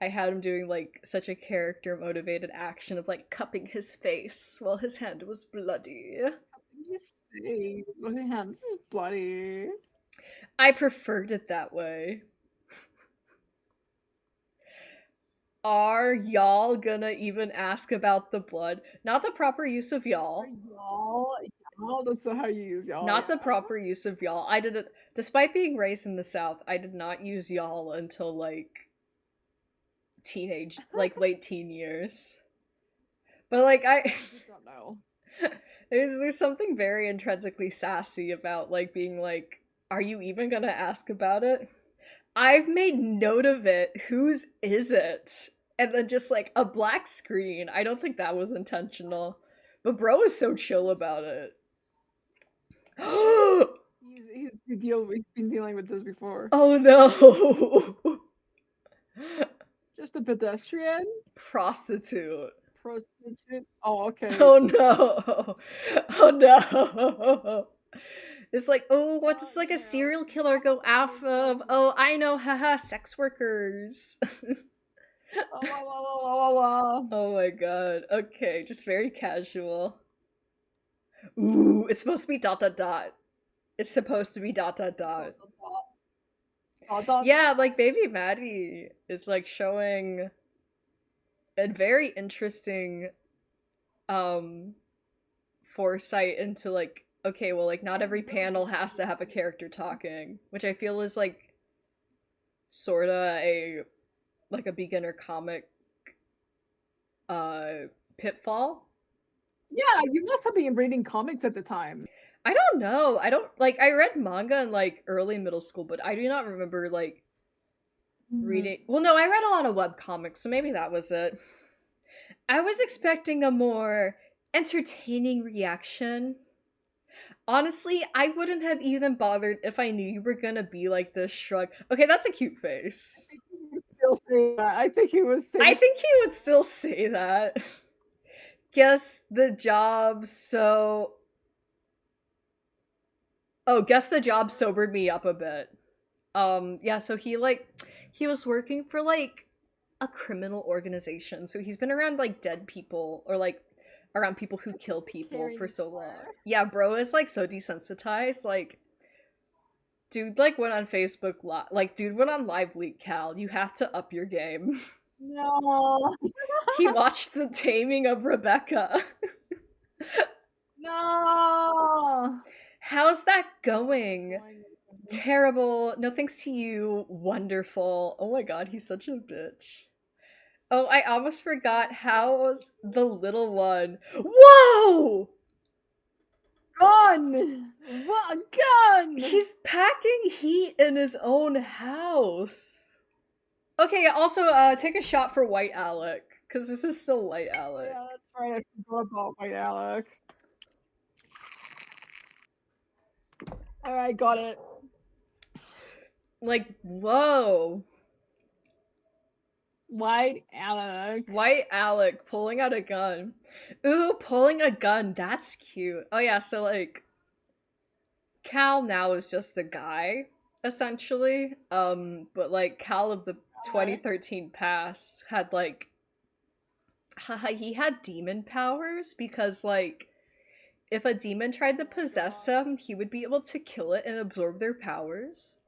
I had him doing like such a character motivated action of like cupping his face while his hand was bloody. His face, his hand is bloody. I preferred it that way. Are y'all gonna even ask about the blood? Not the proper use of y'all. Y'all, that's not how you use y'all. Not the proper use of y'all. I did it, despite being raised in the South, I did not use y'all until like teenage, like late teen years. But like I don't know. There's something very intrinsically sassy about like being like, are you even gonna ask about it? I've made note of it. Whose is it? And then just like a black screen. I don't think that was intentional. But bro is so chill about it. he's been dealing with this before. Oh no. Just a pedestrian? Prostitute. Oh, okay. Oh no. Oh no. It's like, oh, what does like a serial killer go off of? Oh, I know, haha, sex workers. Oh my god. Okay, just very casual. Ooh, it's supposed to be dot dot dot. It's supposed to be dot dot dot. Yeah, like Baby Maddie is like showing a very interesting um foresight into like, okay, well, like not every panel has to have a character talking, which I feel is like sorta a like a beginner comic pitfall. Yeah, you must have been reading comics at the time. I don't know. I don't like I read manga in like early middle school, but I do not remember like reading. Well, no, I read a lot of web comics, so maybe that was it. I was expecting a more entertaining reaction. Honestly, I wouldn't have even bothered if I knew you were gonna be like this shrug. Okay, that's a cute face. Still say that. I think he was. I think he would still say that. Guess the job so. Oh, guess the job sobered me up a bit. Yeah, so he was working for like a criminal organization. So he's been around like dead people or like around people who kill people for so long. Yeah, bro is like so desensitized. Like, dude, like went on Facebook dude went on Live Leak, Cal. You have to up your game. No. He watched The Taming of Rebecca. No. How's that going? Terrible. No thanks to you. Wonderful. Oh my god, he's such a bitch. Oh, I almost forgot how's the little one. Whoa! Gun! What gun? He's packing heat in his own house. Okay, also, take a shot for White Alec, because this is still White Alec. Yeah, that's right. I forgot about White Alec. Alright, got it. Like, whoa. White Alec. White Alec pulling out a gun. Ooh, pulling a gun. That's cute. Oh yeah, so like Cal now is just a guy, essentially. But like Cal of the 2013 past had like he had demon powers because like if a demon tried to possess him, he would be able to kill it and absorb their powers.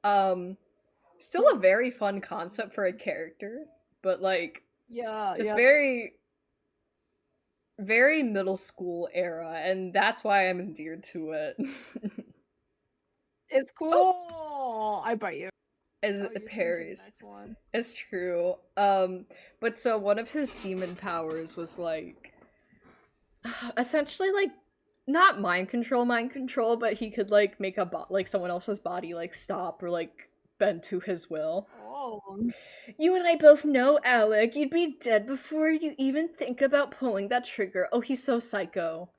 Still a very fun concept for a character, but like just very very middle school era, and that's why I'm endeared to it. It's cool. I bite you. As parries. It's true. But so one of his demon powers was like essentially like not mind control, but he could like make like someone else's body like stop or like bend to his will. Oh. You and I both know, Alec, you'd be dead before you even think about pulling that trigger. Oh, he's so psycho.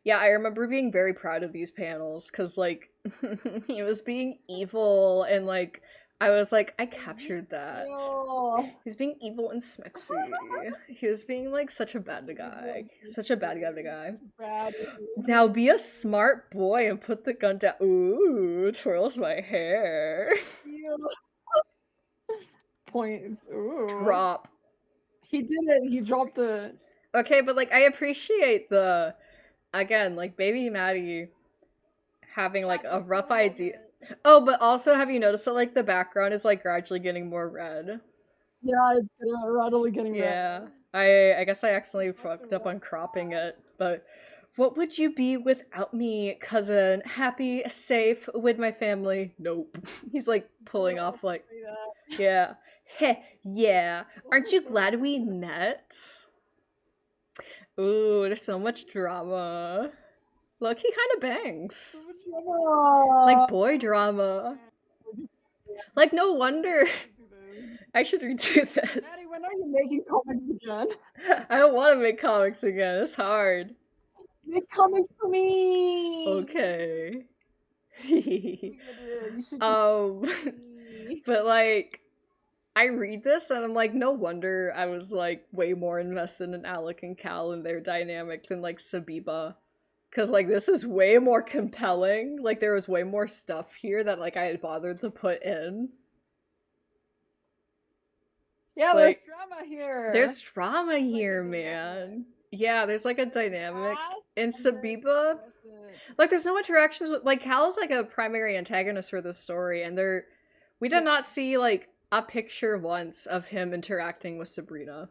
Yeah, I remember being very proud of these panels, because, like, he was being evil, and, like, I was like, I captured that. He's being evil and smexy. He was being, like, such a bad guy. Such a bad guy. Now be a smart boy and put the gun down. Ooh, twirls my hair. Points. Ooh. Drop. He did it. He dropped it. Okay, but, like, I appreciate the... Again, like, Baby Maddie having, like, a rough idea. Oh, but also, have you noticed that, like, the background is, like, gradually getting more red? Yeah, it's gradually getting red. Yeah. I guess I accidentally fucked up on cropping it, but... What would you be without me, cousin? Happy, safe, with my family? Nope. He's, like, pulling off, like... Yeah. Heh, yeah. Aren't you glad we met? Ooh, there's so much drama. Look, he kind of bangs. Like boy drama. Like no wonder. I should redo this. Maddie, when are you making comics again? I don't want to make comics again. It's hard. Make comics for me. Okay. But like. I read this and I'm like, no wonder I was like way more invested in Alec and Cal and their dynamic than like Sabiba. Cause like this is way more compelling. Like there was way more stuff here that like I had bothered to put in. Yeah, Like, there's drama here. there's drama There's, like, a here, dynamic. man. Yeah, there's like a dynamic. Fast In and very Sabiba, explicit. like there's no interactions with like Cal's like a primary antagonist for this story, and we did Yeah. not see like a picture once of him interacting with Sabrina.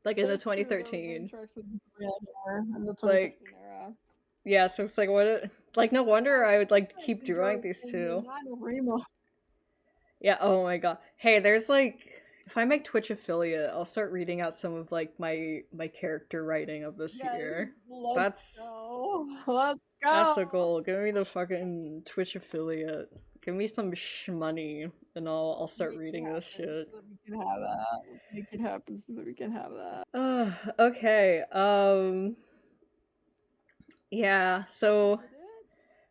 Like in the That's true, there was no 2013. interactions with Sabrina here in the 2013 Like, era. yeah, so it's like what like no wonder I would like keep Enjoy drawing these the two. line of Remo. Yeah, oh my god. Hey, there's like if I make Twitch affiliate, I'll start reading out some of like my character writing of this Yes, year. let's That's go. Let's go. that's the goal. Give me the fucking Twitch affiliate. Give me some money, and I'll start Make it reading this happen shit. so that we can have that. Make it happen so that we can have that. Okay. Yeah, so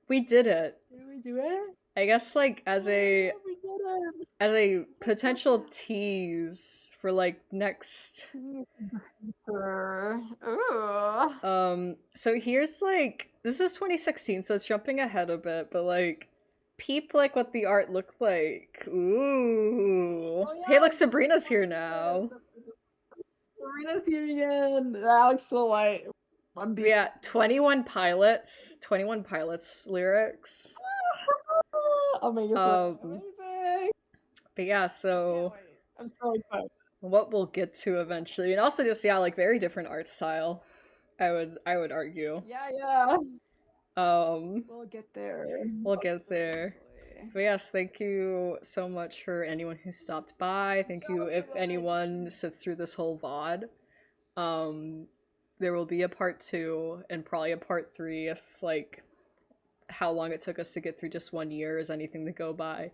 we did it. Did we do it? I guess like Oh, yeah, we did it. as a potential tease for like next Ooh. so here's like this is 2016, so it's jumping ahead a bit, but like peep like what the art looked like. Ooh. Oh, Hey, yeah, look, Sabrina's here now. Serena's here again. Alex Light. Yeah, 21 Pilots lyrics. Amazing. Amazing. But yeah, I so can't wait. I'm so excited. what we'll get to eventually, and also just yeah, like very different art style. I would argue. Yeah. Um, We'll get there. we'll get there. Eventually. But yes, thank you so much for anyone who stopped by. Thank you if anyone sits through this whole VOD. There will be a part 2 and probably a part 3 if like how long it took us to get through just 1 year is anything to go by.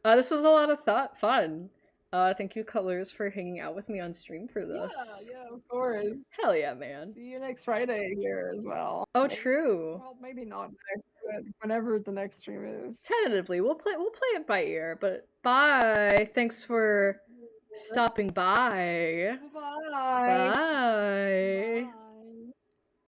This was a lot of fun. Thank you, Colors, for hanging out with me on stream for this. Yeah, of course. Hell yeah, man. See you next Friday here as well. Oh, Maybe, true. well, maybe not next, but whenever the next stream is. Tentatively, we'll play it by ear. But bye. Thanks for stopping by. Bye. Bye.